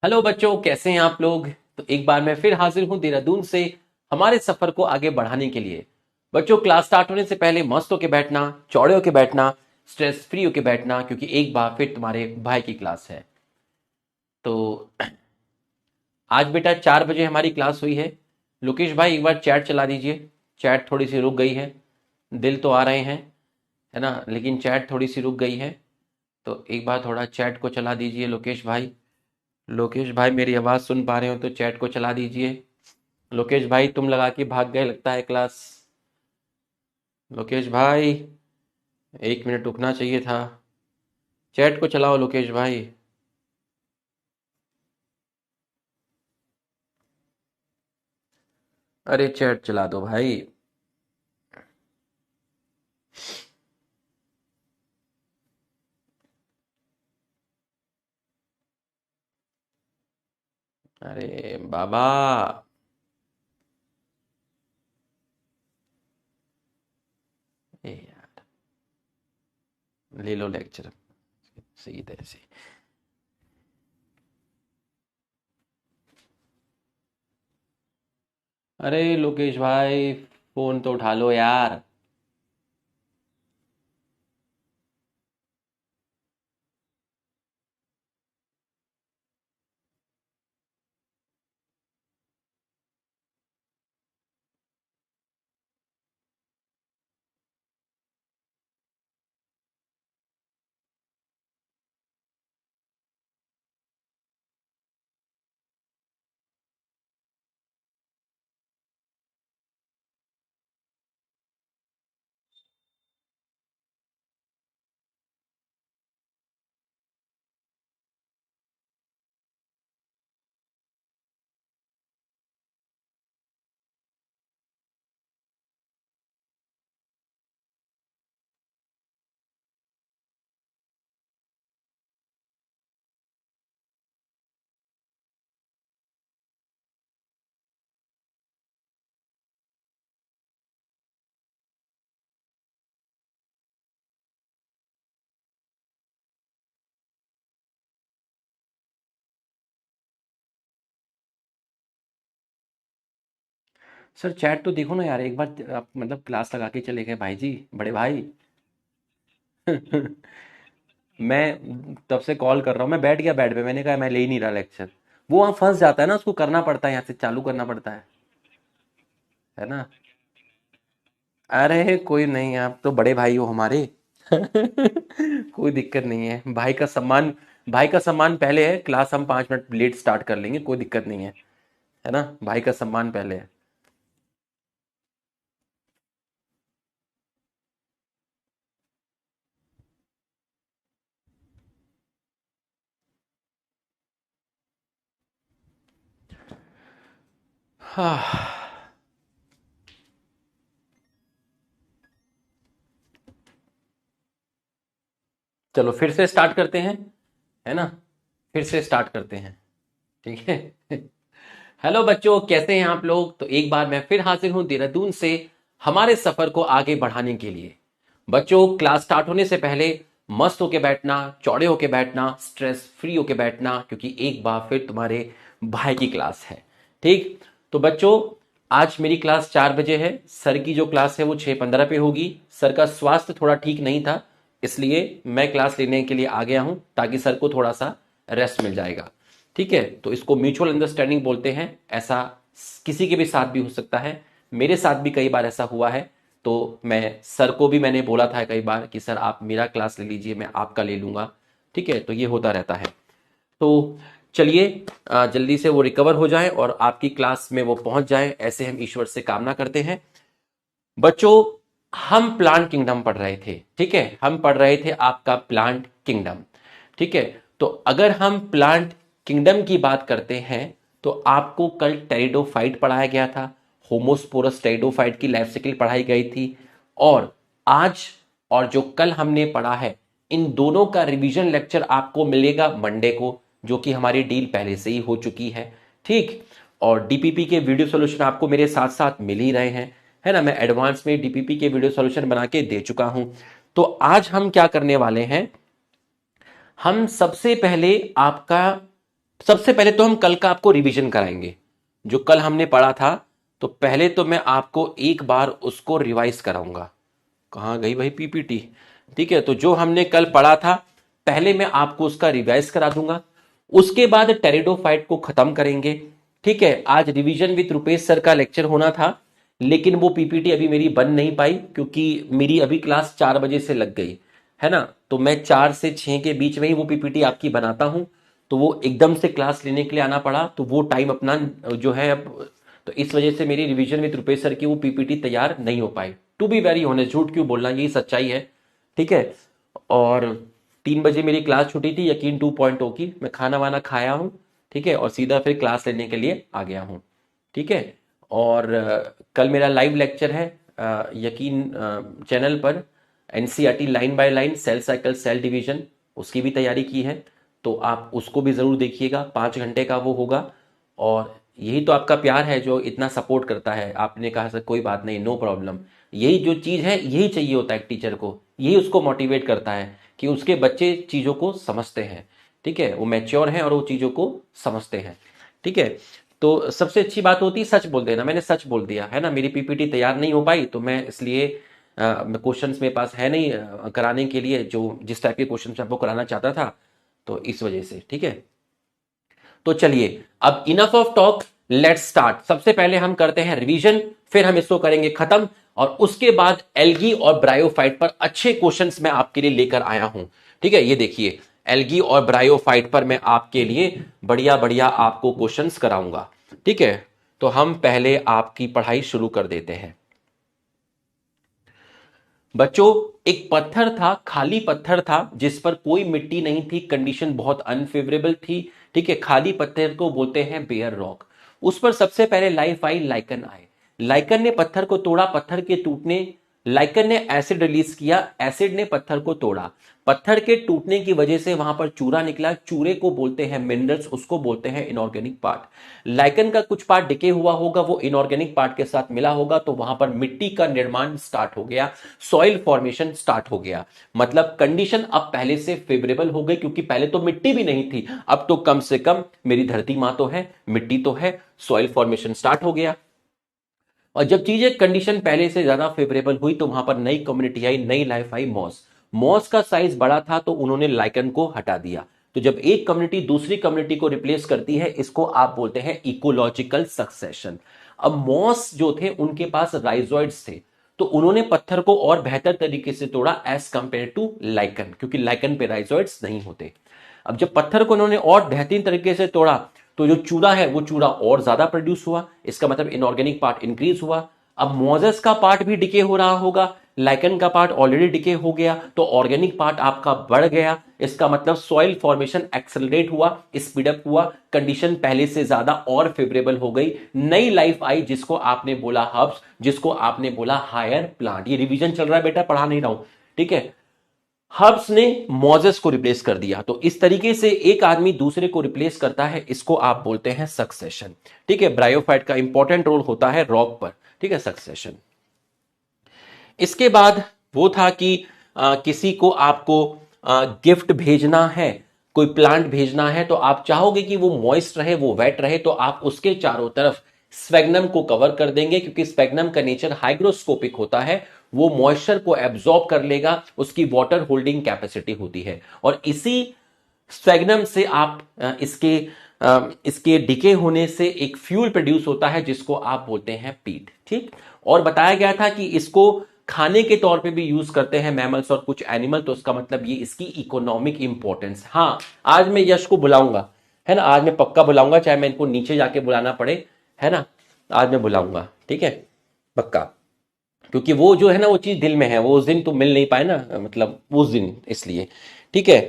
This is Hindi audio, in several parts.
हेलो बच्चों, कैसे हैं आप लोग। तो एक बार मैं फिर हाजिर हूं देहरादून से हमारे सफर को आगे बढ़ाने के लिए। बच्चों, क्लास स्टार्ट होने से पहले मस्त होके बैठना, चौड़े होके बैठना, स्ट्रेस फ्री होके बैठना, क्योंकि एक बार फिर तुम्हारे भाई की क्लास है। तो आज बेटा 4 बजे हमारी क्लास हुई है। लोकेश भाई एक बार चैट चला दीजिए। चैट थोड़ी सी रुक गई है। दिल तो आ रहे हैं, है ना, लेकिन चैट थोड़ी सी रुक गई है। तो एक बार थोड़ा चैट को चला दीजिए लोकेश भाई। लोकेश भाई मेरी आवाज़ सुन पा रहे हो तो चैट को चला दीजिए। लोकेश भाई तुम लगा के भाग गए लगता है क्लास। लोकेश भाई 1 मिनट रुकना चाहिए था। चैट को चलाओ लोकेश भाई। अरे चैट चला दो भाई। अरे बाबा। ए यार, ले लो लेक्चर सीधे से। अरे लोकेश भाई, फोन तो उठा लो यार। सर चैट तो देखो ना यार एक बार। आप मतलब क्लास लगा के चले गए भाई जी, बड़े भाई। मैं तब से कॉल कर रहा हूँ, मैं बैठ गया बेड पे, मैंने कहा मैं ले ही नहीं रहा लेक्चर। वो वहाँ फंस जाता है ना, उसको करना पड़ता है, यहाँ से चालू करना पड़ता है ना। अरे कोई नहीं, आप तो बड़े भाई हो हमारे। कोई दिक्कत नहीं है, भाई का सम्मान। भाई का सम्मान पहले है, क्लास हम 5 मिनट लेट स्टार्ट कर लेंगे, कोई दिक्कत नहीं है ना। भाई का सम्मान पहले है। हाँ। चलो फिर से स्टार्ट करते हैं, है ना। फिर से स्टार्ट करते हैं, ठीक है। हेलो बच्चों, कैसे हैं आप लोग। तो एक बार मैं फिर हाजिर हूं देहरादून से हमारे सफर को आगे बढ़ाने के लिए। बच्चों, क्लास स्टार्ट होने से पहले मस्त होके बैठना, चौड़े होके बैठना, स्ट्रेस फ्री होके बैठना, क्योंकि एक बार फिर तुम्हारे भाई की क्लास है। ठीक। तो बच्चों, आज मेरी क्लास 4 बजे है। सर की जो क्लास है वो 6:15 पे होगी। सर का स्वास्थ्य थोड़ा ठीक नहीं था, इसलिए मैं क्लास लेने के लिए आ गया हूं, ताकि सर को थोड़ा सा रेस्ट मिल जाएगा। ठीक है, तो इसको म्यूचुअल अंडरस्टैंडिंग बोलते हैं। ऐसा किसी के भी साथ भी हो सकता है, मेरे साथ भी कई बार ऐसा हुआ है। तो मैं सर को भी मैंने बोला था कई बार कि सर आप मेरा क्लास ले लीजिए, मैं आपका ले लूंगा। ठीक है, तो ये होता रहता है। तो चलिए, जल्दी से वो रिकवर हो जाए और आपकी क्लास में वो पहुंच जाए, ऐसे हम ईश्वर से कामना करते हैं। बच्चों, हम प्लांट किंगडम पढ़ रहे थे, ठीक है, हम पढ़ रहे थे आपका प्लांट किंगडम। ठीक है। तो अगर हम प्लांट किंगडम की बात करते हैं, तो आपको कल टेरिडोफाइट पढ़ाया गया था, होमोस्पोरस टेरिडोफाइट की लाइफ साइकिल पढ़ाई गई थी। और आज और जो कल हमने पढ़ा है, इन दोनों का रिवीजन लेक्चर आपको मिलेगा मंडे को, जो कि हमारी डील पहले से ही हो चुकी है। ठीक। और डीपीपी के वीडियो सॉल्यूशन आपको मेरे साथ साथ मिल ही रहे हैं, है ना। मैं एडवांस में डीपीपी के वीडियो सॉल्यूशन बना के दे चुका हूं। तो आज हम क्या करने वाले हैं, हम सबसे पहले आपका सबसे पहले तो हम कल का आपको रिवीजन कराएंगे, जो कल हमने पढ़ा था। तो पहले तो मैं आपको एक बार उसको रिवाइज कराऊंगा। कहाँ गई भाई पीपीटी? ठीक है, तो जो हमने कल पढ़ा था पहले मैं आपको उसका रिवाइज करा दूंगा। उसके बाद टेरिडोफाइट को खत्म करेंगे। ठीक है, आज रिवीजन विद रुपेश सर का लेक्चर होना था, लेकिन वो पीपीटी अभी मेरी बन नहीं पाई क्योंकि मेरी अभी क्लास 4 बजे से लग गई है ना। तो मैं 4 से 6 के बीच में ही वो पीपीटी आपकी बनाता हूं। तो वो एकदम से क्लास लेने के लिए आना पड़ा, तो वो टाइम अपना जो है अब, तो इस वजह से मेरी रिवीजन विद रुपेश सर की वो पीपीटी तैयार नहीं हो पाई। टू बी वेरी ऑनेस्ट, झूठ क्यों बोलना, यही सच्चाई है। ठीक है, और 3 बजे मेरी क्लास छुट्टी थी यकीन 2.0 की, मैं खाना वाना खाया हूँ। ठीक है, और सीधा फिर क्लास लेने के लिए आ गया हूँ। ठीक है, और कल मेरा लाइव लेक्चर है यकीन चैनल पर, NCERT line by line, cell cycle, cell division, उसकी भी तैयारी की है। तो आप उसको भी ज़रूर देखिएगा, 5 घंटे का वो होगा। और यही तो आपका प्यार है जो इतना सपोर्ट करता है। आपने कहा सर कोई बात नहीं, नो प्रॉब्लम। यही जो चीज़ है यही चाहिए होता है एक टीचर को, यही उसको मोटिवेट करता है कि उसके बच्चे चीज़ों को समझते हैं। ठीक है, वो मैच्योर हैं और वो चीज़ों को समझते हैं। ठीक है, तो सबसे अच्छी बात होती है सच बोल देना। मैंने सच बोल दिया है ना, मेरी पीपीटी तैयार नहीं हो पाई तो मैं इसलिए क्वेश्चंस मेरे पास है नहीं कराने के लिए, जो जिस टाइप के क्वेश्चन आपको कराना चाहता था, तो इस वजह से। ठीक है, तो चलिए अब enough of talk, let's start. सबसे पहले हम करते हैं रिवीजन, फिर हम इसको करेंगे खत्म, और उसके बाद एल्गी और ब्रायोफाइट पर अच्छे क्वेश्चंस मैं आपके लिए लेकर आया हूं। ठीक है, ये देखिए, एल्गी और ब्रायोफाइट पर मैं आपके लिए बढ़िया बढ़िया आपको क्वेश्चंस कराऊंगा। ठीक है, तो हम पहले आपकी पढ़ाई शुरू कर देते हैं। बच्चों, एक पत्थर था, खाली पत्थर था जिस पर कोई मिट्टी नहीं थी, कंडीशन बहुत अनफेवरेबल थी। ठीक है, खाली पत्थर को बोलते हैं बेयर रॉक। उस पर सबसे पहले लाइफ आई, लाइकन आए। लाइकन ने पत्थर को तोड़ा, पत्थर के टूटने, लाइकन ने एसिड रिलीज किया, एसिड ने पत्थर को तोड़ा। पत्थर के टूटने की वजह से वहां पर चूरा निकला, चूरे को बोलते हैं मिनरल्स, उसको बोलते हैं इनऑर्गेनिक पार्ट। लाइकन का कुछ पार्ट डिके हुआ होगा, वो इनऑर्गेनिक पार्ट के साथ मिला होगा, तो वहां पर मिट्टी का निर्माण स्टार्ट हो गया, सॉइल फॉर्मेशन स्टार्ट हो गया। मतलब कंडीशन अब पहले से फेवरेबल हो गई, क्योंकि पहले तो मिट्टी भी नहीं थी, अब तो कम से कम मेरी धरती मां तो है, मिट्टी तो है, सॉइल फॉर्मेशन स्टार्ट हो गया। और जब चीजें कंडीशन पहले से ज्यादा फेवरेबल हुई तो वहां पर नई कम्युनिटी आई, नई लाइफ आई, मॉस। मॉस का साइज बड़ा था तो उन्होंने लाइकन को हटा दिया। तो जब एक कम्युनिटी दूसरी कम्युनिटी को रिप्लेस करती है, इसको आप बोलते हैं इकोलॉजिकल सक्सेशन। अब मॉस जो थे उनके पास राइजोइड्स थे, तो उन्होंने पत्थर को और बेहतर तरीके से तोड़ा एज कंपेयर टू लाइकन, क्योंकि लाइकन पे राइजोइड्स नहीं होते। अब जब पत्थर को उन्होंने और बेहतरीन तरीके से तोड़ा, तो जो चूड़ा है वो चूड़ा और ज्यादा प्रोड्यूस हुआ, इसका मतलब इनऑर्गेनिक पार्ट इंक्रीज हुआ। अब मोजेस का पार्ट भी डिके हो रहा होगा, लाइकन का पार्ट ऑलरेडी डिके हो गया, तो ऑर्गेनिक पार्ट आपका बढ़ गया। इसका मतलब सॉइल फॉर्मेशन एक्सेलरेट हुआ, स्पीडअप हुआ, कंडीशन पहले से ज्यादा और फेवरेबल हो गई, नई लाइफ आई, जिसको आपने बोला हर्ब्स, जिसको आपने बोला हायर प्लांट। ये रिवीजन चल रहा है बेटा, पढ़ा नहीं रहा हूं। ठीक है, हर्ब्स ने मोजेस को रिप्लेस कर दिया, तो इस तरीके से एक आदमी दूसरे को रिप्लेस करता है, इसको आप बोलते हैं सक्सेशन। ठीक है, ब्रायोफाइट का इंपॉर्टेंट रोल होता है रॉक पर। ठीक है, सक्सेशन। इसके बाद वो था कि किसी को आपको गिफ्ट भेजना है, कोई प्लांट भेजना है, तो आप चाहोगे कि वो मॉइस्ट रहे, वो वेट रहे, तो आप उसके चारों तरफ स्पेग्नम को कवर कर देंगे, क्योंकि स्पेग्नम का नेचर हाइग्रोस्कोपिक होता है, वो मॉइस्चर को एब्जॉर्ब कर लेगा, उसकी वाटर होल्डिंग कैपेसिटी होती है। और इसी स्पेग्नम से आप इसके डिके होने से एक फ्यूल प्रोड्यूस होता है, जिसको आप बोलते हैं पीट। ठीक, और बताया गया था कि इसको खाने के तौर पे भी यूज करते हैं मैमल्स और कुछ एनिमल, तो इसका मतलब ये इसकी इकोनॉमिक इंपॉर्टेंस। हाँ, आज मैं यश को बुलाऊंगा, है ना, आज मैं पक्का बुलाऊंगा, चाहे मैं इनको नीचे जाके बुलाना पड़े, है ना, आज मैं बुलाऊंगा। ठीक है, पक्का, क्योंकि वो जो है ना वो चीज दिल में है, वो उस दिन तो मिल नहीं पाए ना, मतलब उस दिन, इसलिए। ठीक है,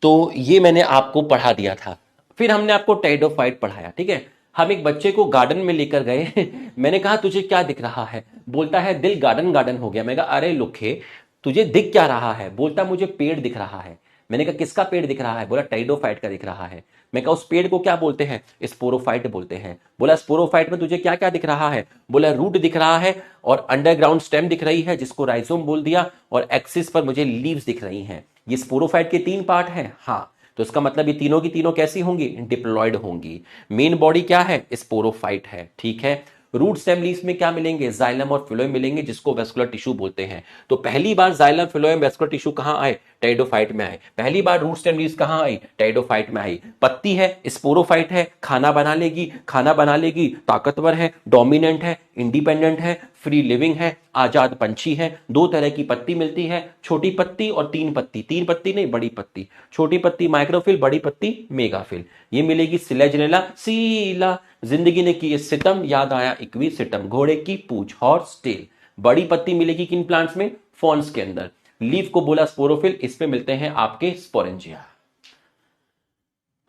तो ये मैंने आपको पढ़ा दिया था। फिर हमने आपको टेरिडोफाइट पढ़ाया। ठीक है, हम एक बच्चे को गार्डन में लेकर गए मैंने कहा तुझे क्या दिख रहा है? बोलता है दिल गार्डन गार्डन हो गया। मैं कहा अरे लुखे, तुझे दिख क्या रहा है? बोलता मुझे पेड़ दिख रहा है। मैंने कहा किसका पेड़ दिख रहा है? बोला टेरिडोफाइट का दिख रहा है। मैं कहा उस पेड़ को क्या बोलते हैं? स्पोरोफाइट बोलते हैं। बोला स्पोरोफाइट में तुझे क्या क्या दिख रहा है? बोला रूट दिख रहा है और अंडरग्राउंड स्टेम दिख रही है, जिसको राइजोम बोल दिया, और एक्सिस पर मुझे लीव्स दिख रही हैं। ये स्पोरोफाइट के 3 पार्ट हैं। हाँ, तो इसका मतलब ये तीनों की तीनों कैसी होंगी, डिप्लॉयड होंगी। मेन बॉडी क्या है, स्पोरोफाइट है, ठीक है। रूट स्टेम लीव्स में क्या मिलेंगे, जाइलम और फिलोएम मिलेंगे, जिसको वेस्कुलर टिश्यू बोलते हैं। तो पहली बार जाइलम फिलोएम वेस्कुलर टिश्यू कहां आए, टेरिडोफाइट में आए। पहली बार रूट स्टेम लीव्स कहां आई, टेरिडोफाइट में आई। पत्ती है, स्पोरोफाइट है, खाना बना लेगी, खाना बना लेगी, ताकतवर है, डोमिनेंट है, इंडिपेंडेंट है, फ्री लिविंग है, आजाद पंछी है। दो तरह की पत्ती मिलती है, छोटी पत्ती और तीन पत्ती, तीन पत्ती नहीं बड़ी पत्ती, छोटी पत्ती माइक्रोफिल, बड़ी पत्ती मेगाफिल। ये मिलेगी सिलेजनेला सीला। जिंदगी ने की सितम, याद आया इक्वी सितम, घोड़े की पूंछ, हॉर्स टेल। बड़ी पत्ती मिलेगी किन प्लांट्स में, फॉन्स के अंदर। लीफ को बोला स्पोरोफिल, इस पे मिलते हैं आपके स्पोरेंजिया।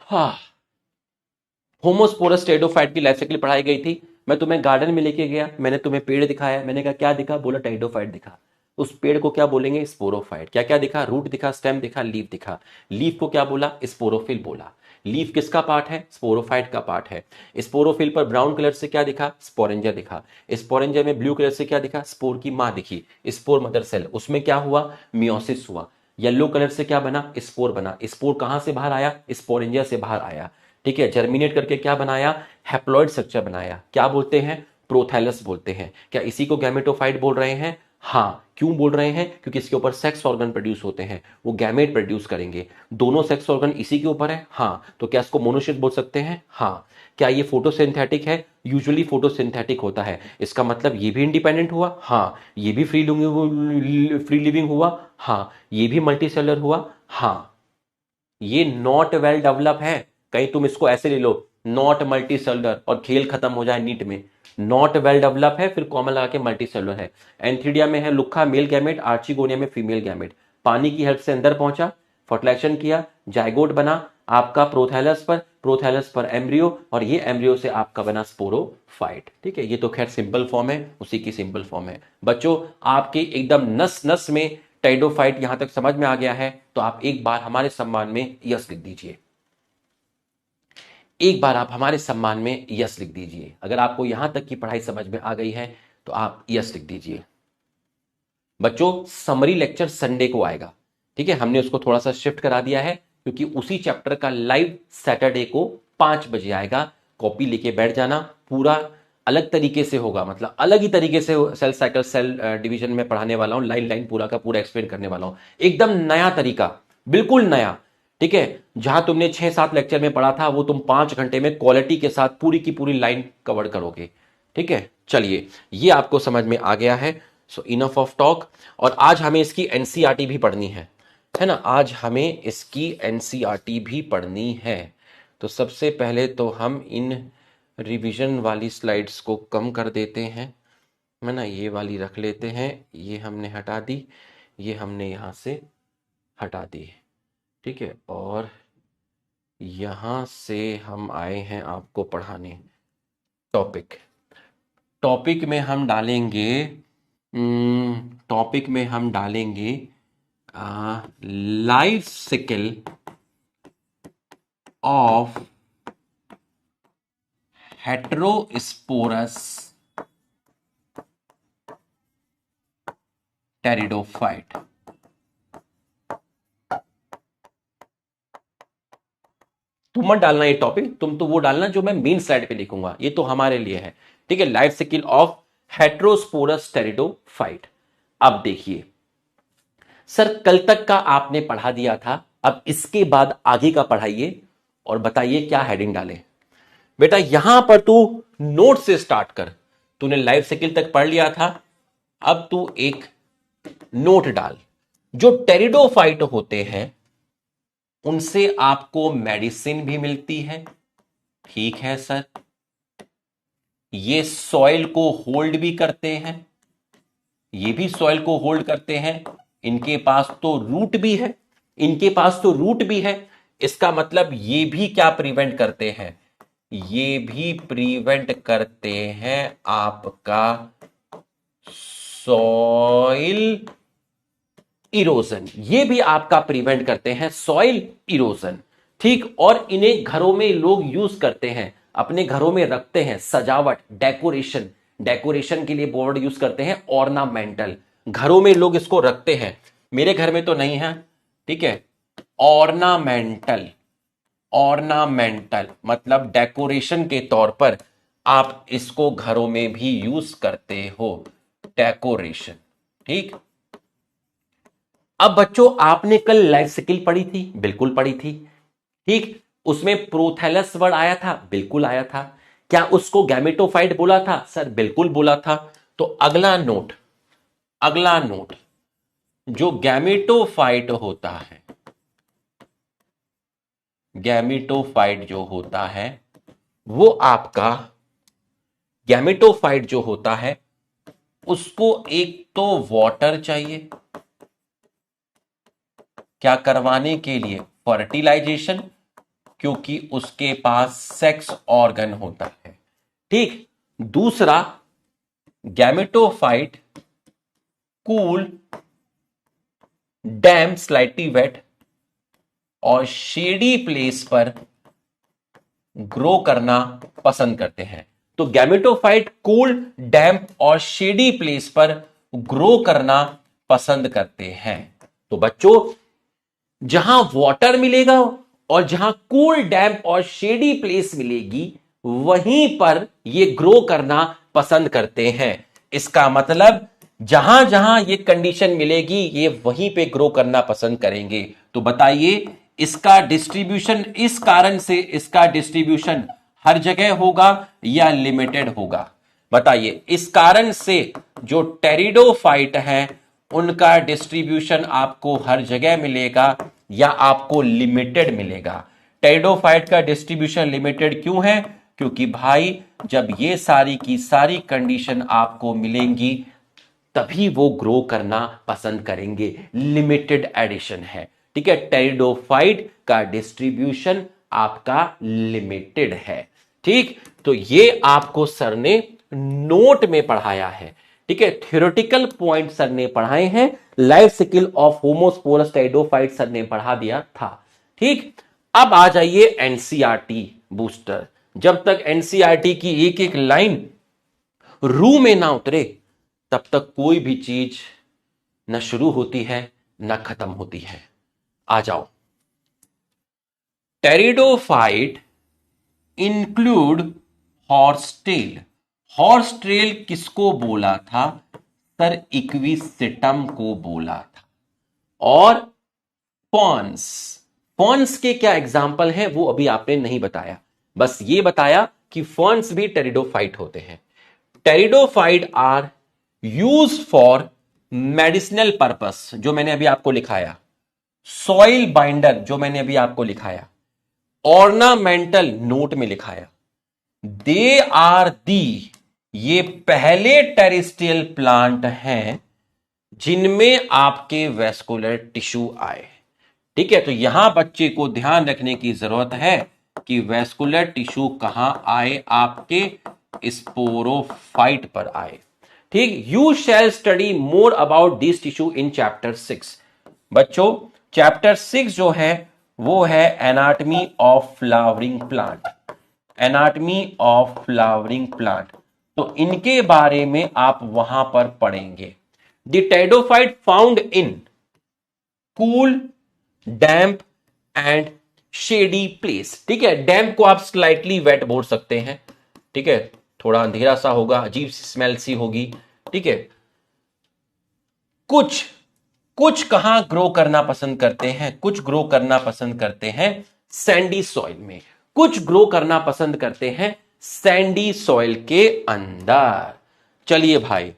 हाँ, होमोस्पोरस टेरिडोफाइट की लाइफ साइकिल पढ़ाई गई थी। मैं तुम्हें गार्डन में लेके गया, मैंने तुम्हें पेड़ दिखाया, मैंने कहा क्या दिखा, बोला टेरिडोफाइट दिखा। उस पेड़ को क्या बोलेंगे, स्पोरोफाइट। क्या क्या दिखा, रूट दिखा, स्टेम दिखा, लीफ दिखा। लीफ को क्या बोला, स्पोरोफिल बोला। लीफ किसका पार्ट है, स्पोरोफाइट का पार्ट है। स्पोरोफिल पर ब्राउन कलर से क्या दिखा, स्पोरेंजिया दिखा। स्पोरेंजिया में ब्लू कलर से क्या दिखा, स्पोर की मां दिखी, स्पोर मदर सेल। उसमें क्या हुआ, मियोसिस हुआ। येलो कलर से क्या बना, स्पोर बना। स्पोर कहां से बाहर आया, स्पोरेंजिया से बाहर आया, ठीक है। जर्मिनेट करके क्या बनाया, हैप्लॉइड स्ट्रक्चर बनाया। क्या बोलते हैं, प्रोथैलस बोलते हैं। क्या इसी को गैमेटोफाइट बोल रहे हैं, हाँ। क्यों बोल रहे हैं, क्योंकि इसके ऊपर सेक्स ऑर्गन प्रोड्यूस होते हैं, वो गैमेट प्रोड्यूस करेंगे। दोनों सेक्स ऑर्गन इसी के ऊपर है, हाँ। तो क्या इसको मोनोशिट बोल सकते हैं, हाँ। क्या ये फोटोसिंथेटिक है, यूजुअली फोटोसिंथेटिक होता है। इसका मतलब ये भी इंडिपेंडेंट हुआ, हाँ। ये भी फ्री लिविंग हुआ, हाँ। ये भी मल्टीसेलर हुआ, हाँ। ये नॉट वेल डेवलप है, कहीं तुम इसको ऐसे ले लो, नॉट मल्टी सेलुलर, और खेल खत्म हो जाए नीट में। नॉट वेल डेवलप है, फिर कॉमन लगा के मल्टी सेलुलर है। एंथीडिया में है लुक्खा मेल गैमेट, आर्चिगोनिया में फीमेल गैमेट। पानी की हेल्प से अंदर पहुंचा, फर्टिलाइजेशन किया, जाइगोट बना आपका प्रोथैलस पर एम्ब्रियो, और ये एम्ब्रियो से आपका बना स्पोरोफाइट, ठीक है। ये तो खैर सिंपल फॉर्म है, उसी की सिंपल फॉर्म है। बच्चों आपके एकदम नस नस में टेरिडोफाइट यहां तक समझ में आ गया है, तो आप एक बार हमारे सम्मान में यस लिख दीजिए। एक बार आप हमारे सम्मान में यस लिख दीजिए। अगर आपको यहां तक की पढ़ाई समझ में आ गई है तो आप यस लिख दीजिए। बच्चों समरी लेक्चर संडे को आएगा, ठीक है। हमने उसको थोड़ा सा शिफ्ट करा दिया है, क्योंकि उसी चैप्टर का लाइव सैटरडे को 5 बजे आएगा। कॉपी लेके बैठ जाना, पूरा अलग तरीके से होगा, मतलब अलग ही तरीके से सेल साइकिल सेल डिवीजन में पढ़ाने वाला हूं, लाइन लाइन पूरा का पूरा एक्सप्लेन करने वाला हूं। एकदम नया तरीका, बिल्कुल नया, ठीक है। जहां तुमने 6-7 लेक्चर में पढ़ा था, वो तुम 5 घंटे में क्वालिटी के साथ पूरी की पूरी लाइन कवर करोगे, ठीक है। चलिए, ये आपको समझ में आ गया है, सो इनफ ऑफ टॉक। और आज हमें इसकी एनसीईआरटी भी पढ़नी है ना। आज हमें इसकी एनसीईआरटी भी पढ़नी है। तो सबसे पहले तो हम इन रिवीजन वाली स्लाइड्स को कम कर देते हैं, है ना। ये वाली रख लेते हैं, ये हमने हटा दी, ये हमने यहाँ से हटा दी, ठीक है। और यहाँ से हम आए हैं आपको पढ़ाने टॉपिक। टॉपिक में हम डालेंगे life cycle of heterosporous pteridophyte. तुम मत डालना ये टॉपिक, तुम तो वो डालना जो मैं मेन स्लाइड पे लिखूंगा, ये तो हमारे लिए है, ठीक है। Life cycle of heterosporous pteridophyte. अब देखिए सर, कल तक का आपने पढ़ा दिया था, अब इसके बाद आगे का पढ़ाइए और बताइए क्या हेडिंग डाले। बेटा यहां पर तू नोट से स्टार्ट कर, तूने लाइफ साइकिल तक पढ़ लिया था, अब तू एक नोट डाल। जो टेरिडोफाइट होते हैं उनसे आपको मेडिसिन भी मिलती है, ठीक है सर। ये सॉइल को होल्ड भी करते हैं, ये भी सॉइल को होल्ड करते हैं। इनके पास तो रूट भी है, इसका मतलब ये भी क्या प्रिवेंट करते हैं, ये भी प्रिवेंट करते हैं आपका सॉइल इरोजन, ये भी आपका प्रिवेंट करते हैं सॉइल इरोजन, ठीक। और इन्हें घरों में लोग यूज करते हैं, अपने घरों में रखते हैं, सजावट, डेकोरेशन के लिए बोर्ड यूज करते हैं, ऑर्नामेंटल, घरों में लोग इसको रखते हैं। मेरे घर में तो नहीं है, ठीक है। ऑर्नामेंटल, ऑर्नामेंटल मतलब डेकोरेशन के तौर पर आप इसको घरों में भी यूज करते हो, डेकोरेशन। ठीक, अब बच्चों आपने कल लाइफ स्किल पढ़ी थी, बिल्कुल पढ़ी थी। ठीक, उसमें प्रोथैलस वर्ड आया था, बिल्कुल आया था। क्या उसको गैमेटोफाइट बोला था? सर बिल्कुल बोला था। तो अगला नोट, अगला नोट, जो गैमेटोफाइट होता है, गैमेटोफाइट जो होता है वो आपका, गैमेटोफाइट जो होता है उसको एक तो वाटर चाहिए, क्या करवाने के लिए? फर्टिलाइजेशन, क्योंकि उसके पास सेक्स ऑर्गन होता है। ठीक, दूसरा gametophyte cool, damp, slightly wet और शेडी प्लेस पर ग्रो करना पसंद करते हैं। तो गैमेटोफाइट कूल, डैम्प और शेडी प्लेस पर ग्रो करना पसंद करते हैं। तो बच्चों जहां वाटर मिलेगा और जहां कूल, डैम्प और शेडी प्लेस मिलेगी वहीं पर ये ग्रो करना पसंद करते हैं। इसका मतलब जहां जहां ये कंडीशन मिलेगी ये वहीं पे ग्रो करना पसंद करेंगे। तो बताइए इसका डिस्ट्रीब्यूशन, इस कारण से इसका डिस्ट्रीब्यूशन हर जगह होगा या लिमिटेड होगा? बताइए, इस कारण से जो टेरिडोफाइट है उनका डिस्ट्रीब्यूशन आपको हर जगह मिलेगा या आपको लिमिटेड मिलेगा? टेरिडोफाइट का डिस्ट्रीब्यूशन लिमिटेड क्यों है? क्योंकि भाई जब ये सारी की सारी कंडीशन आपको मिलेंगी तभी वो ग्रो करना पसंद करेंगे, लिमिटेड एडिशन है। ठीक है, टेरिडोफाइट का डिस्ट्रीब्यूशन आपका लिमिटेड है। ठीक, तो ये आपको सर ने नोट में पढ़ाया है। ठीक है, थ्योरेटिकल पॉइंट सर ने पढ़ाए हैं, life cycle of homosporous pteridophyte sir ने पढ़ा दिया था। ठीक, अब आ जाइए एनसीईआरटी बूस्टर। जब तक एनसीईआरटी की एक एक लाइन रूह में ना उतरे तब तक कोई भी चीज न शुरू होती है न खत्म होती है। आ जाओ, टेरिडोफाइट इंक्लूड हॉर्सटेल। हॉर्सटेल किसको बोला था? सर इक्विसिटम को बोला था। और फॉन्स, फॉन्स के क्या एग्जाम्पल हैं वो अभी आपने नहीं बताया, बस ये बताया कि फॉन्स भी टेरिडोफाइट होते हैं। Pteridophyte are use for medicinal purpose, जो मैंने अभी आपको लिखाया, सॉइल बाइंडर जो मैंने अभी आपको लिखाया, ऑर्नामेंटल नोट में लिखाया, दे आर दी, ये पहले टेरेस्ट्रियल प्लांट हैं जिनमें आपके वेस्कुलर टिश्यू आए। ठीक है, तो यहां बच्चे को ध्यान रखने की जरूरत है कि वेस्कुलर टिश्यू कहां आए? आपके स्पोरोफाइट पर आए। ठीक, you shall study more about this tissue in chapter 6। बच्चों चैप्टर 6 जो है वो है anatomy of flowering plant, anatomy of flowering plant. तो इनके बारे में आप वहां पर पढ़ेंगे। The pteridophyte found in cool, damp and shady place. ठीक है, डैम्प को आप स्लाइटली वेट बोल सकते हैं। ठीक है, थोड़ा अंधेरा सा होगा, अजीब सी स्मेल सी होगी। ठीक है, कुछ कुछ कहां ग्रो करना पसंद करते हैं? कुछ ग्रो करना पसंद करते हैं सैंडी सॉइल में, कुछ ग्रो करना पसंद करते हैं सैंडी सॉइल के अंदर। चलिए भाई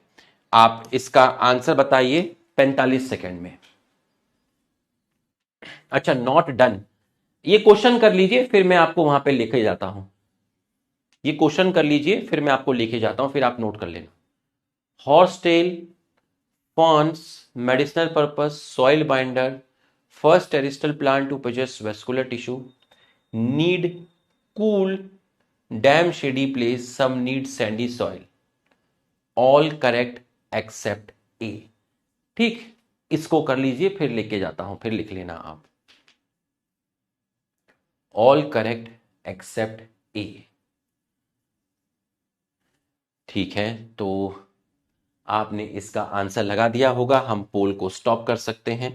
आप इसका आंसर बताइए 45 सेकेंड में। अच्छा, नॉट डन, ये क्वेश्चन कर लीजिए फिर मैं आपको वहां पे लेके जाता हूं। ये क्वेश्चन कर लीजिए फिर मैं आपको लेके जाता हूं, फिर आप नोट कर लेना। Horsetail, fawns, medicinal purpose, soil binder, first terrestrial plant to possess vascular tissue, need cool, damp shady place, some need sandy soil, all correct except A। ठीक, इसको कर लीजिए फिर लेके जाता हूं, फिर लिख लेना आप, all correct except A। ठीक है, तो आपने इसका आंसर लगा दिया होगा, हम पोल को स्टॉप कर सकते हैं।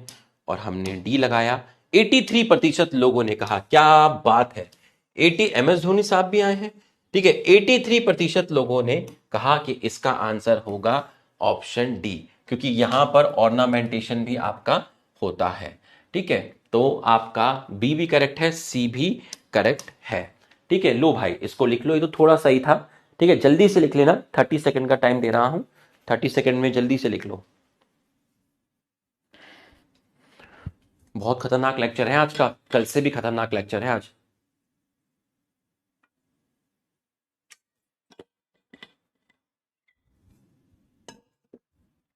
और हमने डी लगाया 83% लोगों ने कहा, क्या बात है, 80 MS धोनी साहब भी आए हैं, ठीक है। 83% लोगों ने कहा कि इसका आंसर होगा ऑप्शन डी, क्योंकि यहां पर ऑर्नामेंटेशन भी आपका होता है, ठीक है। तो आपका बी भी करेक्ट है, सी भी करेक्ट है, ठीक है। लो भाई इसको लिख लो, ये तो थोड़ा सही था, ठीक है। जल्दी से लिख लेना, 30 सेकंड का टाइम दे रहा हूं, 30 सेकंड में जल्दी से लिख लो। बहुत खतरनाक लेक्चर है आज का, कल से भी खतरनाक लेक्चर है आज।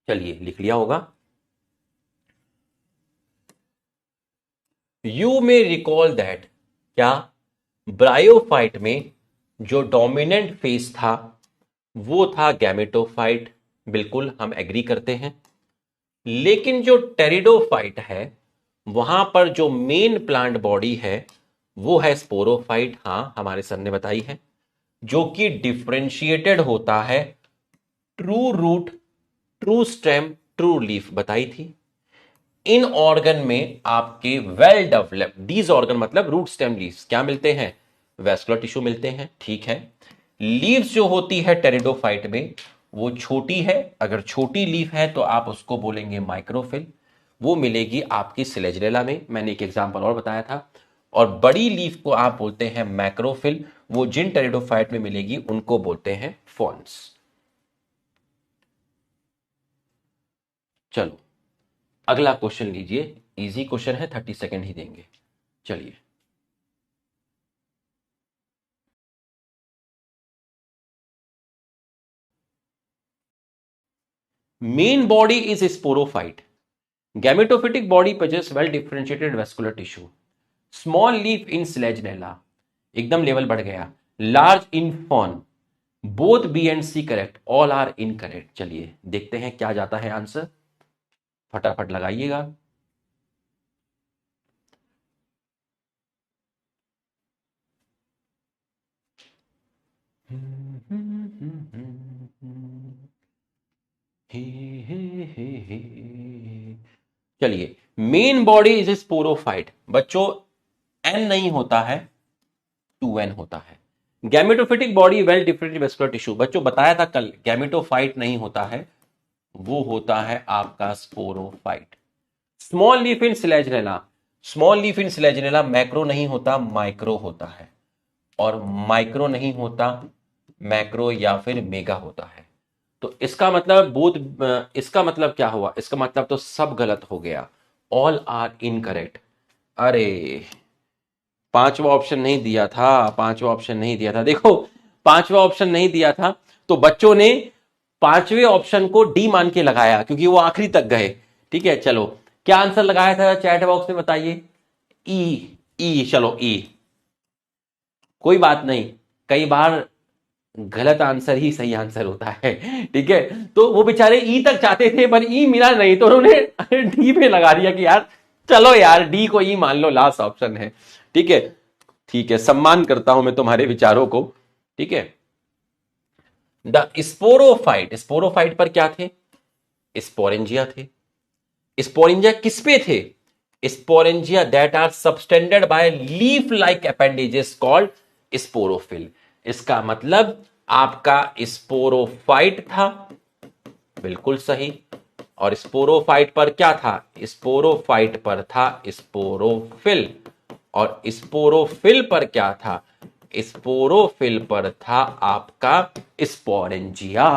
चलिए लिख लिया होगा। यू मे रिकॉल दैट, क्या ब्रायोफाइट में जो डोमिनेंट फेस था वो था गैमेटोफाइट, बिल्कुल हम एग्री करते हैं। लेकिन जो टेरिडोफाइट है वहां पर जो मेन प्लांट बॉडी है वो है स्पोरोफाइट, हां हमारे सर ने बताई है, जो कि डिफरेंशिएटेड होता है true root, true stem, true leaf बताई थी। इन ऑर्गन में आपके वेल डेवलप्ड, दीज ऑर्गन मतलब रूट स्टेम लीव्स क्या मिलते हैं, वेस्कुलर टिश्यू मिलते हैं, ठीक है। लीव्स जो होती है टेरिडोफाइट में वो छोटी है, अगर छोटी लीफ है तो आप उसको बोलेंगे माइक्रोफिल, वो मिलेगी आपकी सिलेजरेला में, मैंने एक एग्जांपल और बताया था। और बड़ी लीफ को आप बोलते हैं मैक्रोफिल, वो जिन टेरिडोफाइट में मिलेगी उनको बोलते हैं फॉन्स। चलो अगला क्वेश्चन लीजिए, इजी क्वेश्चन है, 30 सेकेंड ही देंगे। चलिए, main body is sporophyte, gametophytic body possess well differentiated vascular tissue, small leaf in Selaginella, एकदम लेवल बढ़ गया, large in fern, both B and C correct, all are incorrect. चलिए देखते हैं क्या जाता है आंसर, फटाफट लगाइएगा। चलिए, मेन बॉडी इज स्पोरोफाइट, बच्चों एन नहीं होता है, 2N होता है। Gametophytic body well different vascular tissue, बच्चों बताया था कल, गैमेटोफाइट नहीं होता है, वो होता है आपका sporophyte. Small leaf in Selaginella, small leaf in Selaginella macro नहीं होता, माइक्रो होता है, और माइक्रो नहीं होता मैक्रो या फिर मेगा होता है। तो इसका मतलब इसका मतलब क्या हुआ, इसका मतलब तो सब गलत हो गया, ऑल आर इनकरेक्ट। अरे पांचवा ऑप्शन नहीं दिया था, पांचवा ऑप्शन नहीं दिया था, देखो पांचवा ऑप्शन नहीं दिया था तो बच्चों ने पांचवे ऑप्शन को डी मान के लगाया क्योंकि वो आखिरी तक गए, ठीक है। चलो क्या आंसर लगाया था चैट बॉक्स में बताइए, ई, ई, चलो ई, कोई बात नहीं, कई बार गलत आंसर ही सही आंसर होता है, ठीक है। तो वो बेचारे ई तक चाहते थे पर ई मिला नहीं तो उन्होंने डी पे लगा दिया कि यार चलो यार डी को ई मान लो, लास्ट ऑप्शन है, ठीक है। ठीक है, सम्मान करता हूं मैं तुम्हारे विचारों को, ठीक है। द स्पोरोफाइट, स्पोरोफाइट पर क्या थे, स्पोरेंजिया थे। स्पोरेंजिया किस पे थे, sporangia that are subtended by leaf like appendages called sporophyll. इसका मतलब आपका स्पोरोफाइट था, बिल्कुल सही। और स्पोरोफाइट पर क्या था, स्पोरोफाइट पर था स्पोरोफिल, और स्पोरोफिल पर क्या था, स्पोरोफिल पर था आपका स्पोरेंजिया।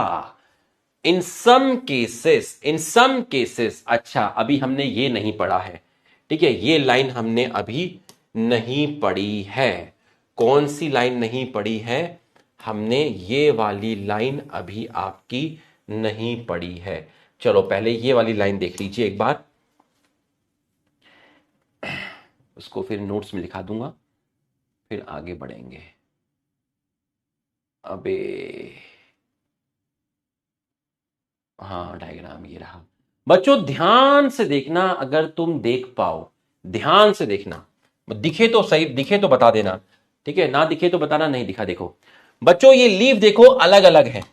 इन सम केसेस, इन सम केसेस, अच्छा अभी हमने ये नहीं पढ़ा है, ठीक है, ये लाइन हमने अभी नहीं पढ़ी है। कौन सी लाइन नहीं पढ़ी है, हमने ये वाली लाइन अभी आपकी नहीं पढ़ी है। चलो पहले ये वाली लाइन देख लीजिए एक बार, उसको फिर नोट्स में लिखा दूंगा, फिर आगे बढ़ेंगे। अबे हाँ डायग्राम ये रहा, बच्चों ध्यान से देखना, अगर तुम देख पाओ ध्यान से देखना, दिखे तो सही, दिखे तो बता देना, ठीक है, ना दिखे तो बताना नहीं दिखा। देखो बच्चों ये लीफ देखो अलग अलग है,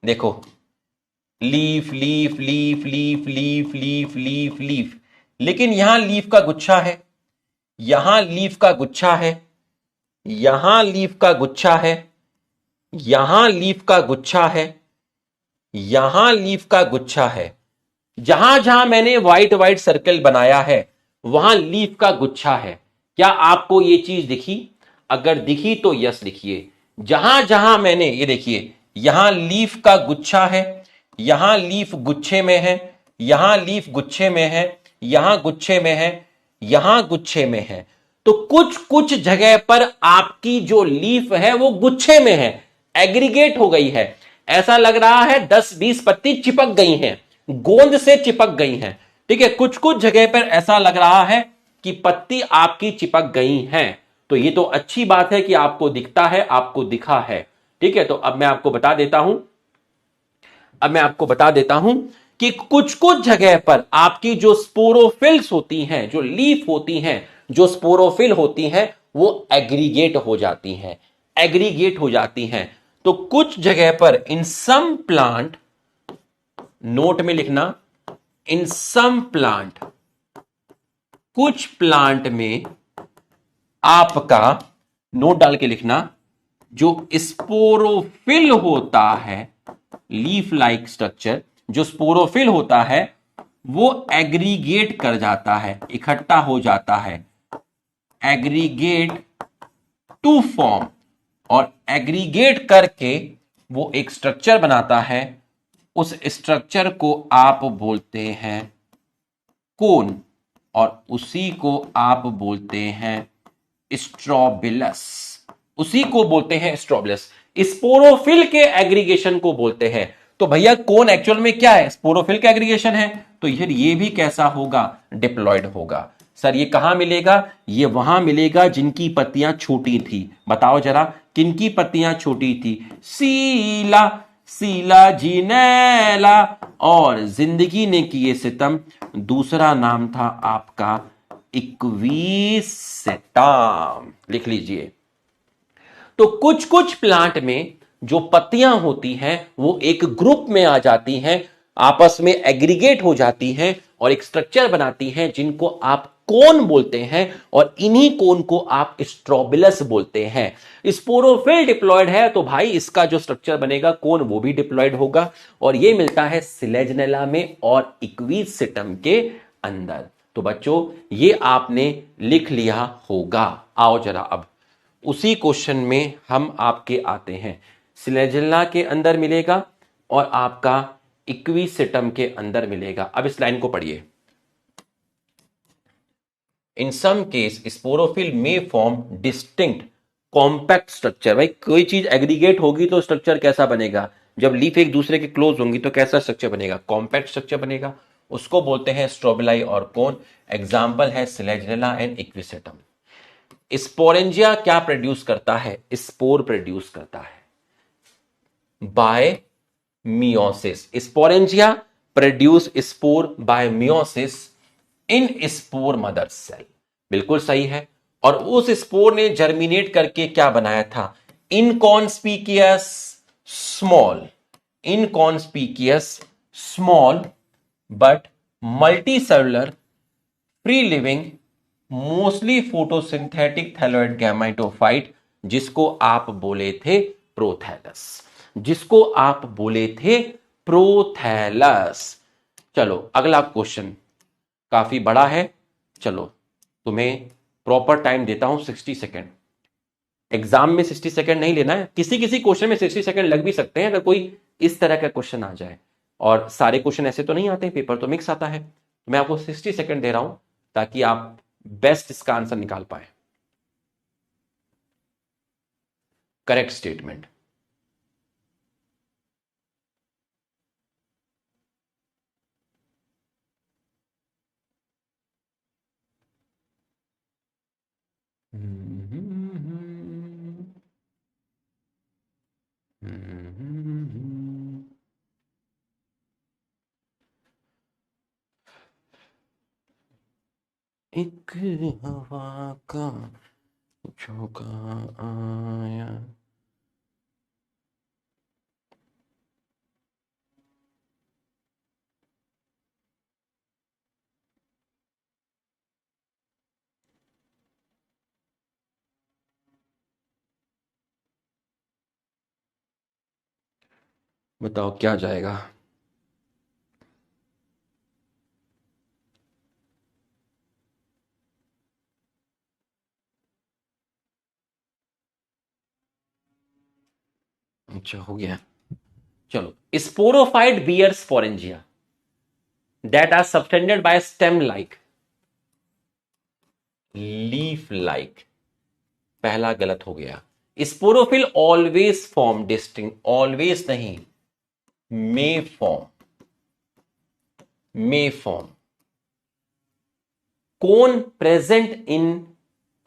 देखो leaf leaf leaf leaf leaf leaf leaf leaf, लेकिन यहां लीफ का गुच्छा है, यहां लीफ का गुच्छा है, यहां लीफ का गुच्छा है, यहां लीफ का गुच्छा है, यहां लीफ का गुच्छा है। जहां जहां मैंने व्हाइट व्हाइट सर्कल बनाया है वहां लीफ का गुच्छा है। क्या आपको ये चीज दिखी? अगर दिखी तो यस लिखिए। जहां जहां मैंने, ये देखिए, यहां लीफ का गुच्छा है, यहां लीफ गुच्छे में है, यहां लीफ गुच्छे में है, यहां गुच्छे में है, यहां गुच्छे में है। तो कुछ कुछ जगह पर आपकी जो लीफ है वो गुच्छे में है, एग्रीगेट हो गई है। ऐसा लग रहा है 10-20 पत्ती चिपक गई हैं, गोंद से चिपक गई हैं। ठीक है, कुछ कुछ जगह पर ऐसा लग रहा है कि पत्ती आपकी चिपक गई हैं। तो ये तो अच्छी बात है कि आपको दिखता है, आपको दिखा है। ठीक है, तो अब मैं आपको बता देता हूं, अब मैं आपको बता देता हूं कि कुछ कुछ जगह पर आपकी जो स्पोरोफिल्स होती हैं, जो लीफ होती हैं, जो स्पोरोफिल होती हैं, वो एग्रीगेट हो जाती हैं, एग्रीगेट हो जाती हैं। तो कुछ जगह पर इन सम प्लांट, नोट में लिखना, इन सम प्लांट, कुछ प्लांट में आपका, नोट डाल के लिखना, जो स्पोरोफिल होता है, लीफ लाइक स्ट्रक्चर, जो स्पोरोफिल होता है वो एग्रीगेट कर जाता है, इकट्ठा हो जाता है, एग्रीगेट टू फॉर्म, और एग्रीगेट करके वो एक स्ट्रक्चर बनाता है। उस स्ट्रक्चर को आप बोलते हैं कोन, और उसी को आप बोलते हैं स्ट्रोबिलस, उसी को बोलते हैं स्ट्रोबिलस। स्पोरोफिल के एग्रीगेशन को बोलते हैं। तो भैया कोन एक्चुअल में क्या है? स्पोरोफिल का एग्रीगेशन है। तो ये भी कैसा होगा? डिप्लॉयड होगा। सर ये कहां मिलेगा? ये वहां मिलेगा जिनकी पत्तियां छोटी थी। बताओ जरा, किनकी पत्तियां छोटी थी? सीला, सीला जीनेला, और जिंदगी ने किए सितम, दूसरा नाम था आपका इक्वीसेटाम। लिख लीजिए। तो कुछ कुछ प्लांट में जो पत्तियां होती हैं वो एक ग्रुप में आ जाती हैं, आपस में एग्रीगेट हो जाती हैं और एक स्ट्रक्चर बनाती हैं जिनको आप कोन बोलते हैं, और इन्हीं कोन को आप स्ट्रोबिलस बोलते हैं। स्पोरोफिल डिप्लॉयड है तो भाई इसका जो स्ट्रक्चर बनेगा कोन वो भी डिप्लॉयड होगा, और ये मिलता है सिलेजनेला में और इक्वीसिटम के अंदर। तो बच्चों ये आपने लिख लिया होगा। आओ जरा अब उसी क्वेश्चन में हम आपके आते हैं। सिलेजिला के अंदर मिलेगा और आपका इक्वीसिटम के अंदर मिलेगा। अब इस लाइन को पढ़िए। इन सम केस स्पोरोफिल में फॉर्म डिस्टिंक्ट कॉम्पैक्ट स्ट्रक्चर। भाई कोई चीज एग्रीगेट होगी तो स्ट्रक्चर कैसा बनेगा? जब लीफ एक दूसरे के क्लोज होंगी तो कैसा स्ट्रक्चर बनेगा? कॉम्पैक्ट स्ट्रक्चर बनेगा। उसको बोलते हैं स्ट्रोबिलाई और कोन। एग्जाम्पल है सिलेजिला एंड इक्विसेटम। स्पोरेंजिया क्या प्रोड्यूस करता है? स्पोर प्रोड्यूस करता है by meiosis. Sporangia produce spore by meiosis in spore mother cell. बिल्कुल सही है। और उस स्पोर ने जर्मिनेट करके क्या बनाया था? Inconspicuous small, inconspicuous small but multi cellular free living mostly photosynthetic thalloid gametophyte, जिसको आप बोले थे प्रोथैलस, जिसको आप बोले थे प्रोथैलस। चलो अगला क्वेश्चन काफी बड़ा है। चलो तुम्हें प्रॉपर टाइम देता हूं 60 सेकेंड। एग्जाम में 60 सेकेंड नहीं लेना है, किसी किसी क्वेश्चन में 60 सेकेंड लग भी सकते हैं अगर कोई इस तरह का क्वेश्चन आ जाए। और सारे क्वेश्चन ऐसे तो नहीं आते, पेपर तो मिक्स आता है। तो मैं आपको 60 सेकेंड दे रहा हूं ताकि आप बेस्ट इसका आंसर निकाल पाए। Correct statement. एक हवा का झोंका आया। बताओ क्या जाएगा। अच्छा हो गया। चलो, sporophyte bear sporangia that are subtended by stem like leaf like, पहला गलत हो गया। Sporophyll always form distinct, always नहीं, may form, may form. Cone present in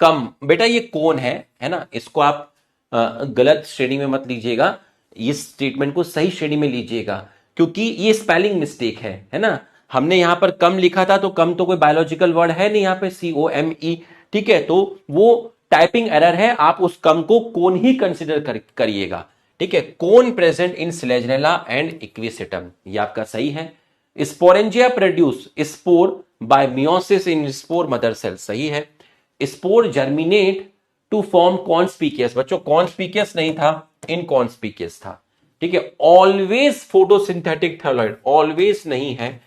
कम, बेटा ये कोन है ना, इसको आप गलत श्रेणी में मत लीजिएगा, इस स्टेटमेंट को सही श्रेणी में लीजिएगा, क्योंकि ये स्पेलिंग मिस्टेक है ना। हमने यहां पर कम लिखा था, तो कम तो कोई बायोलॉजिकल वर्ड है नहीं, यहां पे COME, ठीक है, तो वो टाइपिंग एरर है, आप उस कम को कोन ही कंसिडर करिएगा, ठीक है। Cone present in Selaginella and Equisetum, ये आपका सही है। Sporangia produce spore by meiosis in spore mother cell, सही है। Spore germinate to form conspicuous, बच्चों कॉन्स्पीकियस नहीं था, इनकॉन्स्पीकियस था, ठीक है। ऑलवेज फोटोसिंथेटिक थैलोइड, ऑलवेज नहीं है,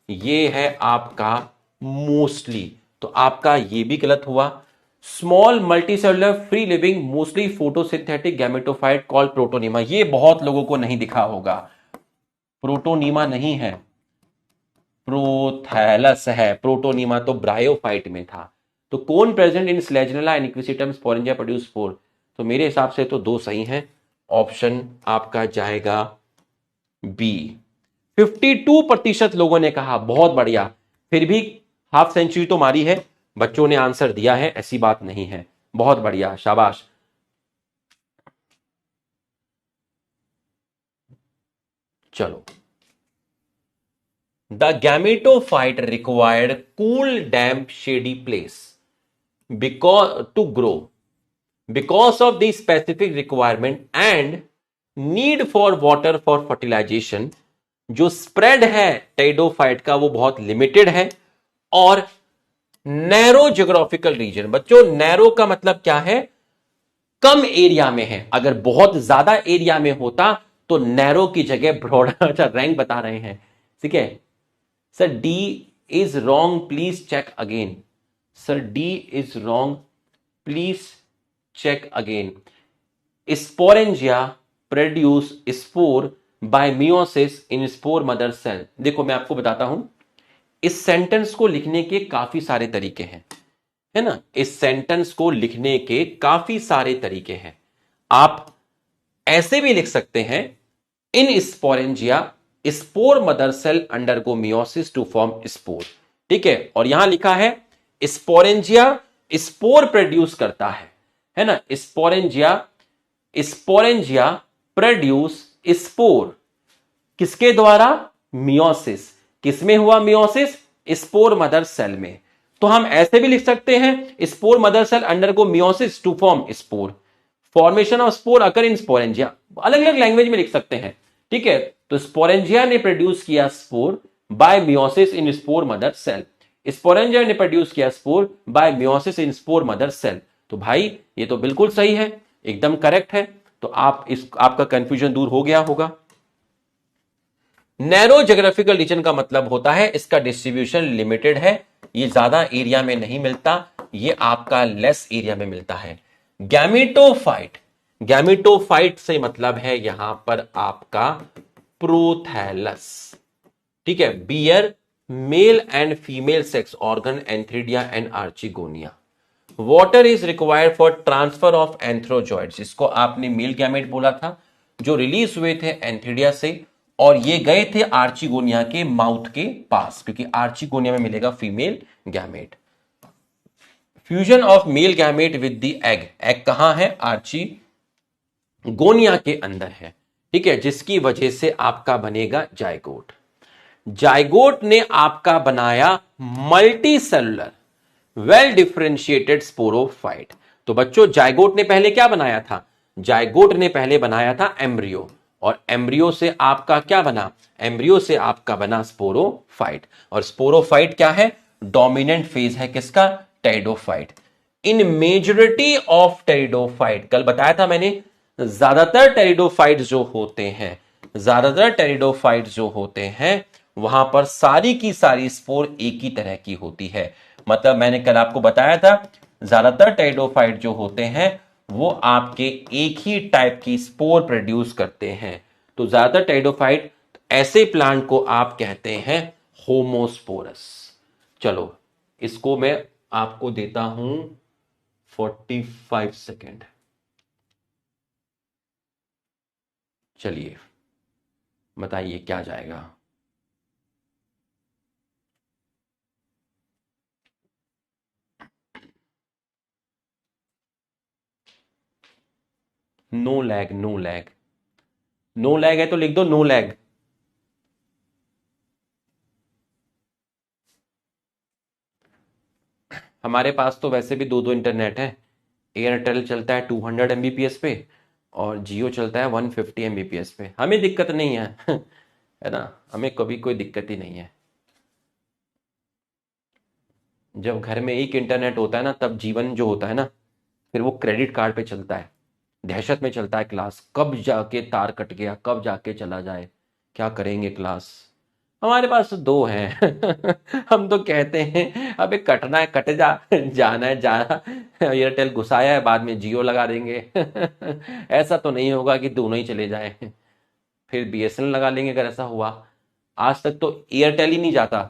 ये है आपका मोस्टली, तो आपका ये भी गलत हुआ। Small multicellular free living mostly photosynthetic gametophyte called protonema, ये बहुत लोगों को नहीं दिखा होगा, प्रोटोनीमा नहीं है, प्रोथैलस है, प्रोटोनीमा तो ब्रायोफाइट में था। तो कौन present in Selaginella and Equisetum sporangia produce spore, तो मेरे हिसाब से तो दो सही हैं, ऑप्शन आपका जाएगा बी। 52% लोगों ने कहा, बहुत बढ़िया, फिर भी हाफ सेंचुरी तो मारी है, बच्चों ने आंसर दिया है, ऐसी बात नहीं है, बहुत बढ़िया, शाबाश। चलो, the gametophyte required cool damp shady place because to grow because of the specific requirement and need for water for fertilization, जो स्प्रेड है टेरिडोफाइट का वो बहुत लिमिटेड है, और नैरो ज्योग्राफिकल रीजन, बच्चों नैरो का मतलब क्या है, कम एरिया में है, अगर बहुत ज्यादा एरिया में होता तो नैरो की जगह ब्रॉड, अच्छा रैंक बता रहे हैं, ठीक है। Sir D is wrong, please check again, sir D is wrong, please check again. Sporangia produce spore by meiosis in spore mother cell, देखो मैं आपको बताता हूं, इस सेंटेंस को लिखने के काफी सारे तरीके हैं, है ना, इस सेंटेंस को लिखने के काफी सारे तरीके हैं। आप ऐसे भी लिख सकते हैं, in sporangia spore mother cell undergo meiosis to form spore, ठीक है, और यहां लिखा है स्पोरेंजिया स्पोर प्रोड्यूस करता है ना, स्पोरेंजिया, स्पोरेंजिया प्रोड्यूस स्पोर, किसके द्वारा, मियोसिस, किसमें हुआ मियोसिस, स्पोर मदर सेल में, तो हम ऐसे भी लिख सकते हैं, spore mother cell undergo meiosis to form spore, formation of spore occur in sporangia, अलग अलग लैंग्वेज में लिख सकते हैं, ठीक है। तो स्पोरेंजिया ने प्रोड्यूस किया spore by meiosis in spore mother cell, sporangia ने प्रोड्यूस किया spore by meiosis in spore mother cell, तो भाई ये तो बिल्कुल सही है, एकदम करेक्ट है, तो आपका कंफ्यूजन दूर हो गया होगा। नैरो ज्योग्राफिकल रीजन का मतलब होता है इसका डिस्ट्रीब्यूशन लिमिटेड है, ये ज्यादा एरिया में नहीं मिलता, ये आपका लेस एरिया में मिलता है। गैमेटोफाइट, गैमेटोफाइट से मतलब है यहां पर आपका प्रोथैलस, ठीक है, bear male and female sex organ antheridia and archegonia. Water is required for transfer of antherozoids, इसको आपने मेल गैमेट बोला था, जो रिलीज हुए थे एंथ्रिडिया से, और ये गए थे आर्चिगोनिया के माउथ के पास, क्योंकि आर्चिगोनिया में मिलेगा female gamete. Fusion of male gamete with the egg, egg कहां है, आर्चिगोनिया के अंदर है, ठीक है, जिसकी वजह से आपका बनेगा जाइगोट। जाइगोट ने आपका बनाया multi cellular well differentiated sporophyte, तो बच्चों जाइगोट ने पहले क्या बनाया था, जाइगोट ने पहले बनाया था एम्ब्रियो, और एम्ब्रियो से आपका क्या बना, एम्ब्रियो से आपका बना स्पोरोफाइट, और स्पोरोफाइट क्या है, डोमिनेंट फेज है किसका, pteridophyte. In majority of pteridophyte, कल बताया था मैंने, ज्यादातर टेरिडोफाइट जो होते हैं ज्यादातर टेरिडोफाइट जो होते हैं वहां पर सारी की सारी स्पोर एक ही तरह की होती है। मतलब मैंने कल आपको बताया था ज्यादातर टेरिडोफाइट जो होते हैं वो आपके एक ही टाइप की स्पोर प्रोड्यूस करते हैं। तो ज्यादातर टेरिडोफाइट ऐसे प्लांट को आप कहते हैं होमोस्पोरस। चलो इसको मैं आपको देता हूं 45 सेकेंड। चलिए बताइए क्या जाएगा। No lag, no lag, no lag है तो लिख दो नो लैग। हमारे पास तो वैसे भी दो दो इंटरनेट है। एयरटेल चलता है 200 एमबीपीएस पे और जियो चलता है 150 एमबीपीएस पे। हमें दिक्कत नहीं है है ना, हमें कभी कोई दिक्कत ही नहीं है। जब घर में एक इंटरनेट होता है ना तब जीवन जो होता है ना फिर वो क्रेडिट कार्ड पे चलता है। दहशत में चलता है क्लास, कब जाके तार कट गया, कब जाके चला जाए, क्या करेंगे क्लास। हमारे पास तो दो हैं हम तो कहते हैं अबे कटना है कट जा, जाना है जाना। एयरटेल घुसाया है बाद में जियो लगा देंगे ऐसा तो नहीं होगा कि दोनों ही चले जाए, फिर बीएसएनएल लगा लेंगे अगर ऐसा हुआ। आज तक तो एयरटेल ही नहीं जाता।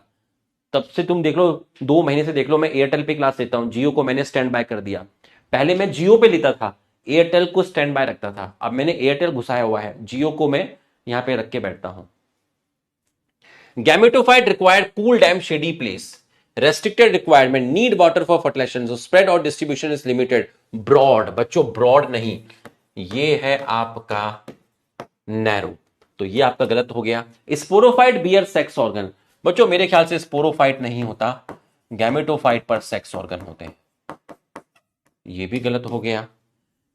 तब से तुम देख लो 2 महीने से देख लो मैं एयरटेल पे क्लास लेता हूं, जियो को मैंने स्टैंड बाय कर दिया। पहले मैं जियो पे लेता था, एयरटेल को स्टैंड बाय रखता था। अब मैंने एयरटेल घुसाया हुआ है, जियो को मैं यहां पे रख के बैठता हूं। Gametophyte require cool, damp, shady place. Restricted requirement, need water for fertilization. So spread or distribution is limited. Broad, बच्चों broad नहीं, ये है आपका नैरो। तो ये आपका गलत हो गया। स्पोरोफाइट बियर सेक्स ऑर्गन, बच्चों मेरे ख्याल से स्पोरोफाइट नहीं होता, गैमेटोफाइट पर सेक्स ऑर्गन होते हैं। ये भी गलत हो गया।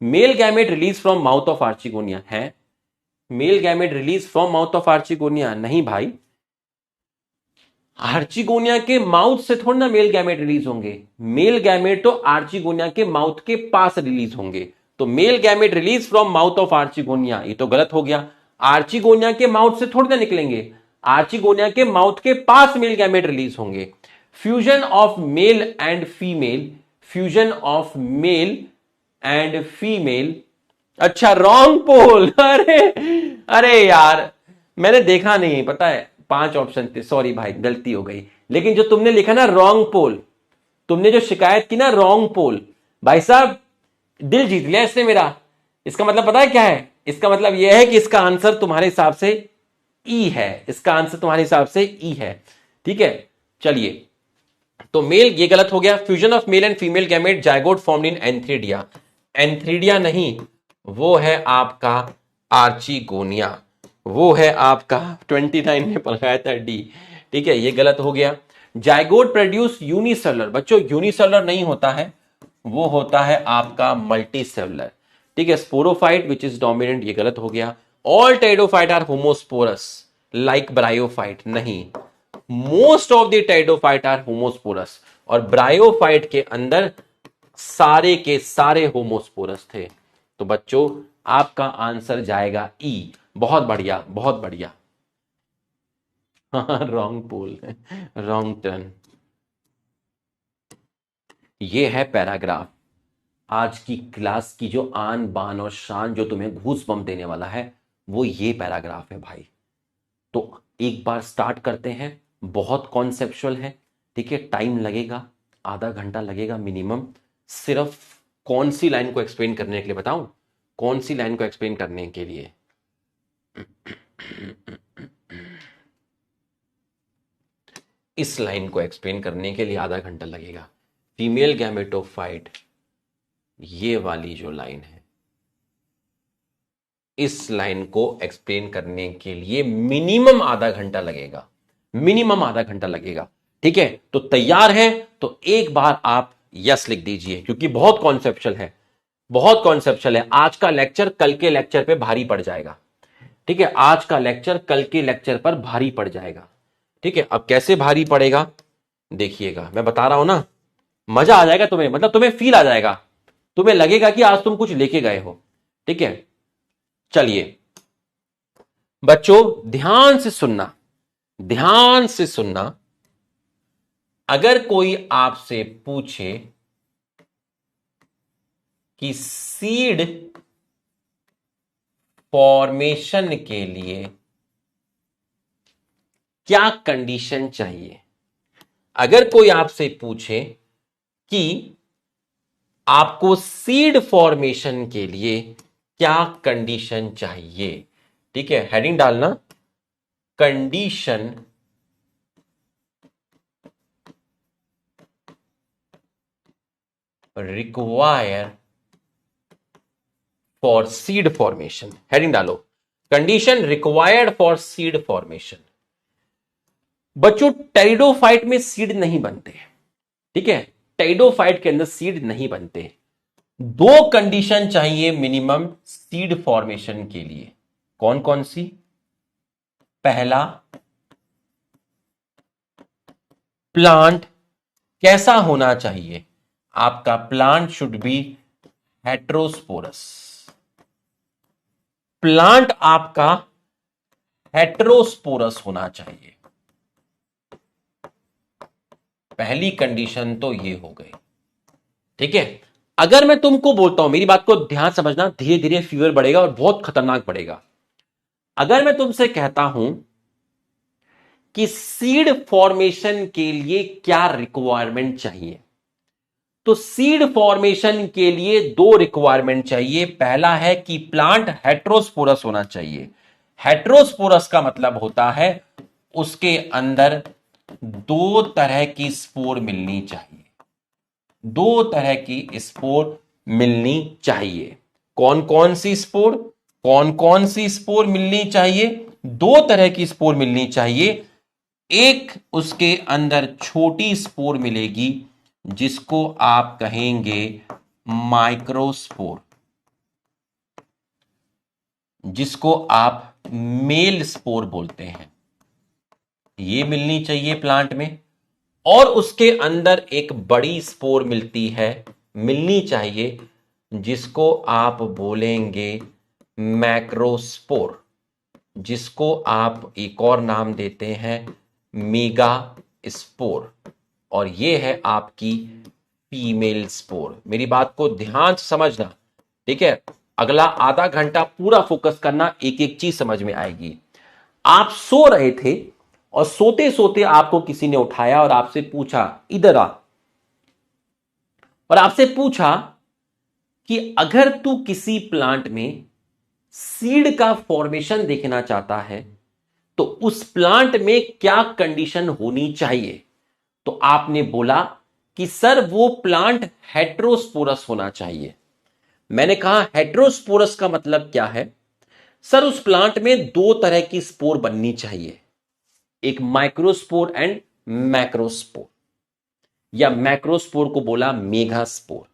Male gamete release from mouth of archegonia है, male gamete release from mouth of archegonia नहीं भाई, आर्चिगोनिया के माउथ से थोड़ा ना मेल गैमेट रिलीज होंगे। मेल गैमेट तो आर्चिगोनिया के माउथ के पास रिलीज होंगे। तो male gamete release from mouth of archegonia, ये तो गलत हो गया। आर्चिगोनिया के माउथ से थोड़ी ना निकलेंगे, आर्चिगोनिया के माउथ के पास मेल गैमेट रिलीज होंगे। Fusion of male and female, fusion of male and female, अच्छा रॉन्ग पोल अरे अरे यार मैंने देखा नहीं, पता है 5 ऑप्शन थे, सॉरी भाई गलती हो गई। लेकिन जो तुमने लिखा ना रॉन्ग पोल, तुमने जो शिकायत की ना रॉन्ग पोल, भाई साहब दिल जीत लिया इसने मेरा। इसका मतलब पता है क्या है, इसका मतलब यह है कि इसका आंसर तुम्हारे हिसाब से ई है, इसका आंसर तुम्हारे हिसाब से ई है। ठीक है चलिए, तो मेल ये गलत हो गया। Fusion of male and female gamete zygote formed in antheridia, antheridia नहीं, वो है आपका आर्चिगोनिया, वो है आपका 29 में पढ़ाया था डी। ठीक है ये गलत हो गया। जायगोट प्रोड्यूस यूनिसेलुलर, बच्चों यूनिसेलुलर नहीं होता है, वो होता है आपका मल्टीसेलुलर। ठीक है स्पोरोफाइट विच इज डोमिनेंट, ये गलत हो गया। All pteridophyte are homosporous like bryophyte, नहीं, most of the pteridophyte are homosporous, और ब्रायोफाइट के अंदर सारे के सारे होमोस्पोरस थे। तो बच्चों आपका आंसर जाएगा ई। बहुत बढ़िया बहुत बढ़िया रॉन्ग पोल, रॉन्ग टर्न। ये है पैराग्राफ, आज की क्लास की जो आन बान और शान, जो तुम्हें घूस बम देने वाला है वो ये पैराग्राफ है भाई। तो एक बार स्टार्ट करते हैं, बहुत कॉन्सेप्चुअल है। ठीक है टाइम लगेगा, आधा घंटा लगेगा मिनिमम। सिर्फ कौन सी लाइन को एक्सप्लेन करने के लिए बताऊं, कौन सी लाइन को एक्सप्लेन करने के लिए, इस लाइन को एक्सप्लेन करने के लिए आधा घंटा लगेगा। फीमेल गैमेटोफाइट, ये वाली जो लाइन है, इस लाइन को एक्सप्लेन करने के लिए मिनिमम आधा घंटा लगेगा, मिनिमम आधा घंटा लगेगा। ठीक है तो तैयार है तो एक बार आप यस लिख दीजिए, क्योंकि बहुत कॉन्सेप्चुअल है, बहुत कॉन्सेप्चुअल है। आज का लेक्चर कल के लेक्चर पे भारी पड़ जाएगा। ठीक है आज का लेक्चर कल के लेक्चर पर भारी पड़ जाएगा। ठीक है अब कैसे भारी पड़ेगा देखिएगा, मैं बता रहा हूं ना, मजा आ जाएगा तुम्हें, मतलब तुम्हें फील आ जाएगा, तुम्हें लगेगा कि आज तुम कुछ लेके गए हो। ठीक है चलिए बच्चों ध्यान से सुनना, ध्यान से सुनना। अगर कोई आपसे पूछे कि सीड फॉर्मेशन के लिए क्या कंडीशन चाहिए, अगर कोई आपसे पूछे कि आपको सीड फॉर्मेशन के लिए क्या कंडीशन चाहिए, ठीक है, हेडिंग डालना, condition require for seed formation, heading डालो, condition required for seed formation. बच्चों टेरिडोफाइट में सीड नहीं बनते, ठीक है, टेरिडोफाइट के अंदर सीड नहीं बनते। दो कंडीशन चाहिए मिनिमम सीड फॉर्मेशन के लिए, कौन कौन सी? पहला, प्लांट कैसा होना चाहिए? आपका plant should be heterosporous, plant आपका हेट्रोस्पोरस होना चाहिए। पहली कंडीशन तो ये हो गई, ठीक है। अगर मैं तुमको बोलता हूं, मेरी बात को ध्यान समझना, धीरे धीरे फीवर बढ़ेगा और बहुत खतरनाक बढ़ेगा। अगर मैं तुमसे कहता हूं कि सीड फॉर्मेशन के लिए क्या रिक्वायरमेंट चाहिए, तो सीड फॉर्मेशन के लिए दो रिक्वायरमेंट चाहिए। पहला है कि प्लांट हेट्रोस्पोरस होना चाहिए। हेट्रोस्पोरस का मतलब होता है उसके अंदर दो तरह की स्पोर मिलनी चाहिए, दो तरह की स्पोर मिलनी चाहिए। कौन कौन सी स्पोर? कौन कौन सी स्पोर मिलनी चाहिए? दो तरह की स्पोर मिलनी चाहिए। एक उसके अंदर छोटी स्पोर मिलेगी जिसको आप कहेंगे माइक्रोस्पोर, जिसको आप मेल स्पोर बोलते हैं, ये मिलनी चाहिए प्लांट में। और उसके अंदर एक बड़ी स्पोर मिलनी चाहिए जिसको आप बोलेंगे मैक्रोस्पोर, जिसको आप एक और नाम देते हैं मेगा स्पोर, और ये है आपकी फीमेल स्पोर। मेरी बात को ध्यान से समझना, ठीक है। अगला आधा घंटा पूरा फोकस करना, एक एक चीज समझ में आएगी। आप सो रहे थे और सोते सोते आपको किसी ने उठाया और आपसे पूछा इधर आ, और आपसे पूछा कि अगर तू किसी प्लांट में सीड का फॉर्मेशन देखना चाहता है तो उस प्लांट में क्या कंडीशन होनी चाहिए, तो आपने बोला कि सर वो प्लांट हेट्रोस्पोरस होना चाहिए। मैंने कहा हेट्रोस्पोरस का मतलब क्या है? सर उस प्लांट में दो तरह की स्पोर बननी चाहिए, एक माइक्रोस्पोर एंड मैक्रोस्पोर, या मैक्रोस्पोर को बोला मेगास्पोर।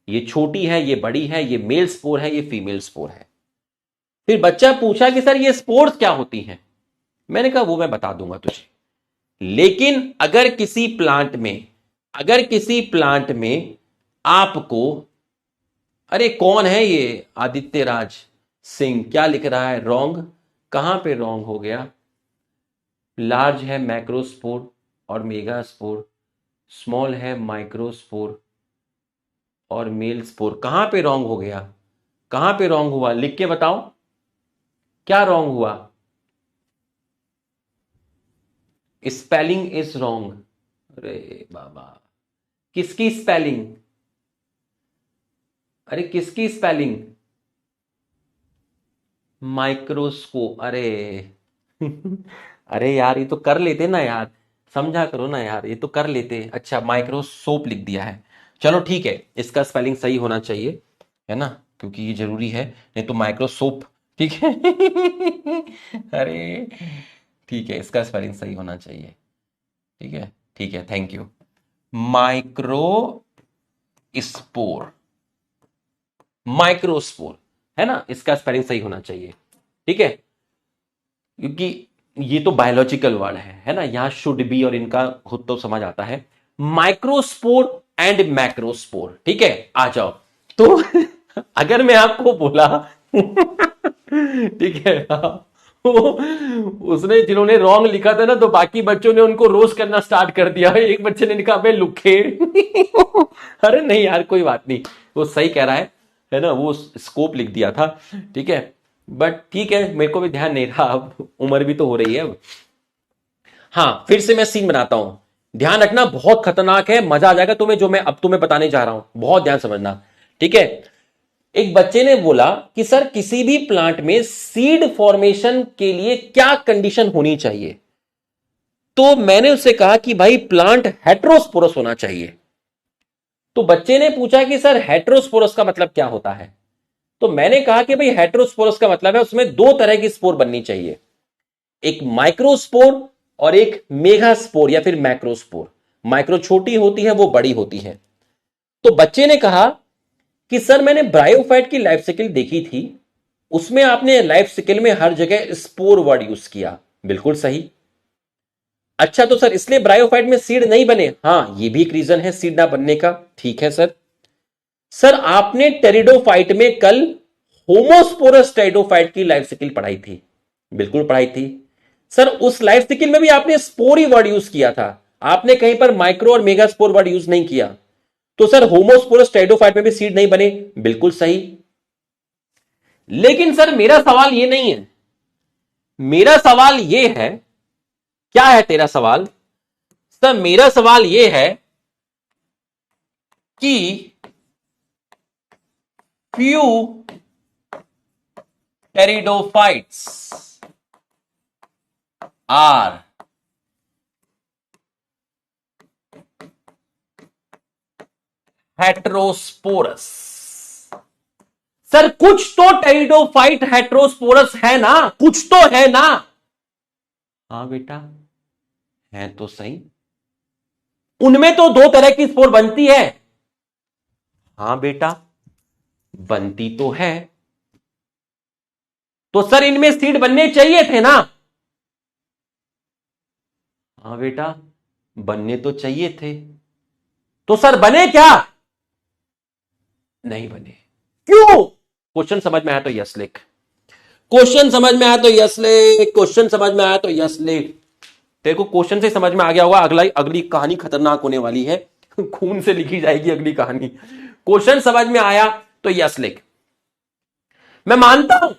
ये छोटी है, ये बड़ी है, ये मेल स्पोर है, ये फीमेल स्पोर है। फिर बच्चा पूछा कि सर ये स्पोर्स क्या होती हैं? मैंने कहा वो मैं बता दूंगा तुझे, लेकिन अगर किसी प्लांट में आपको, अरे कौन है ये आदित्य राज सिंह, क्या लिख रहा है? रॉन्ग, कहां पे रॉन्ग हो गया? लार्ज है मैक्रोस्पोर और मेगास्पोर, स्मॉल है माइक्रोस्पोर और मेल स्पोर। कहां पे रॉन्ग हो गया? कहां पे रॉन्ग हुआ? लिख के बताओ, क्या रॉन्ग हुआ? Spelling is wrong. अरे बाबा, किसकी स्पेलिंग? अरे किसकी स्पेलिंग? माइक्रोस्कोप, अरे अरे यार ये तो कर लेते ना यार, समझा करो ना यार, ये तो कर लेते। अच्छा माइक्रोस्कोप लिख दिया है, चलो ठीक है, इसका स्पेलिंग सही होना चाहिए, है ना, क्योंकि ये जरूरी है, नहीं तो माइक्रोसोप, ठीक है अरे ठीक है, इसका स्पेलिंग सही होना चाहिए, ठीक है, ठीक है, thank you. Micro spore, microspore, है ना, इसका स्पेलिंग सही होना चाहिए, ठीक है, क्योंकि ये तो बायोलॉजिकल वर्ड है ना, यहां शुड बी और इनका खुद तो समझ आता है। माइक्रोस्पोर एंड मैक्रोस्पोर, ठीक है, आ जाओ। तो अगर मैं आपको बोला ठीक है, उसने जिन्होंने रॉन्ग लिखा था ना, तो बाकी बच्चों ने उनको रोस्ट करना स्टार्ट कर दिया। एक बच्चे ने लिखा बे लुखे। अरे नहीं यार, कोई बात नहीं, वो सही कह रहा है ना, वो स्कोप लिख दिया था, ठीक है। बट ठीक है, मेरे को भी ध्यान नहीं रहा, अब उम्र भी तो हो रही है अब। हाँ, फिर से मैं सीन बनाता हूं, ध्यान रखना, बहुत खतरनाक है, मजा आ जाएगा तुम्हें जो मैं अब तुम्हें बताने जा रहा हूं, बहुत ध्यान समझना, ठीक है। एक बच्चे ने बोला कि सर किसी भी प्लांट में सीड फॉर्मेशन के लिए क्या कंडीशन होनी चाहिए। तो मैंने उससे कहा कि भाई प्लांट हेट्रोस्पोरस होना चाहिए। तो बच्चे ने पूछा कि सर हेट्रोस्पोरस का मतलब क्या होता है। तो मैंने कहा कि भाई हेट्रोस्पोरस का मतलब है उसमें दो तरह की स्पोर बननी चाहिए, एक माइक्रोस्पोर और एक मेगास्पोर या फिर मैक्रोस्पोर। माइक्रो छोटी होती है, वो बड़ी होती है। तो बच्चे ने कहा कि सर मैंने ब्रायोफाइट की लाइफ साइकिल देखी थी, उसमें आपने लाइफ साइकिल में हर जगह स्पोर वर्ड यूज किया। बिल्कुल सही। अच्छा, तो सर इसलिए ब्रायोफाइट में सीड नहीं बने? हां, ये भी एक रीजन है सीड ना बनने का। ठीक है सर। सर आपने टेरिडोफाइट में कल होमोस्पोरस टेरिडोफाइट की लाइफ साइकिल पढ़ाई थी। बिल्कुल पढ़ाई थी। सर उस लाइफ साइकिल में भी आपने स्पोर ही वर्ड यूज किया था, आपने कहीं पर माइक्रो और मेगा स्पोर वर्ड यूज नहीं किया। तो सर होमोस्पोरस टेरिडोफाइट में भी सीड नहीं बने। बिल्कुल सही। लेकिन सर मेरा सवाल ये नहीं है, मेरा सवाल ये है, क्या है तेरा सवाल? सर मेरा सवाल ये है कि few pteridophytes are heterosporous. Sir कुछ तो टेरिडोफाइट हेट्रोस्पोरस है ना, कुछ तो है ना? हाँ बेटा, है तो सही। उनमें तो दो तरह की स्पोर बनती है। हाँ बेटा, बनती तो है। तो सर इनमें सीड बनने चाहिए थे ना? हाँ बेटा, बनने तो चाहिए थे। तो सर बने क्या? नहीं बने। क्यों? क्वेश्चन समझ में आया तो यस लिख, क्वेश्चन समझ में आया तो यस लिख, क्वेश्चन समझ में आया तो यस लिख। तेरे को क्वेश्चन से समझ में आ गया होगा, अगली कहानी खतरनाक होने वाली है। खून से लिखी जाएगी अगली कहानी। क्वेश्चन समझ में आया तो यस लिख। मैं मानता हूं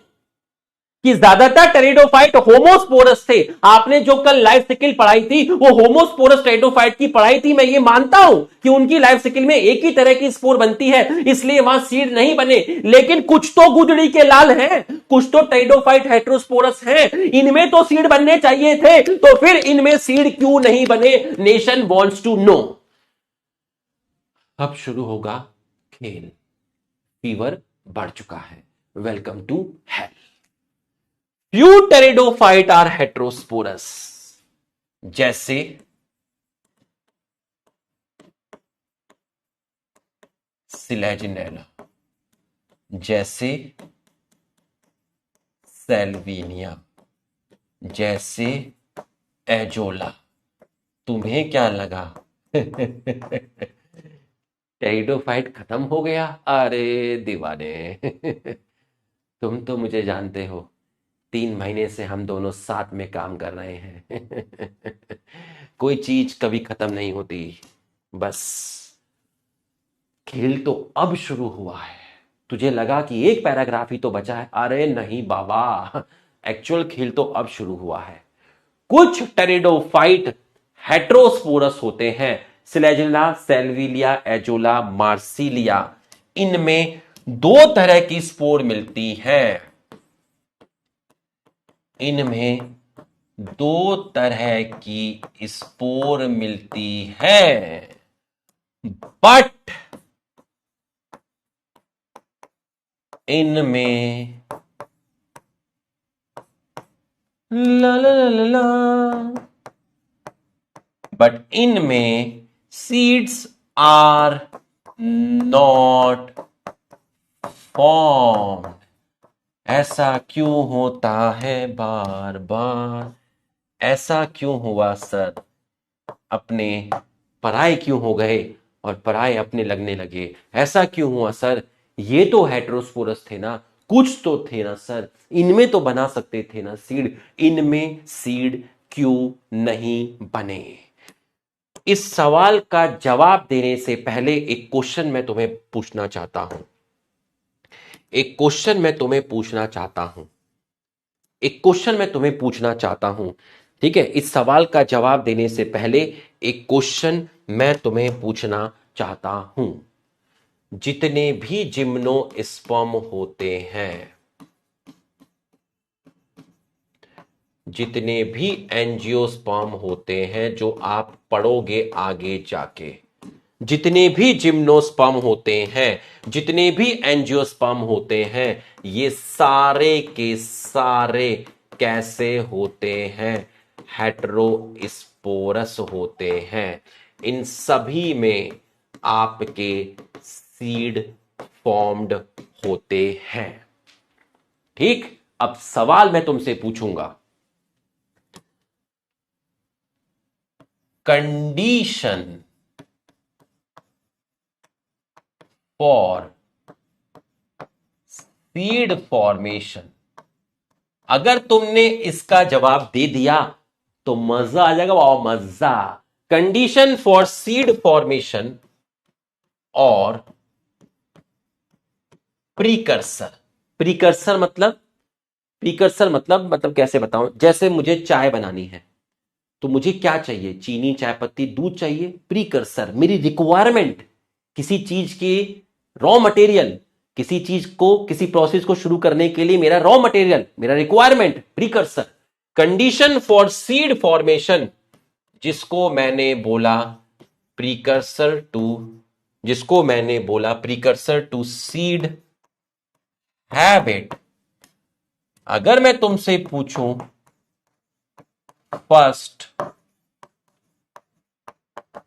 कि ज्यादातर टेरिडोफाइट होमोस्पोरस थे। आपने जो कल लाइफ साइकिल पढ़ाई थी वो होमोस्पोरस टेरिडोफाइट की पढ़ाई थी। मैं ये मानता हूं कि उनकी लाइफ साइकिल में एक ही तरह की स्पोर बनती है, इसलिए वहां सीड नहीं बने। लेकिन कुछ तो गुदड़ी के लाल हैं, कुछ तो टेरिडोफाइट हेट्रोस्पोरस हैं, इनमें तो सीड बनने चाहिए थे। तो फिर इनमें सीड क्यों नहीं बने? Nation wants to know. अब शुरू होगा खेल। फीवर बढ़ चुका है। Welcome to hell. Few pteridophyte are heterosporous, जैसे सिलेजिनेला, जैसे सेल्विनिया, जैसे एजोला। तुम्हें क्या लगा? टेरिडोफाइट खत्म हो गया? अरे दीवाने। तुम तो मुझे जानते हो, 3 महीने से हम दोनों साथ में काम कर रहे हैं। कोई चीज कभी खत्म नहीं होती। बस खेल तो अब शुरू हुआ है। तुझे लगा कि एक पैराग्राफ ही तो बचा है, अरे नहीं बाबा, एक्चुअल खेल तो अब शुरू हुआ है। कुछ टेरिडोफाइट हेट्रोस्पोरस होते हैं, सिलेजिला, सेल्विलिया, एजोला, मार्सिलिया। इनमें दो तरह की स्पोर मिलती है, इनमें दो तरह की स्पोर मिलती है। बट इनमें ला ला ला ला बट इनमें सीड्स आर नॉट फॉर्म। ऐसा क्यों होता है बार बार? ऐसा क्यों हुआ सर? अपने पराये क्यों हो गए और पराये अपने लगने लगे? ऐसा क्यों हुआ सर? ये तो हेट्रोस्पोरस थे ना, कुछ तो थे ना सर, इनमें तो बना सकते थे ना सीड, इनमें सीड क्यों नहीं बने? इस सवाल का जवाब देने से पहले एक क्वेश्चन मैं तुम्हें पूछना चाहता हूं, एक क्वेश्चन मैं तुम्हें पूछना चाहता हूं, एक क्वेश्चन मैं तुम्हें पूछना चाहता हूं। ठीक है, इस सवाल का जवाब देने से पहले एक क्वेश्चन मैं तुम्हें पूछना चाहता हूं। जितने भी जिम्नोस्पर्म होते हैं, जितने भी एंजियोस्पर्म होते हैं जो आप पढ़ोगे आगे जाके, जितने भी जिम्नोस्पर्म होते हैं, जितने भी एंजियोस्पर्म होते हैं, ये सारे के सारे कैसे होते हैं? हेटेरोस्पोरस होते हैं। इन सभी में आपके सीड फॉर्म्ड होते हैं। ठीक, अब सवाल मैं तुमसे पूछूंगा, कंडीशन फॉर सीड फॉर्मेशन। अगर तुमने इसका जवाब दे दिया तो मजा आ जाएगा, वाह मजा। कंडीशन फॉर सीड फॉर्मेशन और प्रीकर्सर। प्रीकर्सर मतलब, प्रीकर्सर मतलब कैसे बताऊं? जैसे मुझे चाय बनानी है तो मुझे क्या चाहिए? चीनी, चाय पत्ती, दूध चाहिए। प्रीकर्सर मेरी रिक्वायरमेंट, किसी चीज की रॉ मटेरियल, किसी चीज को, किसी प्रोसेस को शुरू करने के लिए मेरा रॉ मटेरियल, मेरा requirement, precursor. Condition for seed formation, जिसको मैंने बोला प्रीकर्सर टू, जिसको मैंने बोला प्रीकर्सर टू सीड हैबिट। अगर मैं तुमसे पूछूं फर्स्ट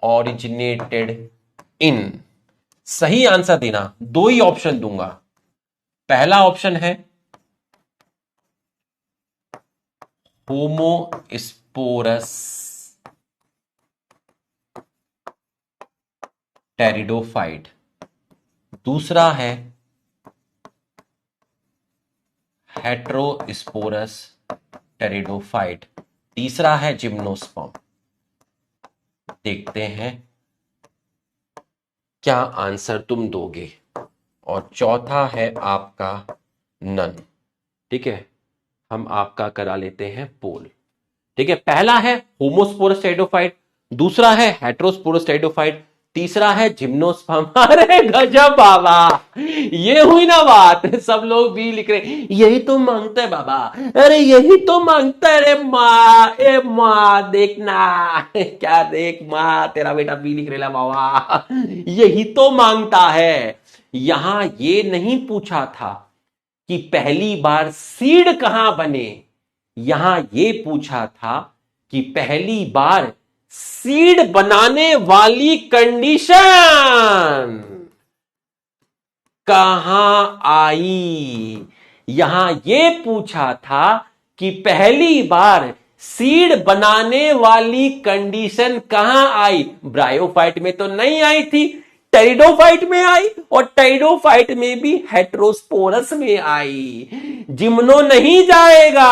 ओरिजिनेटेड इन, सही आंसर देना। दो ही ऑप्शन दूंगा। पहला ऑप्शन है होमोस्पोरस टेरिडोफाइट, दूसरा है हेटेरोस्पोरस टेरिडोफाइट, तीसरा है जिम्नोस्पर्म। देखते हैं क्या आंसर तुम दोगे। और चौथा है आपका नन। ठीक है, हम आपका करा लेते हैं पोल। ठीक है, पहला है होमोस्पोरस टेरिडोफाइट, दूसरा है हेटेरोस्पोरस टेरिडोफाइट, तीसरा है जिम्नोस्पर्म। अरे गजब बाबा, ये हुई ना बात। सब लोग भी लिख रहे यही तो मांगता है बाबा, अरे यही तो मांगता है रे माँ, ए माँ देखना क्या, देख माँ तेरा बेटा भी लिख रहा बाबा, यही तो मांगता है। यहां ये नहीं पूछा था कि पहली बार सीड कहां बने, यहां यह पूछा था कि पहली बार सीड बनाने वाली कंडीशन कहां आई। यहां यह पूछा था कि पहली बार सीड बनाने वाली कंडीशन कहां आई। ब्रायोफाइट में तो नहीं आई थी, टेरिडोफाइट में आई, और टेरिडोफाइट में भी हेटेरोस्पोरस में आई। जिम्नो नहीं जाएगा,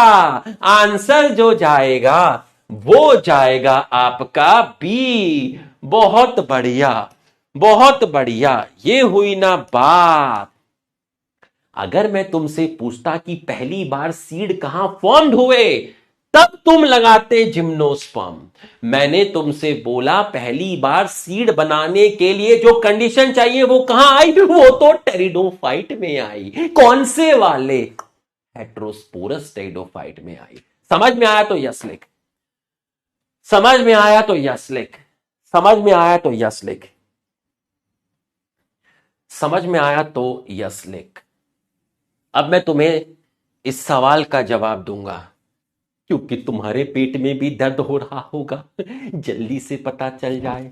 आंसर जो जाएगा वो जाएगा आपका बी। बहुत बढ़िया, बहुत बढ़िया, ये हुई ना बात। अगर मैं तुमसे पूछता कि पहली बार सीड कहां फॉर्म्ड हुए, तब तुम लगाते जिम्नोस्पर्म। मैंने तुमसे बोला पहली बार सीड बनाने के लिए जो कंडीशन चाहिए वो कहां आई, वो तो टेरिडोफाइट में आई। कौन से वाले? हेटेरोस्पोरस टेरिडोफाइट में आई। समझ में आया तो यस लिख, समझ में आया तो यस लिख, समझ में आया तो यस लिख, समझ में आया तो यस लिख। अब मैं तुम्हें इस सवाल का जवाब दूंगा, क्योंकि तुम्हारे पेट में भी दर्द हो रहा होगा, जल्दी से पता चल जाए।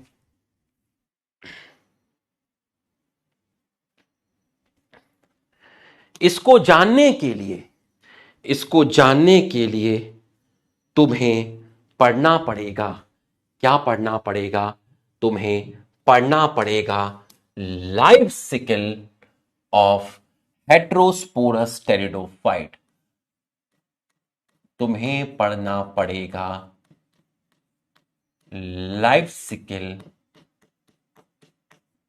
इसको जानने के लिए, इसको जानने के लिए तुम्हें पढ़ना पड़ेगा। क्या पढ़ना पड़ेगा? तुम्हें पढ़ना पड़ेगा life cycle of heterosporous pteridophyte. तुम्हें पढ़ना पड़ेगा life cycle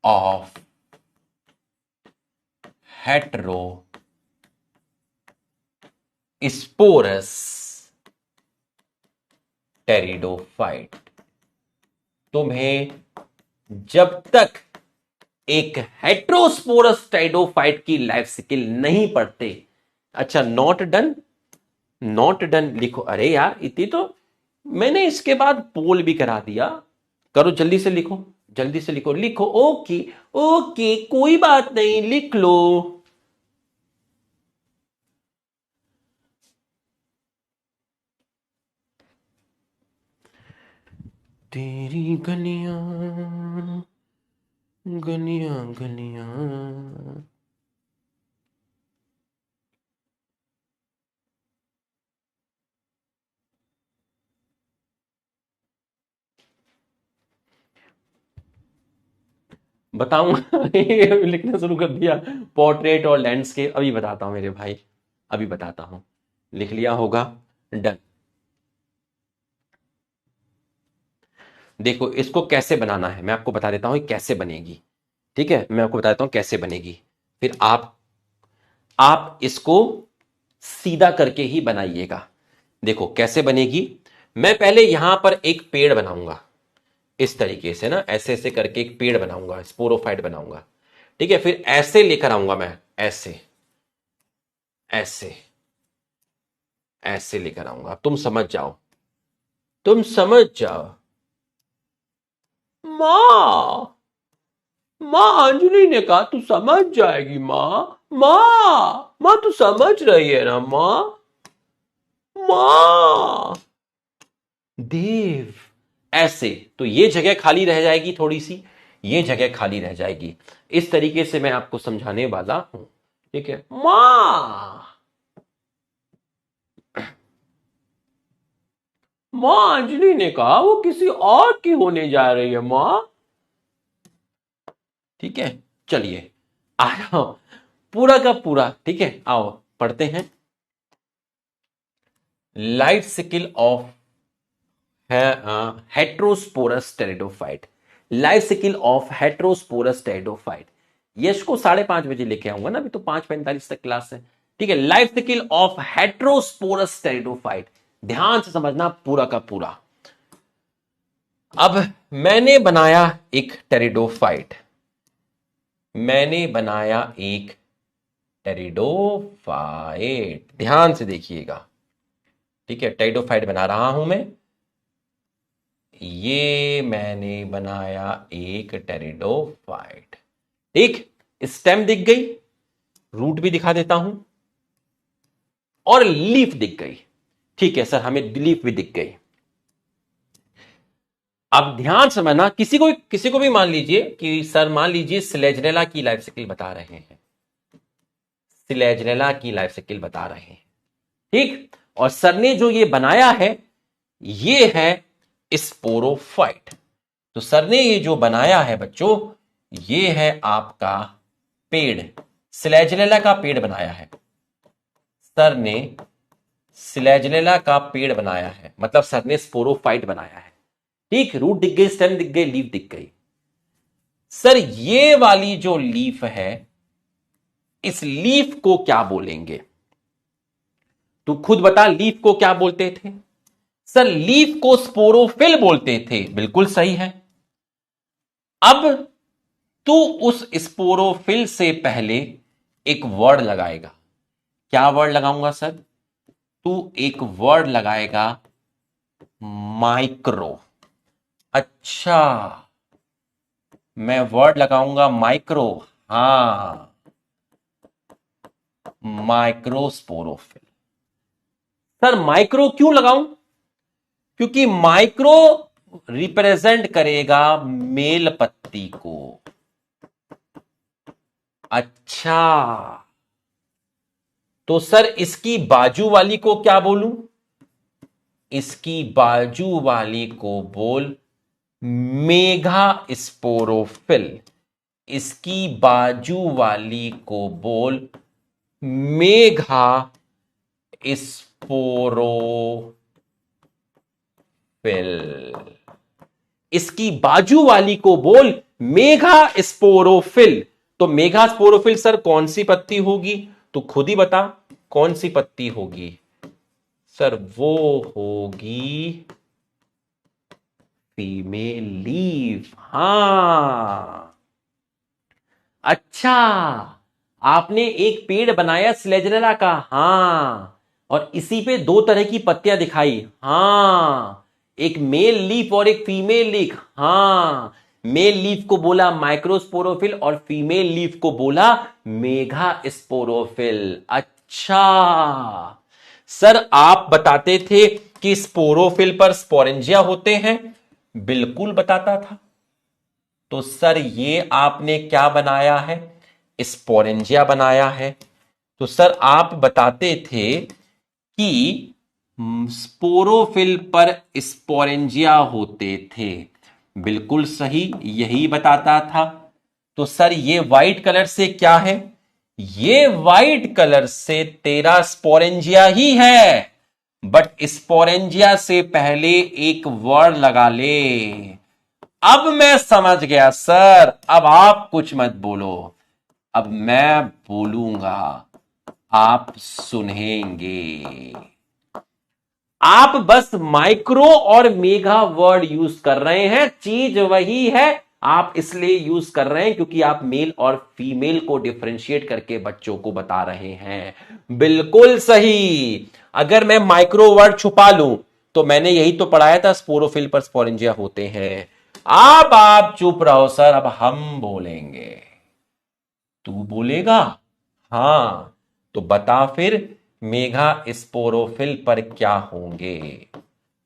of heterosporous pteridophyte. तुम्हें जब तक एक हेट्रोस्पोरस टेरिडोफाइट की लाइफ साइकिल नहीं पढ़ते, अच्छा नॉट डन, नॉट डन लिखो। अरे यार इतनी तो मैंने इसके बाद पोल भी करा दिया, करो जल्दी से लिखो, जल्दी से लिखो, लिखो ओके ओके कोई बात नहीं लिख लो। तेरी गलियां गलियां गलियां। बताऊंगा लिखना शुरू कर दिया, पोर्ट्रेट और लैंडस्केप। अभी बताता हूं मेरे भाई, अभी बताता हूं। लिख लिया होगा, डन। देखो इसको कैसे बनाना है मैं आपको बता देता हूं, कैसे बनेगी। ठीक है, मैं आपको बता देता हूं कैसे बनेगी, फिर आप इसको सीधा करके ही बनाइएगा। देखो कैसे बनेगी। मैं पहले यहां पर एक पेड़ बनाऊंगा, इस तरीके से ना, ऐसे ऐसे करके एक पेड़ बनाऊंगा, स्पोरोफाइट बनाऊंगा। ठीक है, फिर ऐसे लेकर आऊंगा मैं, ऐसे ऐसे ऐसे लेकर आऊंगा। तुम समझ जाओ, तुम समझ जाओ। मां, मां अंजलि ने कहा तू समझ जाएगी मां, मां, मां तू समझ रही है ना मां, मां। देव, ऐसे तो ये जगह खाली रह जाएगी, थोड़ी सी ये जगह खाली रह जाएगी। इस तरीके से मैं आपको समझाने वाला हूं। ठीक है, मां, मां अंजलि ने कहा वो किसी और की होने जा रही है मां। ठीक है, चलिए आ जाओ पूरा का पूरा। ठीक है, आओ पढ़ते हैं। Life cycle of heterosporous pteridophyte, life cycle of heterosporous pteridophyte. Yash को 5:30 बजे लेके आऊंगा ना, अभी तो 5:45 तक क्लास है। ठीक है, life cycle of heterosporous pteridophyte, ध्यान से समझना पूरा का पूरा। अब मैंने बनाया एक टेरिडोफाइट, मैंने बनाया एक टेरिडोफाइट, ध्यान से देखिएगा। ठीक है, टेरिडोफाइट बना रहा हूं मैं। ये मैंने बनाया एक टेरिडोफाइट। ठीक, स्टेम दिख गई, रूट भी दिखा देता हूं, और लीफ दिख गई। ठीक है सर, हमें लीफ भी दिख गई। अब ध्यान समझना, किसी को भी मान लीजिए कि सर मान लीजिए स्लेजनेला की लाइफ साइकिल बता रहे हैं, स्लेजनेला की लाइफ साइकिल बता रहे हैं। ठीक, और सर ने जो ये बनाया है ये है स्पोरोफाइट। तो सर ने ये जो बनाया है बच्चों, ये है आपका पेड़, स्लेजनेला का पेड़ बनाया है। सर ने स्लेजनेला का पेड़ बनाया है, मतलब सर ने स्पोरोफाइट बनाया है। ठीक, रूट दिख गई, स्टेम दिख गई, लीफ दिख गई। सर ये वाली जो लीफ है, इस लीफ को क्या बोलेंगे? तू खुद बता, लीफ को क्या बोलते थे? सर लीफ को स्पोरोफिल बोलते थे, बिल्कुल सही है। अब तू उस स्पोरोफिल से पहले एक वर्ड लगाएगा। क्या वर्ड लगाऊंगा सर? तू एक वर्ड लगाएगा, माइक्रो। अच्छा, मैं वर्ड लगाऊंगा माइक्रो। हां, माइक्रोस्पोरोफिल। सर माइक्रो क्यों लगाऊं? क्योंकि माइक्रो रिप्रेजेंट करेगा मेल पत्ती को। अच्छा, तो सर इसकी बाजू वाली को क्या बोलूं? इसकी बाजू वाली को बोल मेगा स्पोरोफिल, इसकी बाजू वाली को बोल मेघा स्पोरोफिल। इसकी बाजू वाली को बोल मेघा स्पोरोफिल। तो मेघा स्पोरोफिल सर कौन सी पत्ती होगी? तो खुद ही बता कौन सी पत्ती होगी। सर वो होगी फीमेल लीफ। हां, अच्छा, आपने एक पेड़ बनाया स्लेजरेला का। हां, और इसी पे दो तरह की पत्तियां दिखाई। हां, एक मेल लीफ और एक फीमेल लीफ। हां, मेल लीफ को बोला माइक्रोस्पोरोफिल और फीमेल लीफ को बोला मेघा स्पोरोफिल। अच्छा सर, आप बताते थे कि स्पोरोफिल पर स्पोरेंजिया होते हैं। बिल्कुल बताता था। तो सर ये आपने क्या बनाया है? स्पोरेंजिया बनाया है। तो सर आप बताते थे कि स्पोरोफिल पर स्पोरेंजिया होते थे। बिल्कुल सही, यही बताता था। तो सर ये व्हाइट कलर से क्या है? ये व्हाइट कलर से तेरा स्पोरेंजिया ही है। बट स्पोरेंजिया से पहले एक वर्ड लगा ले। अब मैं समझ गया सर, अब आप कुछ मत बोलो, अब मैं बोलूंगा, आप सुनेंगे। आप बस माइक्रो और मेगा वर्ड यूज कर रहे हैं, चीज वही है। आप इसलिए यूज कर रहे हैं क्योंकि आप मेल और फीमेल को डिफरेंशिएट करके बच्चों को बता रहे हैं। बिल्कुल सही। अगर मैं माइक्रो वर्ड छुपा लूं तो मैंने यही तो पढ़ाया था, स्पोरोफिल पर स्पोरेंजिया होते हैं। अब आप चुप रहो सर, अब हम बोलेंगे। तू बोलेगा? हां, तो बता फिर मेघा स्पोरोफिल पर क्या होंगे?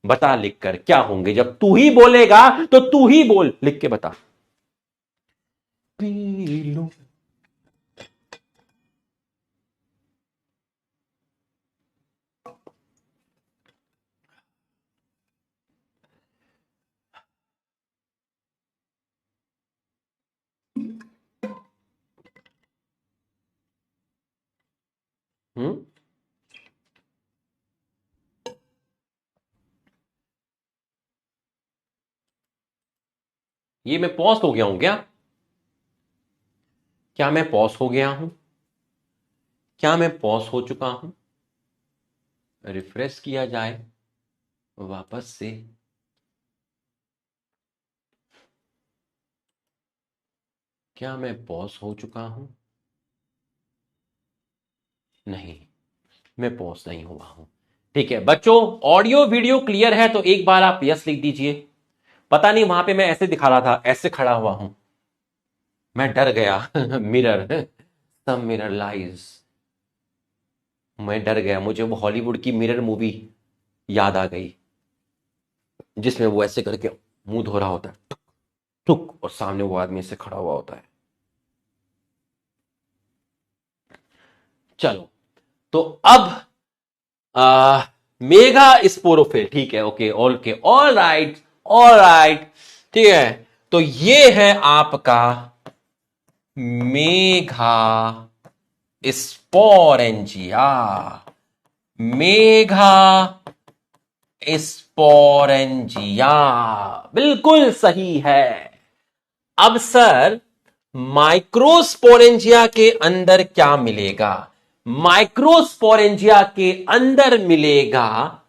बता लिखकर क्या होंगे। जब तू ही बोलेगा तो तू ही बोल, लिख के बता। पीलू। हम्म, ये मैं पॉज हो गया हूं क्या? क्या मैं पॉज हो गया हूं? क्या मैं पॉज हो चुका हूं? रिफ्रेश किया जाए वापस से। क्या मैं पॉज हो चुका हूं? नहीं, मैं पॉज नहीं हुआ हूं। ठीक है बच्चों, ऑडियो वीडियो क्लियर है तो एक बार आप यस लिख दीजिए। पता नहीं वहां पे मैं ऐसे दिखा रहा था, ऐसे खड़ा हुआ हूं, मैं डर गया। मिरर, सब मिरर लाइज। मैं डर गया, मुझे वो हॉलीवुड की मिरर मूवी याद आ गई जिसमें वो ऐसे करके मुंह धो रहा होता है, टुक टुक, और सामने वो आदमी ऐसे खड़ा हुआ होता है। चलो, तो अब आ, मेगा स्पोरोफिल, ठीक है, okay, okay, all right, all right, ठीक है। तो ये है आपका मेघा स्पोरेंजिया। मेघा स्पोरेंजिया बिल्कुल सही है। अब सर, माइक्रोस्पोरेंजिया के अंदर क्या मिलेगा? माइक्रोस्पोरेंजिया के अंदर मिलेगा,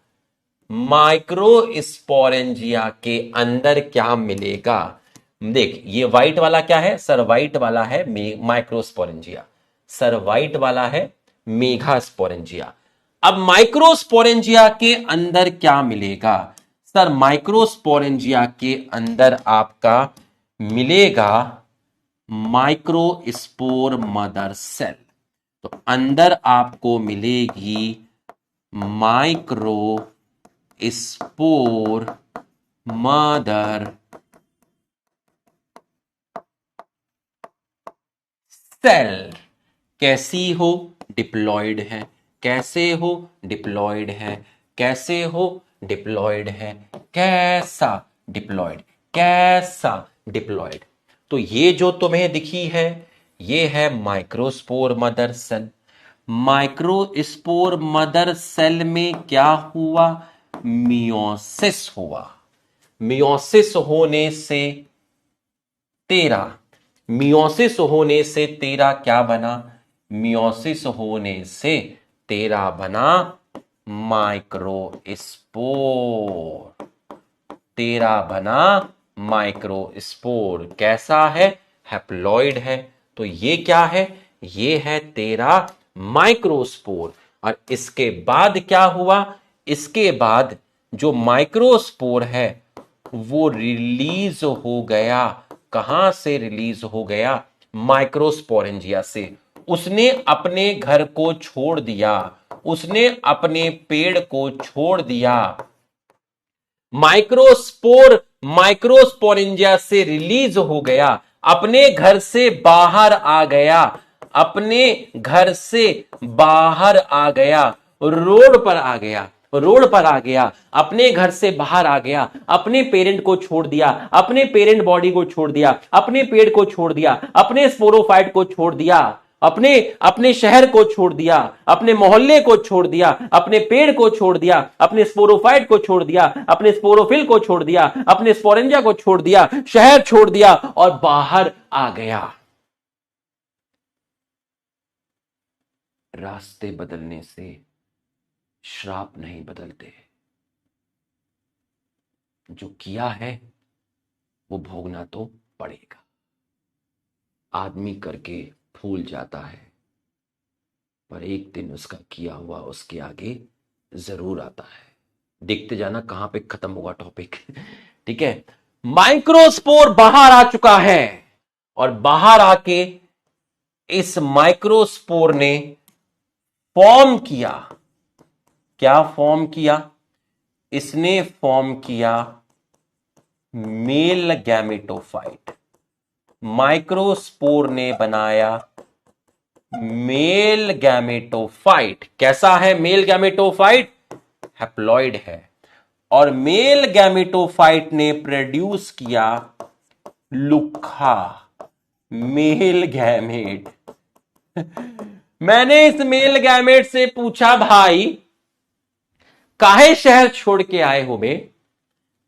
माइक्रोस्पोरेंजिया के अंदर क्या मिलेगा? देख, ये व्हाइट वाला क्या है सर? व्हाइट वाला है माइक्रोस्पोरेंजिया। सर व्हाइट वाला है मेघास्पोरेंजिया। अब माइक्रोस्पोरेंजिया के अंदर क्या मिलेगा? सर माइक्रोस्पोरेंजिया के अंदर आपका मिलेगा माइक्रोस्पोर मदर सेल। तो अंदर आपको मिलेगी माइक्रो स्पोर मदर सेल। कैसी हो? डिप्लॉयड है। कैसे हो? डिप्लॉयड है। कैसे हो? डिप्लॉयड है। कैसा? डिप्लॉयड। कैसा? डिप्लॉयड। तो ये जो तुम्हें दिखी है, ये है microspore mother cell. Microspore mother cell में क्या हुआ? मियोसिस हुआ। मियोसिस होने से तेरा क्या बना? मियोसिस होने से तेरा बना माइक्रोस्पोर। तेरा बना माइक्रोस्पोर। कैसा है? हैप्लॉइड है। तो ये क्या है? ये है तेरा माइक्रोस्पोर। और इसके बाद क्या हुआ? इसके बाद जो माइक्रोस्पोर है वो रिलीज हो गया। कहां से रिलीज हो गया? माइक्रोस्पोरेंजिया से। उसने अपने घर को छोड़ दिया, उसने अपने पेड़ को छोड़ दिया। माइक्रोस्पोरेंजिया से रिलीज हो गया, अपने घर से बाहर आ गया, अपने घर से बाहर आ गया, रोड पर आ गया, रोड पर आ गया, अपने घर से बाहर आ गया, अपने पेरेंट को छोड़ दिया, अपने पेरेंट बॉडी को छोड़ दिया, अपने पेड़ को छोड़ दिया, अपने स्पोरोफाइट को छोड़ दिया, अपने अपने शहर को छोड़ दिया, अपने मोहल्ले को छोड़ दिया, अपने पेड़ को छोड़ दिया, अपने स्पोरोफाइट को छोड़ दिया, अपने स्पोरोफिल को छोड़ दिया, अपने स्पोरेंजा को छोड़ दिया, शहर छोड़ दिया और बाहर आ गया। रास्ते बदलने से श्राप नहीं बदलते। जो किया है वो भोगना तो पड़ेगा। आदमी करके भूल जाता है, पर एक दिन उसका किया हुआ उसके आगे जरूर आता है। देखते जाना कहां पे खत्म होगा टॉपिक। ठीक है, माइक्रोस्पोर बाहर आ चुका है और बाहर आके इस माइक्रोस्पोर ने फॉर्म किया। क्या फॉर्म किया? इसने फॉर्म किया मेल गैमेटोफाइट। माइक्रोस्पोर ने बनाया मेल गैमेटोफाइट। कैसा है मेल गैमेटोफाइट? हैप्लॉइड है। और मेल गैमेटोफाइट ने प्रोड्यूस किया लुक्खा, मेल गैमेट। मैंने इस मेल गैमेट से पूछा, भाई काहे शहर छोड़ के आए हो बे?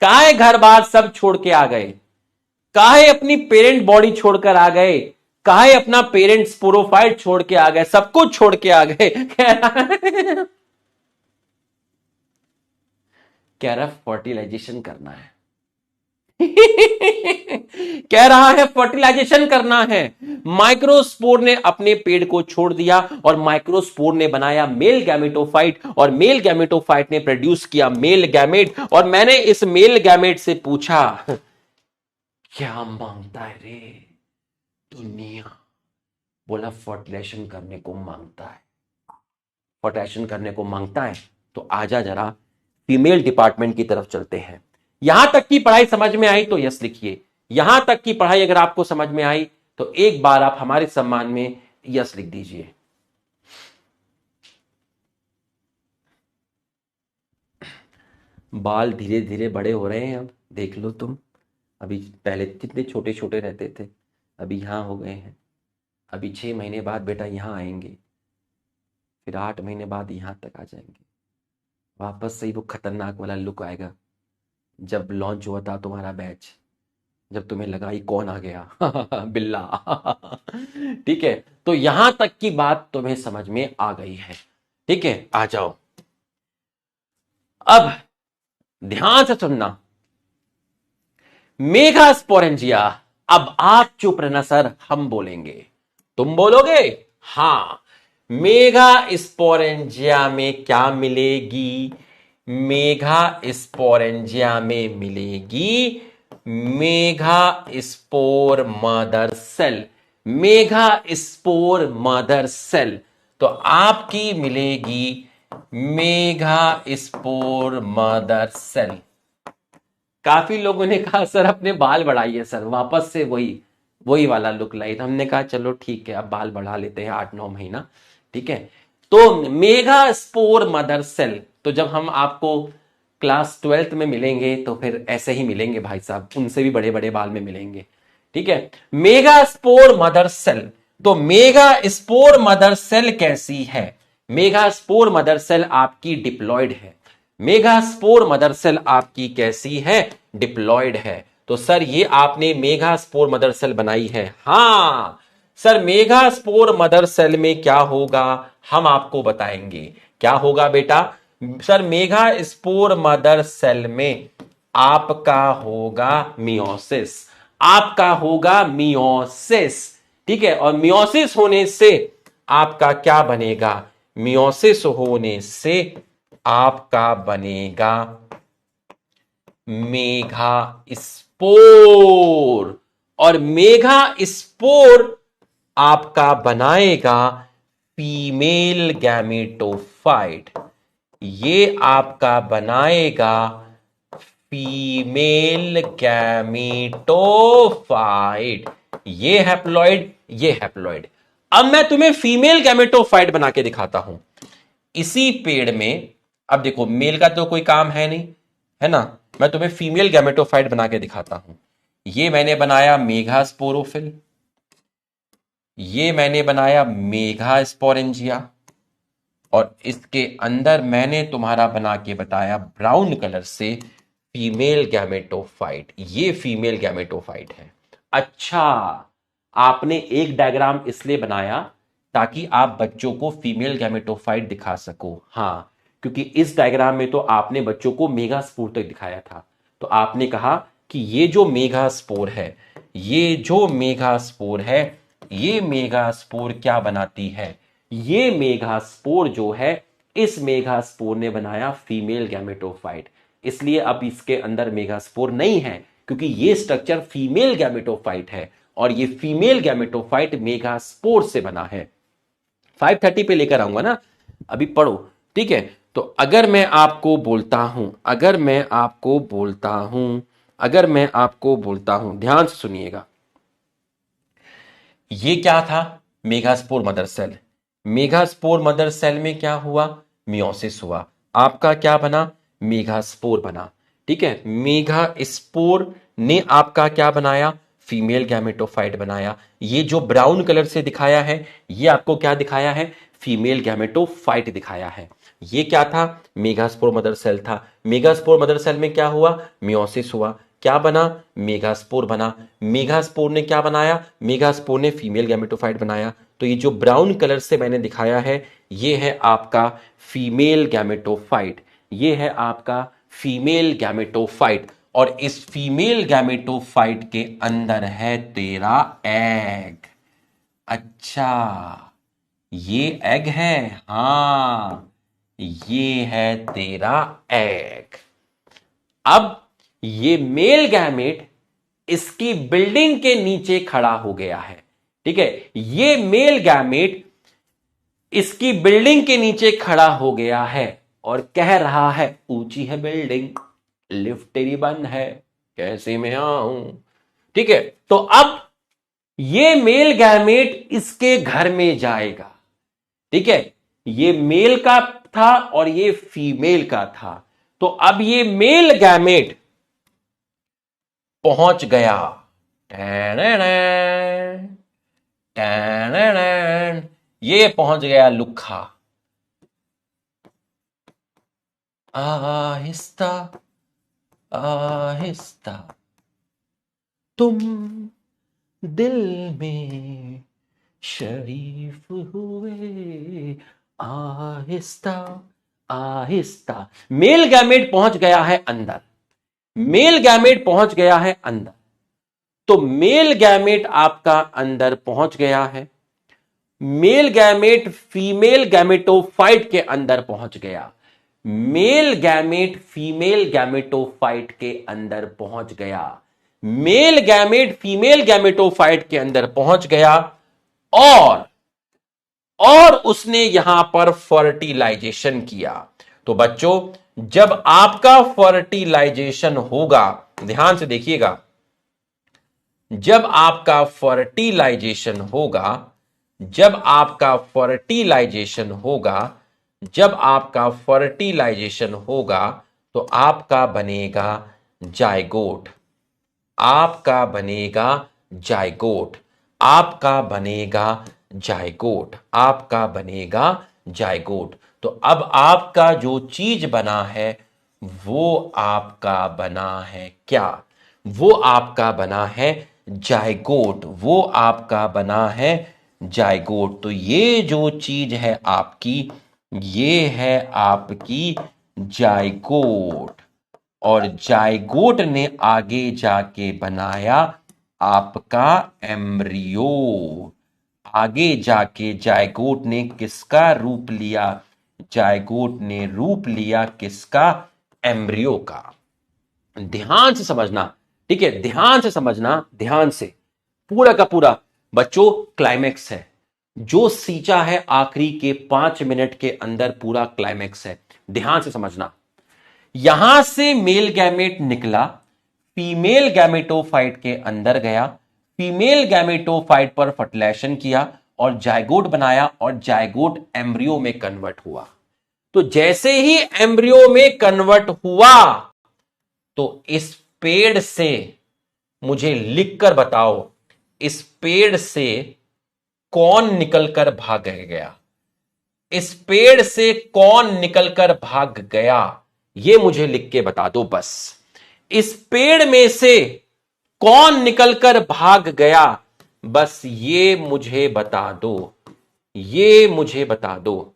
काहे घर बार सब छोड़ के आ गए? काहे अपनी पेरेंट बॉडी छोड़कर आ गए? काहे अपना पेरेंट स्पोरोफाइट छोड़ के आ गए? सब कुछ छोड़ के आ गए। कह रहा फर्टिलाइजेशन करना है। कह रहा है फर्टिलाइजेशन करना है। माइक्रोस्पोर ने अपने पेड़ को छोड़ दिया और माइक्रोस्पोर ने बनाया मेल गैमेटोफाइट और मेल गैमेटोफाइट ने प्रोड्यूस किया मेल गैमेट। और मैंने इस मेल गैमेट से पूछा, क्या मांगता है रे दुनिया? बोला फर्टिलाइजेशन करने को मांगता है। फर्टिलाइजेशन करने को मांगता है तो आजा जरा फीमेल डिपार्टमेंट की तरफ चलते हैं। यहां तक की पढ़ाई समझ में आई तो यस लिखिए। यहां तक की पढ़ाई अगर आपको समझ में आई तो एक बार आप हमारे सम्मान में यस लिख दीजिए। बाल धीरे धीरे बड़े हो रहे हैं, अब देख लो तुम। अभी पहले कितने छोटे छोटे रहते थे, अभी यहां हो गए हैं। अभी 6 महीने बाद बेटा यहां आएंगे, फिर 8 महीने बाद यहां तक आ जाएंगे। वापस से ही वो खतरनाक वाला लुक आएगा जब लॉन्च हुआ था तुम्हारा बैच, जब तुम्हें लगा ये कौन आ गया। बिल्ला। ठीक है, तो यहां तक की बात तुम्हें समझ में आ गई है। ठीक है, आ जाओ अब ध्यान से सुनना। मेगास्पोरेंजिया। अब आप चुप रहना सर, हम बोलेंगे, तुम बोलोगे। हां, मेगा स्पोरेंजिया में क्या मिलेगी? मेगा स्पोरेंजिया में मिलेगी megaspore mother cell. Megaspore mother cell तो आपकी मिलेगी मेगा स्पोर मदर सेल। काफी लोगों ने कहा सर अपने बाल बढ़ाइए सर, वापस से वही वाला लुक लाई। तो हमने कहा चलो ठीक है, अब बाल बढ़ा लेते हैं 8-9 महीना। ठीक है, तो मेगा स्पोर मदर सेल, तो जब हम आपको क्लास 12th में मिलेंगे तो फिर ऐसे ही मिलेंगे भाई साहब, उनसे भी बड़े बड़े बाल में मिलेंगे। ठीक है, मेगा स्पोर मदर सेल। तो मेगा स्पोर मदर सेल कैसी है? मेगा स्पोर मदर सेल आपकी डिप्लॉयड है। मेगा स्पोर मदर सेल आपकी कैसी है? डिप्लॉयड है। तो सर ये आपने मेगा स्पोर मदर सेल बनाई है। हां sir, megaspore mother cell में क्या होगा हम आपको बताएंगे। क्या होगा बेटा? Sir megaspore mother cell में आपका होगा मियोसिस। आपका होगा मियोसिस। ठीक है, और मियोसिस होने से आपका क्या बनेगा? मियोसिस होने से आपका बनेगा मेगा स्पोर। और मेगा स्पोर आपका बनाएगा फीमेल गैमेटोफाइट। ये आपका बनाएगा फीमेल गैमेटोफाइट। ये हैप्लॉइड, ये हैप्लॉइड। अब मैं तुम्हें फीमेल गैमेटोफाइट बना के दिखाता हूं इसी पेड़ में। अब देखो, मेल का तो कोई काम है नहीं, है ना। मैं तुम्हें फीमेल गैमेटोफाइट बना के दिखाता हूं। ये मैंने बनाया मेगा स्पोरोफिल, ये मैंने बनाया मेगा स्पोरेंजिया, और इसके अंदर मैंने तुम्हारा बना के बताया ब्राउन कलर से फीमेल गैमेटोफाइट। ये फीमेल गैमेटोफाइट है। अच्छा, आपने एक डायग्राम इसलिए बनाया ताकि आप बच्चों को फीमेल गैमेटोफाइट दिखा सको। हां, क्योंकि इस डायग्राम में तो आपने बच्चों को मेगा स्पोर तक दिखाया था। तो आपने कहा कि ये जो मेगा स्पोर है, ये जो मेगा स्पोर है, ये मेगा स्पोर क्या बनाती है? ये मेगा स्पोर जो है, इस मेगा स्पोर ने बनाया फीमेल गैमेटोफाइट। इसलिए अब इसके अंदर मेगा स्पोर नहीं है, क्योंकि ये स्ट्रक्चर फीमेल गैमेटोफाइट है और ये फीमेल गैमेटोफाइट मेगा स्पोर से बना है। 5:30 पे लेकर आऊंगा ना, अभी पढ़ो। ठीक है, तो अगर मैं आपको बोलता हूं, ध्यान से सुनिएगा। ये क्या था? Megaspore mother cell. Megaspore mother cell में क्या हुआ? मियोसिस हुआ। आपका क्या बना? मेगास्पोर बना। ठीक है, मेगास्पोर ने आपका क्या बनाया? फीमेल गैमेटोफाइट बनाया। ये जो ब्राउन कलर से दिखाया है, ये आपको क्या दिखाया है? फीमेल गैमेटोफाइट दिखाया है। ये क्या था? मेगास्पोर मदर सेल था। मेगास्पोर मदर सेल में क्या हुआ? मियोसिस हुआ। क्या बना? मेगास्पोर बना। मेगास्पोर ने क्या बनाया? मेगास्पोर ने फीमेल गैमेटोफाइट बनाया। तो ये जो ब्राउन कलर से मैंने दिखाया है, ये है आपका फीमेल गैमेटोफाइट। ये है आपका फीमेल गैमेटोफाइट। और इस फीमेल गैमेटोफाइट के अंदर है तेरा एग। अच्छा, ये एग है। हां, ये है तेरा एग। अब ये मेल गैमेट इसकी बिल्डिंग के नीचे खड़ा हो गया है। ठीक है, ये मेल गैमेट इसकी बिल्डिंग के नीचे खड़ा हो गया है और कह रहा है, ऊंची है बिल्डिंग, लिफ्ट तेरी बंद है, कैसे मैं आऊं। ठीक है, तो अब ये मेल गैमेट इसके घर में जाएगा। ठीक है, ये मेल का था और ये फीमेल का था। तो अब ये मेल गैमेट पहुंच गया। ये पहुंच गया लुखा। आहिस्ता आहिस्ता तुम दिल में शरीफ हुए, आहिस्ता आहिस्ता। मेल गैमेट पहुंच गया है अंदर। मेल गैमेट पहुंच गया है अंदर। तो मेल गैमेट आपका अंदर पहुंच गया है। मेल गैमेट फीमेल गैमेटोफाइट के अंदर पहुंच गया। मेल गैमेट फीमेल गैमेटोफाइट के अंदर पहुंच गया। मेल गैमेट फीमेल गैमेटोफाइट के अंदर पहुंच गया और उसने यहां पर फर्टिलाइजेशन किया। तो बच्चों, जब आपका फर्टिलाइजेशन होगा, ध्यान से देखिएगा, जब आपका फर्टिलाइजेशन होगा, जब आपका फर्टिलाइजेशन होगा, जब आपका फर्टिलाइजेशन होगा, तो आपका बनेगा जायगोट। आपका बनेगा जायगोट। आपका बनेगा जायगोट, आपका बनेगा जायगोट। तो अब आपका जो चीज बना है वो आपका बना है क्या? वो आपका बना है जायगोट, वो आपका बना है जायगोट। तो ये जो चीज है आपकी, ये है आपकी जायगोट। और जायगोट ने आगे जाके बनाया आपका एम्ब्रियो। आगे जाके जायगोट ने किसका रूप लिया? जायगोट ने रूप लिया किसका? एम्ब्रियो का। ध्यान से समझना, ठीक है, ध्यान से समझना, ध्यान से। पूरा का पूरा बच्चों क्लाइमेक्स है, जो सींचा है आखिरी के 5 मिनट के अंदर पूरा क्लाइमेक्स है। ध्यान से समझना। यहां से मेल गैमेट निकला, फीमेल गैमेटोफाइट के अंदर गया, फीमेल गैमेटोफाइट पर फर्टिलाइजेशन किया और जायगोट बनाया और जायगोट एम्ब्रियो में कन्वर्ट हुआ। तो जैसे ही एम्ब्रियो में कन्वर्ट हुआ तो इस पेड़ से, मुझे लिखकर बताओ, इस पेड़ से कौन निकलकर भाग गया? इस पेड़ से कौन निकलकर भाग गया? ये मुझे लिख के बता दो बस। इस पेड़ में से कौन निकलकर भाग गया? बस ये मुझे बता दो, ये मुझे बता दो।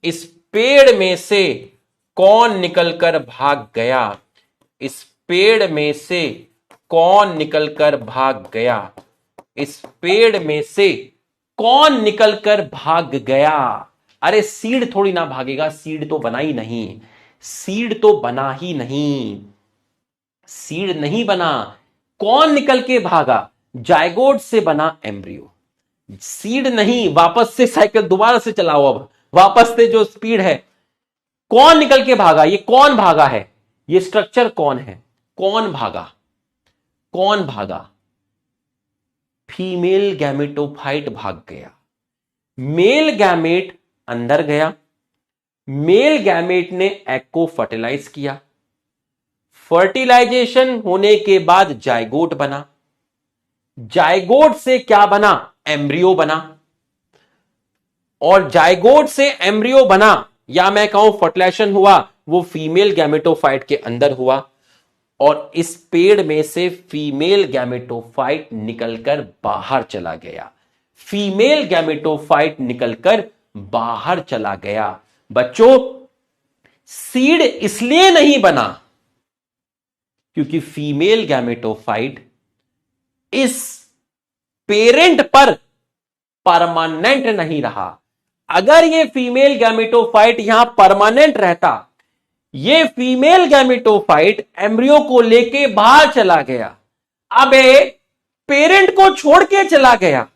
इस पेड़ में से कौन निकलकर भाग गया? इस पेड़ में से कौन निकलकर भाग गया? इस पेड़ में से कौन निकलकर भाग गया? अरे सीड थोड़ी ना भागेगा, सीड तो बना ही नहीं, सीड तो बना ही नहीं, सीड नहीं बना। कौन निकल के भागा? जायगोट से बना एम्ब्रियो, सीड नहीं। वापस से साइकिल दोबारा से चलाओ, अब वापस से जो स्पीड है, कौन निकल के भागा? ये कौन भागा है? ये स्ट्रक्चर कौन है? कौन भागा? कौन भागा? फीमेल गैमेटोफाइट भाग गया। मेल गैमेट अंदर गया, मेल गैमेट ने एग को फर्टिलाइज किया, फर्टिलाइजेशन होने के बाद जायगोट बना, जायगोट से क्या बना? एम्ब्रियो बना। और जायगोट से एम्ब्रियो बना, या मैं कहूं फर्टिलाइजेशन हुआ, वो फीमेल गैमेटोफाइट के अंदर हुआ और इस पेड़ में से फीमेल गैमेटोफाइट निकलकर बाहर चला गया। फीमेल गैमेटोफाइट निकलकर बाहर चला गया। बच्चों सीड इसलिए नहीं बना क्योंकि फीमेल गैमेटोफाइट इस पेरेंट पर परमानेंट नहीं रहा। अगर ये फीमेल गैमेटोफाइट यहां परमानेंट रहता, ये फीमेल गैमेटोफाइट एम्ब्रियो को लेके बाहर चला गया, अबे पेरेंट को छोड़ के चला गया,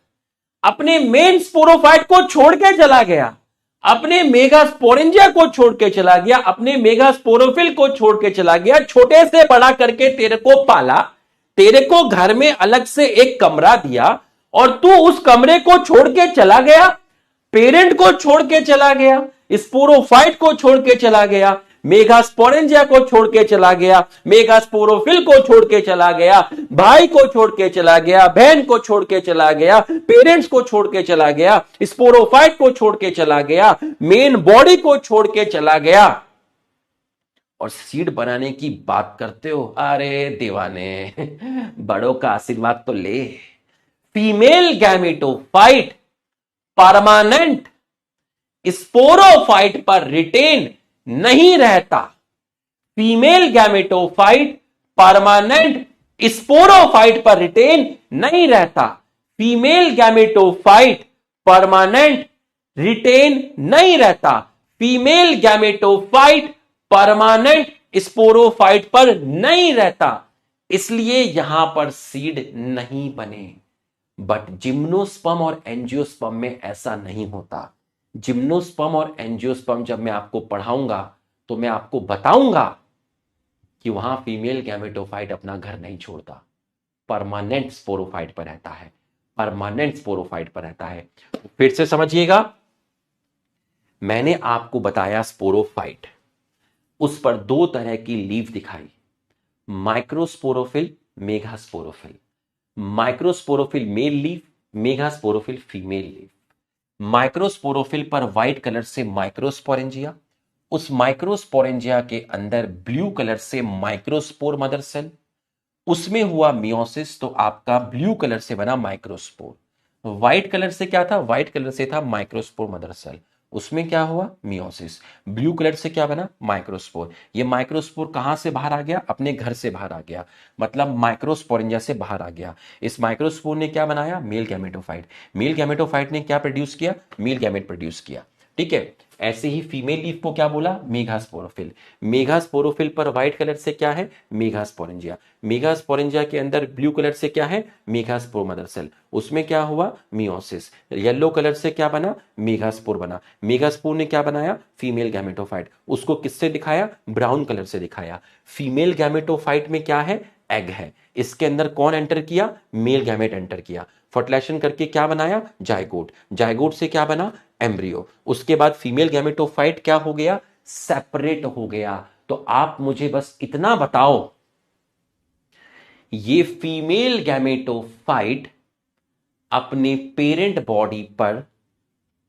अपने मेन स्पोरोफाइट को छोड़ के चला गया, अपने मेगास्पोरेंजिया को छोड़ के चला गया, अपने मेगास्पोरोफिल को छोड़ के चला गया, छोटे से बड़ा करके तेरे को पाला, तेरे को घर में अलग से एक कमरा दिया और तू उस कमरे को छोड़ के चला गया, पेरेंट को छोड़ के चला गया, स्पोरोफाइट को छोड़ के चला गया, मेगास्पोरेंजिया को छोड़ के चला गया, मेगास्पोरोफिल को छोड़ के चला गया, भाई को छोड़ के चला गया, बहन को छोड़ के चला गया, पेरेंट्स को छोड़ के चला गया, स्पोरोफाइट को छोड़ के चला गया, मेन बॉडी को छोड़ के चला गया, और सीड बनाने की बात करते हो? अरे दीवाने, बड़ों का आशीर्वाद तो ले। फीमेल गैमेटोफाइट परमानेंट स्पोरोफाइट पर रिटेन नहीं रहता। फीमेल गैमेटोफाइट परमानेंट स्पोरोफाइट पर रिटेन नहीं रहता। फीमेल गैमेटोफाइट परमानेंट रिटेन नहीं रहता। फीमेल गैमेटोफाइट परमानेंट स्पोरोफाइट पर नहीं रहता, इसलिए यहां पर सीड नहीं बने। बट जिम्नोस्पर्म और एंजियोस्पर्म में ऐसा नहीं होता। जिम्नोस्पर्म और एंजियोस्पर्म जब मैं आपको पढ़ाऊंगा तो मैं आपको बताऊंगा कि वहां फीमेल गैमेटोफाइट अपना घर नहीं छोड़ता, परमानेंट स्पोरोफाइट पर रहता है, परमानेंट स्पोरोफाइट पर रहता है। फिर से समझिएगा, मैंने आपको बताया स्पोरोफाइट, उस पर दो तरह की लीफ दिखाई, microsporophyll, megasporophyll. Microsporophyll male leaf, megasporophyll female leaf, microsporophyll पर व्हाइट कलर से माइक्रोस्पोरेंजिया, उस माइक्रोस्पोरेंजिया के अंदर ब्लू कलर से माइक्रोस्पोर मदर सेल, उसमें हुआ मियोसिस तो आपका ब्लू कलर से बना माइक्रोस्पोर। व्हाइट कलर से क्या था? व्हाइट कलर से था माइक्रोस्पोर मदर सेल, उसमें क्या हुआ? मियोसिस। ब्लू कलर से क्या बना? माइक्रोस्पोर। ये माइक्रोस्पोर कहां से बाहर आ गया? अपने घर से बाहर आ गया, मतलब माइक्रोस्पोरेंजिया से बाहर आ गया। इस माइक्रोस्पोर ने क्या बनाया? Male gametophyte. मेल गैमेटोफाइट ने क्या प्रोड्यूस किया? मेल गैमेट प्रोड्यूस किया। ठीक है, ऐसे ही फीमेल लीफ को क्या बोला? मेगास्पोरोफिल। मेगास्पोरोफिल पर व्हाइट कलर से क्या है? मेगास्पोरेंजिया। मेगास्पोरेंजिया के अंदर ब्लू कलर से क्या है? मेगास्पोर मदर सेल, उसमें क्या हुआ? मियोसिस। येलो कलर से क्या बना? मेगास्पोर बना। मेगास्पोर ने क्या बनाया? Female gametophyte. उसको किससे दिखाया? ब्राउन कलर से दिखाया। फीमेल गैमेटोफाइट में क्या है? एग है। इसके अंदर कौन एंटर किया? मेल गैमेट एंटर किया। फर्टिलाइजेशन करके क्या बनाया? जायगोट। जायगोट से क्या बना? एम्ब्रियो। उसके बाद फीमेल गैमेटोफाइट क्या हो गया? सेपरेट हो गया। तो आप मुझे बस इतना बताओ, ये फीमेल गैमेटोफाइट अपने पेरेंट बॉडी पर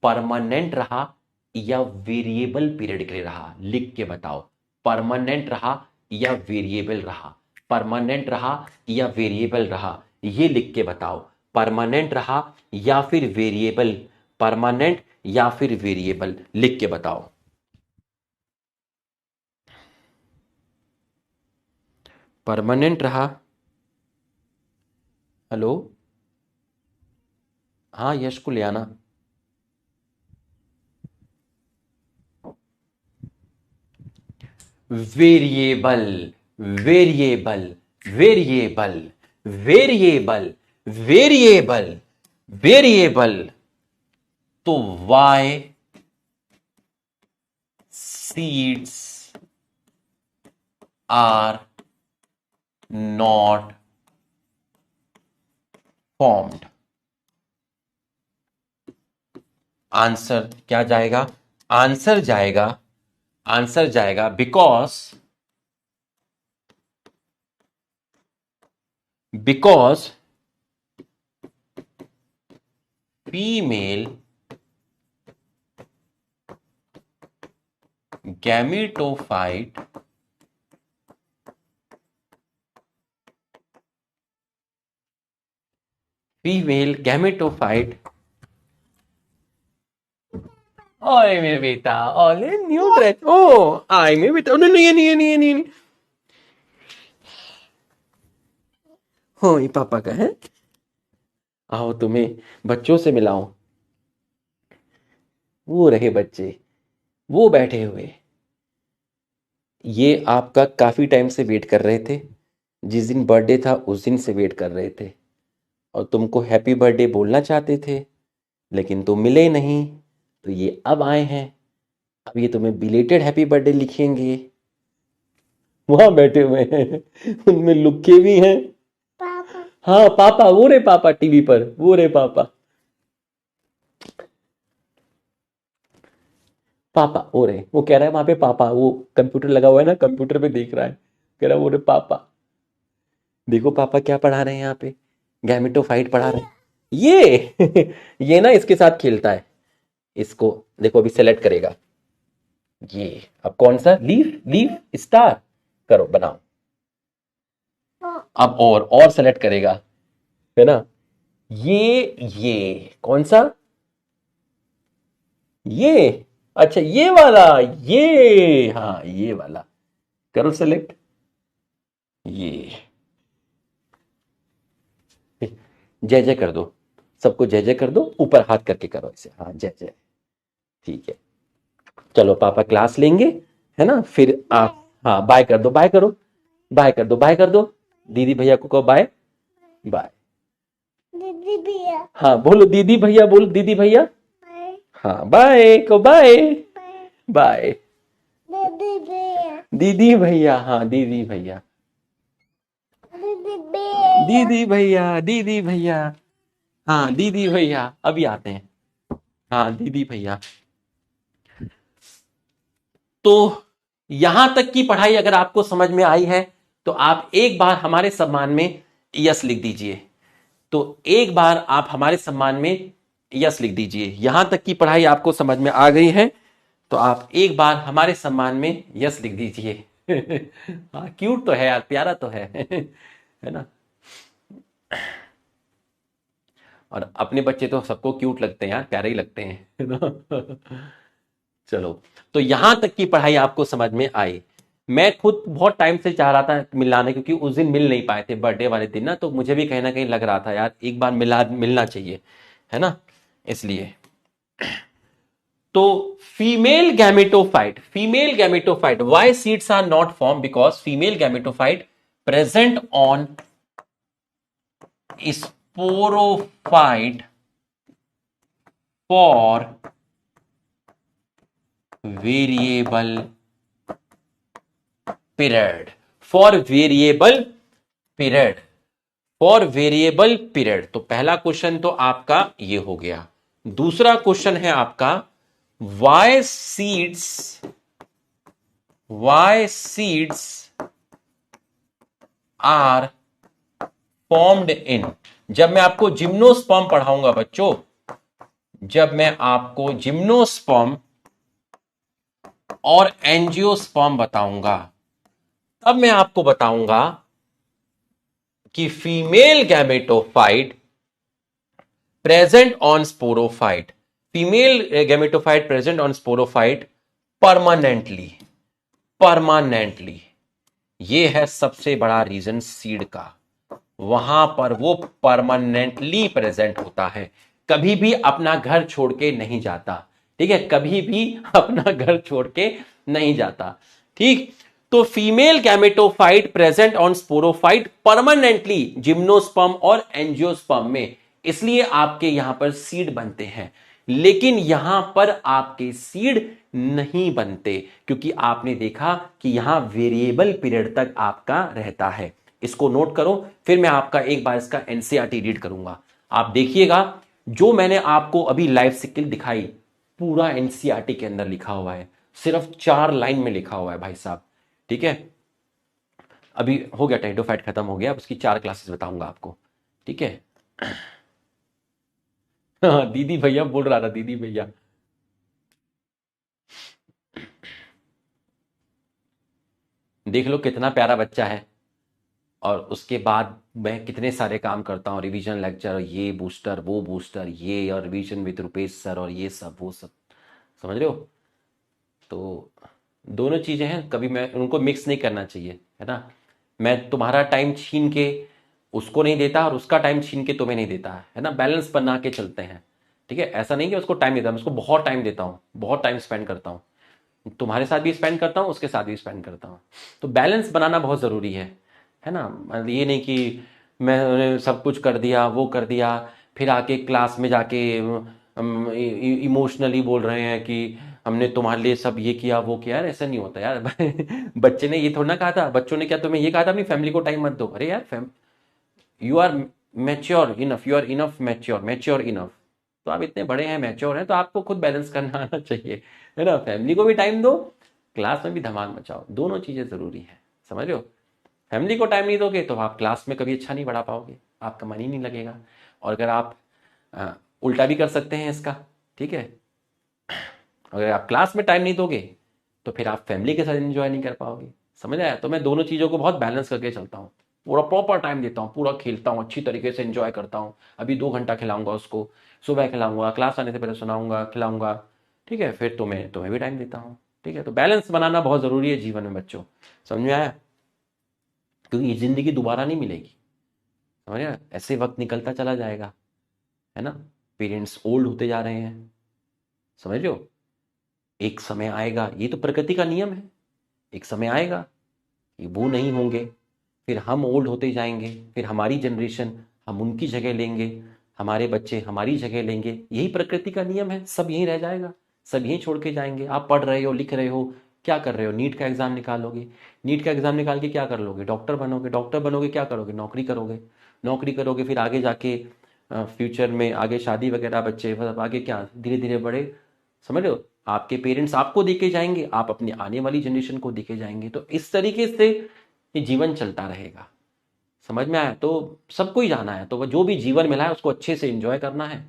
परमानेंट रहा या वेरिएबल पीरियड के लिए रहा? लिख के बताओ, परमानेंट रहा या वेरिएबल रहा? परमानेंट रहा या वेरिएबल रहा? ये लिख के बताओ, परमानेंट रहा या फिर वेरिएबल? परमानेंट या फिर वेरिएबल, लिख के बताओ। परमानेंट रहा। हेलो, हाँ यश को ले आना। Variable, variable, variable, variable, variable, variable. तो why seeds are not formed. Answer क्या जाएगा? आंसर जाएगा, आंसर जाएगा because female gametophyte female gametophyte ओए मेरे बेटा, ओले न्यू ड्रेस, ओ आई मेरे बेटा, नहीं नहीं नहीं नहीं नहीं नहीं, हो ये पापा का है। आओ तुम्हें बच्चों से मिलाऊं। वो रहे बच्चे, वो बैठे हुए, ये आपका काफी टाइम से वेट कर रहे थे। जिस दिन बर्थडे था उस दिन से वेट कर रहे थे, और तुमको हैप्पी बर्थडे बोलना चाहते थे, लेकिन तुम मिले नहीं। तो ये अब आए हैं, अब ये तुम्हें बिलेटेड हैप्पी बर्थडे लिखेंगे। वहां बैठे हुए हैं, उनमें लुक्के भी हैं। पापा, हाँ पापा, वो रे पापा टीवी पर, वो रे पापा, पापा हो रहे, वो कह रहा है वहां पे पापा, वो कंप्यूटर लगा हुआ है ना, कंप्यूटर पे देख रहा है, कह रहा है वो रे पापा। देखो पापा क्या पढ़ा रहे हैं यहाँ पे, गैमेटोफाइट पढ़ा रहे हैं ये ये ना इसके साथ खेलता है। इसको देखो अभी सेलेक्ट करेगा ये। अब कौन सा? लीफ, लीफ स्टार करो, बनाओ। अब और सेलेक्ट करेगा, है ना? ये कौन सा? ये, अच्छा ये वाला, ये हाँ ये वाला, करो सेलेक्ट। ये जय जय कर दो, सबको जय जय कर दो, ऊपर हाथ करके करो इसे, हाँ जय जय। ठीक है, चलो पापा क्लास लेंगे, है ना? फिर आप हाँ बाय कर दो, बाय करो, बाय कर दो, बाय कर दो। दीदी भैया को कहो बाय, बाय। दीदी भैया, हाँ बोलो दीदी भैया, बोलो दीदी भैया, हाँ बाय को बाय, बाय। दीदी भैया, दीदी भैया, हाँ दीदी भैया, दीदी भैया, दीदी भैया, हाँ दीदी भैया, अभी आते हैं, हाँ दीदी भैया। तो यहां तक की पढ़ाई अगर आपको समझ में आई है तो आप एक बार हमारे सम्मान में यस लिख दीजिए। तो एक बार आप हमारे सम्मान में यस लिख दीजिए। यहां तक की पढ़ाई आपको समझ में आ गई है तो आप एक बार हमारे सम्मान में यस लिख दीजिए। हाँ, क्यूट तो है यार, प्यारा तो है। है ना। और अपने बच्चे तो सबको क्यूट लगते हैं यार, प्यारे ही लगते हैं, है ना। चलो, तो यहां तक की पढ़ाई आपको समझ में आई। मैं खुद बहुत टाइम से चाह रहा था मिलाने, क्योंकि उस दिन मिल नहीं पाए थे बर्थडे वाले दिन ना, तो मुझे भी कहीं ना कहीं लग रहा था यार एक बार मिलना चाहिए, है ना, इसलिए। तो female gametophyte why seeds are not form, because female gametophyte present on sporophyte for variable period, for variable period, for variable period. तो पहला क्वेश्चन तो आपका ये हो गया। दूसरा क्वेश्चन है आपका why seeds are formed in. जब मैं आपको जिम्नोस्पर्म पढ़ाऊंगा बच्चों, जब मैं आपको जिम्नोस्पर्म और एंजियोस्पर्म बताऊंगा, तब मैं आपको बताऊंगा कि female gametophyte present on sporophyte, female gametophyte present on sporophyte permanently. ये है सबसे बड़ा रीजन सीड का, वहां पर वो परमानेंटली प्रेजेंट होता है, कभी भी अपना घर छोड़ के नहीं जाता। ठीक है, कभी भी अपना घर छोड़ के नहीं जाता। ठीक, तो female gametophyte present on sporophyte permanently gymnosperm और एंजियोस्पर्म में, इसलिए आपके यहां पर सीड बनते हैं। लेकिन यहां पर आपके सीड नहीं बनते, क्योंकि आपने देखा कि यहां वेरिएबल पीरियड तक आपका रहता है। इसको नोट करो, फिर मैं आपका एक बार इसका एनसीईआरटी रीड करूंगा। आप देखिएगा, जो मैंने आपको अभी लाइफ स्किल दिखाई पूरा एनसीईआरटी के अंदर लिखा हुआ है, सिर्फ 4 लाइन में लिखा हुआ है भाई साहब। ठीक है, अभी हो गया टेंटोफाइट खत्म हो गया, अब उसकी 4 क्लासेस बताऊंगा आपको। ठीक है। हाँ, दीदी भैया बोल रहा था, दीदी भैया। देख लो कितना प्यारा बच्चा है, और उसके बाद मैं कितने सारे काम करता हूँ, रिवीजन लेक्चर, ये बूस्टर वो बूस्टर, ये और रिवीजन विद रुपेश सर, और ये सब वो सब, समझ रहे हो। तो दोनों चीज़ें हैं, कभी मैं उनको मिक्स नहीं करना चाहिए, है ना। मैं तुम्हारा टाइम छीन के उसको नहीं देता, और उसका टाइम छीन के तुम्हें नहीं देता, है ना। बैलेंस बना के चलते हैं। ठीक है, ऐसा नहीं कि उसको टाइम देता, मैं उसको बहुत टाइम देता हूँ, बहुत टाइम स्पेंड करता हूँ, तुम्हारे साथ भी स्पेंड करता हूँ, उसके साथ भी स्पेंड करता हूँ। तो बैलेंस बनाना बहुत ज़रूरी है ना। मतलब ये नहीं कि मैंने सब कुछ कर दिया, वो कर दिया, फिर आके क्लास में जाके इमोशनली बोल रहे हैं कि हमने तुम्हारे लिए सब ये किया वो किया। यार ऐसा नहीं होता यार। बच्चे ने ये थोड़ा ना कहा था, बच्चों ने क्या तुम्हें ये कहा था अपनी फैमिली को टाइम मत दो? अरे यार, you are mature enough, you are enough mature enough. तो आप इतने बड़े हैं, मैच्योर हैं, तो आपको खुद बैलेंस करना आना चाहिए, है ना। फैमिली को भी टाइम दो, क्लास में भी धमाल मचाओ, दोनों चीज़ें ज़रूरी है, समझ रहे हो। फैमिली को टाइम नहीं दोगे तो आप क्लास में कभी अच्छा नहीं पढ़ा पाओगे, आपका मन ही नहीं लगेगा। और अगर आप उल्टा भी कर सकते हैं इसका। ठीक है, अगर आप क्लास में टाइम नहीं दोगे तो फिर आप फैमिली के साथ एंजॉय नहीं कर पाओगे, समझ आया। तो मैं दोनों चीज़ों को बहुत बैलेंस करके चलता हूँ, पूरा प्रॉपर टाइम देता हूँ, पूरा खेलता हूँ, अच्छी तरीके से एंजॉय करता हूँ। अभी 2 घंटा खिलाऊंगा उसको, सुबह खिलाऊंगा, क्लास आने से पहले सुनाऊंगा, खिलाऊंगा। ठीक है, फिर तुम्हें भी टाइम देता हूँ। ठीक है, तो बैलेंस बनाना बहुत ज़रूरी है जीवन में बच्चों, समझ में आया। क्योंकि ये ज़िंदगी दोबारा नहीं मिलेगी, समझ आया। ऐसे वक्त निकलता चला जाएगा, है ना। पेरेंट्स ओल्ड होते जा रहे हैं, समझ रहे हो। एक समय आएगा, ये तो प्रकृति का नियम है, एक समय आएगा कि वो नहीं होंगे, फिर हम ओल्ड होते जाएंगे, फिर हमारी जनरेशन हम उनकी जगह लेंगे, हमारे बच्चे हमारी जगह लेंगे। यही प्रकृति का नियम है, सब यहीं रह जाएगा, सब यहीं छोड़ के जाएंगे। आप पढ़ रहे हो, लिख रहे हो, क्या कर रहे हो, नीट का एग्जाम निकालोगे, नीट का एग्जाम निकाल के क्या कर लोगे, डॉक्टर बनोगे, डॉक्टर बनोगे क्या करोगे, नौकरी करोगे, नौकरी करोगे, फिर आगे जाके फ्यूचर में आगे शादी वगैरह, बच्चे, मतलब आगे क्या धीरे धीरे बड़े, समझ रहे हो। आपके पेरेंट्स आपको देके जाएंगे, आप अपनी आने वाली जनरेशन को देके जाएंगे। तो इस तरीके से ये जीवन चलता रहेगा, समझ में आया? तो सबको ही जाना है, तो वो जो भी जीवन मिला है उसको अच्छे से एंजॉय करना है,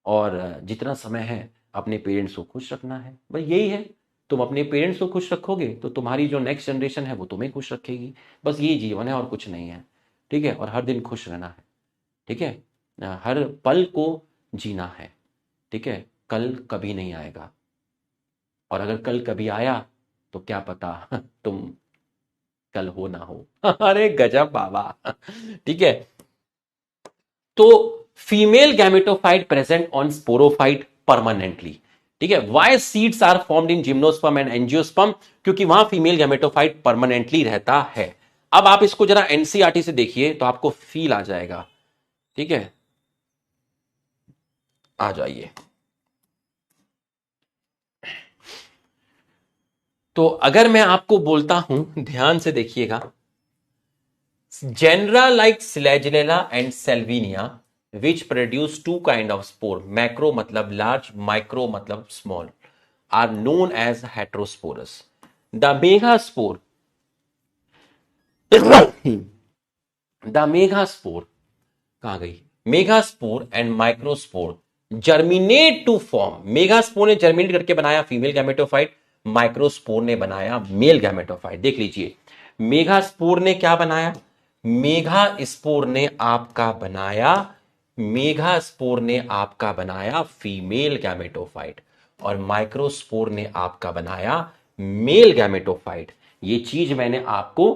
और जितना समय है अपने पेरेंट्स को खुश रखना है। बस यही है। तुम अपने पेरेंट्स को खुश रखोगे तो तुम्हारी जो नेक्स्ट जनरेशन है वो तुम्हें खुश रखेगी। बस यही जीवन है और कुछ नहीं है। ठीक है, और हर दिन खुश रहना है। ठीक है, हर पल को जीना है। ठीक है, कल कभी नहीं आएगा, और अगर कल कभी आया तो क्या पता तुम कल हो ना हो। अरे गजब बाबा। ठीक है, तो female gametophyte present on sporophyte permanently. ठीक है, why seeds are formed in gymnosperm and angiosperm, क्योंकि वहां फीमेल गैमेटोफाइट परमानेंटली रहता है। अब आप इसको जरा एनसीईआरटी से देखिए तो आपको फील आ जाएगा। ठीक है, आ जाइए। तो अगर मैं आपको बोलता हूं, ध्यान से देखिएगा, genera like Flagella and Salvinia which produce two kind of spore, macro मतलब large, micro मतलब small, are known as heterosporous. The megaspore the megaspore कहां गई, megaspore and microspore germinate to form. Megaspore ने जर्मिनेट करके बनाया फीमेल गैमेटोफाइट, माइक्रोस्पोर ने बनाया मेल गैमेटोफाइट। देख लीजिए, मेगास्पोर ने क्या बनाया, मेगा स्पोर ने आपका बनाया, मेगास्पोर ने आपका बनाया फीमेल गैमेटोफाइट, और माइक्रोस्पोर ने आपका बनाया मेल गैमेटोफाइट। ये चीज मैंने आपको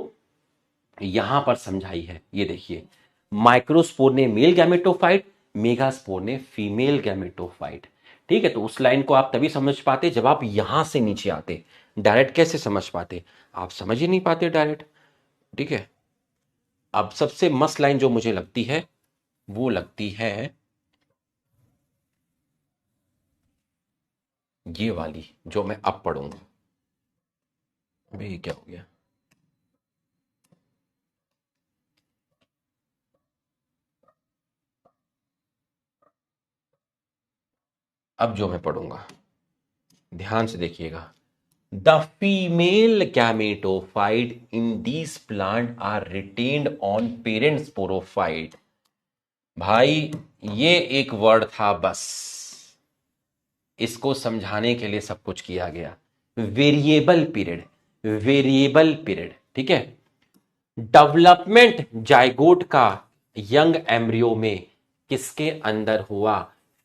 यहां पर समझाई है। ये देखिए, माइक्रोस्पोर ने मेल गैमेटोफाइट, मेगास्पोर ने फीमेल गैमेटोफाइट। ठीक है, तो उस लाइन को आप तभी समझ पाते जब आप यहां से नीचे आते। डायरेक्ट कैसे समझ पाते, आप समझ ही नहीं पाते डायरेक्ट। ठीक है, अब सबसे मस्त लाइन जो मुझे लगती है वो लगती है ये वाली, जो मैं अब पढ़ूंगा। अभी क्या हो गया, अब जो मैं पढ़ूंगा ध्यान से देखिएगा। The female gametophyte in these plant are retained on parent sporophyte। भाई ये एक वर्ड था बस, इसको समझाने के लिए सब कुछ किया गया। Variable period, variable period. ठीक है, डेवलपमेंट जाइगोट का यंग एम्ब्रियो में किसके अंदर हुआ,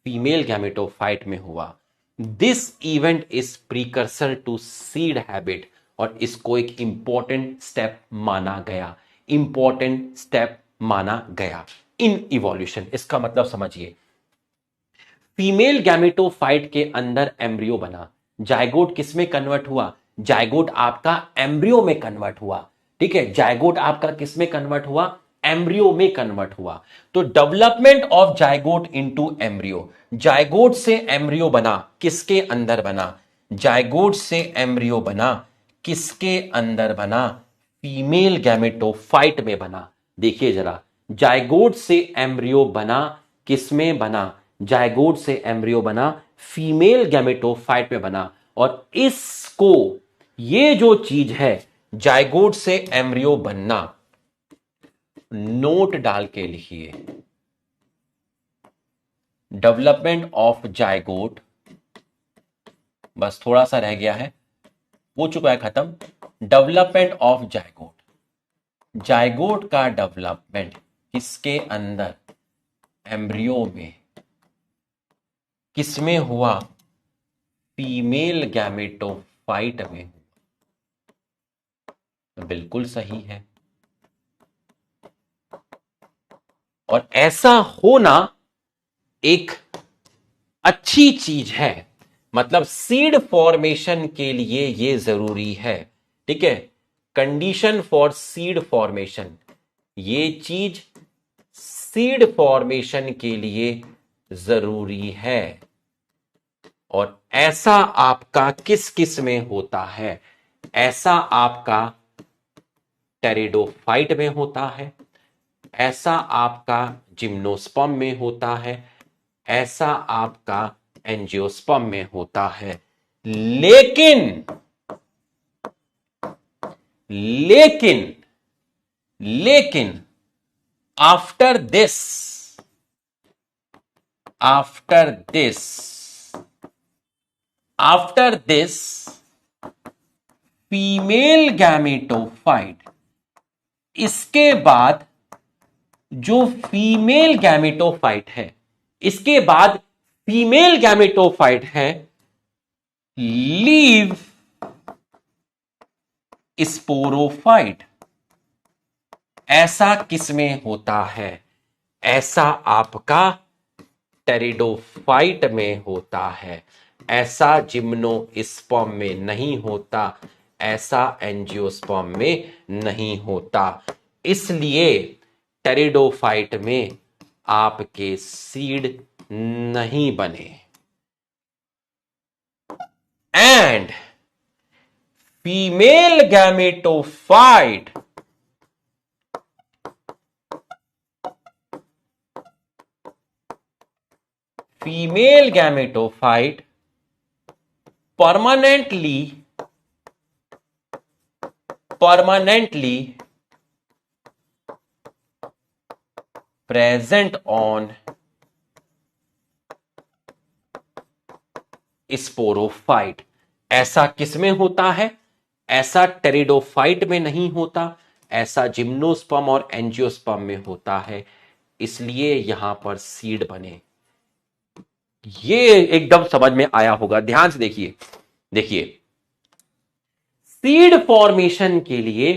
फीमेल गैमेटोफाइट में हुआ। This event is precursor to seed habit, और इसको एक इंपॉर्टेंट स्टेप माना गया, इंपॉर्टेंट स्टेप माना गया इन इवोल्यूशन। इसका मतलब समझिए, फीमेल गैमेटोफाइट के अंदर एम्ब्रियो बना, जाइगोट किस में कन्वर्ट हुआ, जाइगोट आपका एम्ब्रियो में कन्वर्ट हुआ। ठीक है, जाइगोट आपका किस में कन्वर्ट हुआ, एम्ब्रियो में कन्वर्ट हुआ। तो development of zygote into embryo, zygote से एम्ब्रियो बना, किसके अंदर बना, जाइगोट से एम्ब्रियो बना, किसके अंदर बना, फीमेल गैमेटोफाइट में बना। देखिए जरा, जाइगोट से एम्ब्रियो बना, किसमें बना, जाइगोट से एम्ब्रियो बना, फीमेल गैमेटोफाइट में बना। और इसको, ये जो चीज है जाइगोट से एम्ब्रियो बनना, नोट डाल के लिखिए, डेवलपमेंट ऑफ जाइगोट, बस थोड़ा सा रह गया है, हो चुका है खत्म। डेवलपमेंट ऑफ जाइगोट, जाइगोट का डेवलपमेंट किसके अंदर, एम्ब्रियो में, किसमें हुआ, फीमेल गैमेटोफाइट में। बिल्कुल सही है, और ऐसा होना एक अच्छी चीज है, मतलब सीड फॉर्मेशन के लिए ये जरूरी है। ठीक है, कंडीशन फॉर सीड फॉर्मेशन, ये चीज सीड फॉर्मेशन के लिए जरूरी है। और ऐसा आपका किस किस में होता है, ऐसा आपका टेरिडोफाइट में होता है, ऐसा आपका जिम्नोस्पर्म में होता है, ऐसा आपका एंजियोस्पर्म में होता है। लेकिन लेकिन लेकिन आफ्टर दिस फीमेल गैमेटोफाइट, इसके बाद जो फीमेल गैमेटोफाइट है, इसके बाद फीमेल गैमेटोफाइट है, लीव स्पोरोफाइट। ऐसा किसमें होता है? ऐसा आपका टेरिडोफाइट में होता है। ऐसा जिम्नोस्पर्म में नहीं होता, ऐसा एंजियोस्पर्म में नहीं होता। इसलिए टेरिडोफाइट में आपके सीड नहीं बने। And female gametophyte permanently present on sporophyte. ऐसा किसमें होता है? ऐसा टेरिडोफाइट में नहीं होता, ऐसा जिम्नोस्पर्म और एंजियोस्पर्म में होता है। इसलिए यहां पर सीड बने। ये एकदम समझ में आया होगा। ध्यान से देखिए सीड फॉर्मेशन के लिए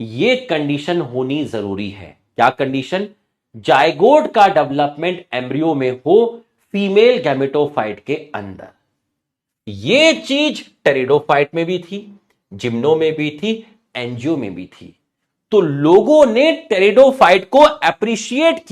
ये कंडीशन होनी जरूरी है। क्या कंडीशन? जायगोट का डेवलपमेंट एम्ब्रियो में हो फीमेल गैमेटोफाइट के अंदर। ये चीज टेरिडोफाइट में भी थी, जिम्नो में भी थी, एंजियो में भी थी। तो लोगों ने टेरिडोफाइट को एप्रिशिएट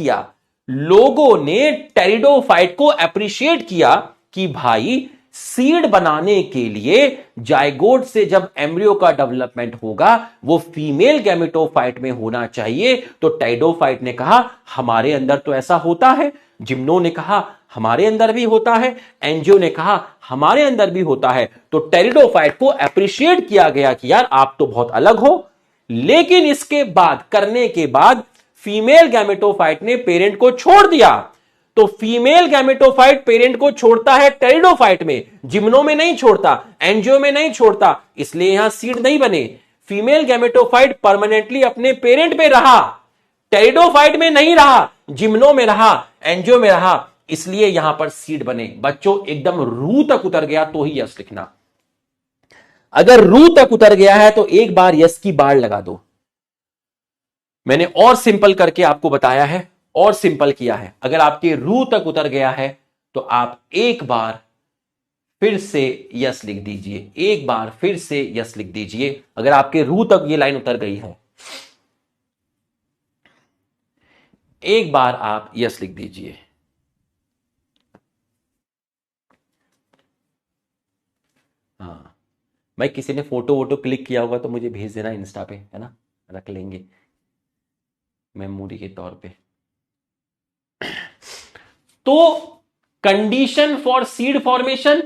किया कि भाई सीड बनाने के लिए जायगोट से जब एम्ब्रियो का डेवलपमेंट होगा वो फीमेल गैमेटोफाइट में होना चाहिए। तो टेरिडोफाइट ने कहा हमारे अंदर तो ऐसा होता है, जिम्नो ने कहा हमारे अंदर भी होता है, एंजियो ने कहा हमारे अंदर भी होता है। तो टेरिडोफाइट को एप्रिशिएट किया गया कि यार आप तो बहुत अलग हो। लेकिन इसके बाद करने के बाद फीमेल गैमेटोफाइट ने पेरेंट को छोड़ दिया। तो फीमेल गैमेटोफाइट पेरेंट को छोड़ता है टेरिडोफाइट में, जिम्नो में नहीं छोड़ता, एंजियो में नहीं छोड़ता, इसलिए यहां सीड नहीं बने। फीमेल गैमेटोफाइट परमानेंटली अपने पेरेंट पे रहा, टेरिडोफाइट में नहीं रहा, जिम्नो में रहा, एंजियो में रहा, इसलिए यहां पर सीड बने। बच्चों एकदम रू तक उतर गया तो ही यस लिखना। अगर रू तक उतर गया है तो एक बार यस की बाढ़ लगा दो। मैंने और सिंपल करके आपको बताया है, और सिंपल किया है। अगर आपके रू तक उतर गया है तो आप एक बार फिर से यस लिख दीजिए, एक बार फिर से यस लिख दीजिए। अगर आपके रू तक ये लाइन उतर गई है, एक बार आप यस लिख दीजिए। हाँ भाई, किसी ने फोटो वोटो क्लिक किया होगा तो मुझे भेज देना इंस्टा पे, है ना, रख लेंगे मेमोरी के तौर पे। तो कंडीशन फॉर सीड फॉर्मेशन,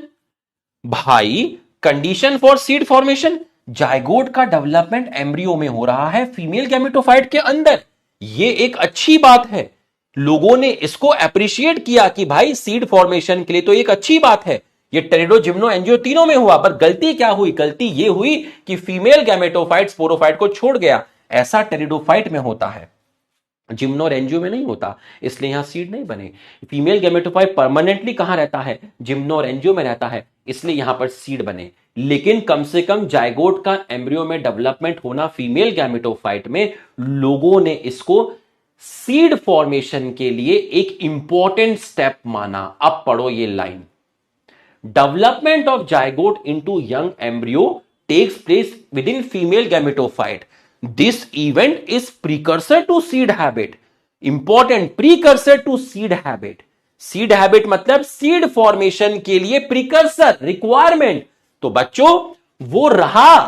भाई condition for seed formation, zygote का डेवलपमेंट एम्ब्रियो में हो रहा है फीमेल गैमेटोफाइट के अंदर। ये एक अच्छी बात है, लोगों ने इसको एप्रिशिएट किया कि भाई सीड फॉर्मेशन के लिए तो एक अच्छी बात है। ये टेरिडो, जिम्नो, एंजियो तीनों में हुआ। पर गलती क्या हुई? गलती ये हुई कि फीमेल गैमेटोफाइट स्पोरोफाइट को छोड़ गया। ऐसा टेरिडोफाइट में होता है, जिम्नो और एंजियो में नहीं होता, इसलिए यहां सीड नहीं बने। फीमेल गैमेटोफाइट परमानेंटली कहां रहता है? जिम्नो और एंजियो में रहता है, इसलिए यहां पर सीड बने। लेकिन कम से कम जायगोट का एम्ब्रियो में डेवलपमेंट होना फीमेल गैमेटोफाइट में, लोगों ने इसको सीड फॉर्मेशन के लिए एक इंपॉर्टेंट स्टेप माना। अब पढ़ो ये line, development of zygote into young embryo takes place within female gametophyte. This event is precursor to seed habit. Important, precursor to seed habit. Seed habit मतलब seed formation के लिए precursor, requirement। तो बच्चों वो रहा,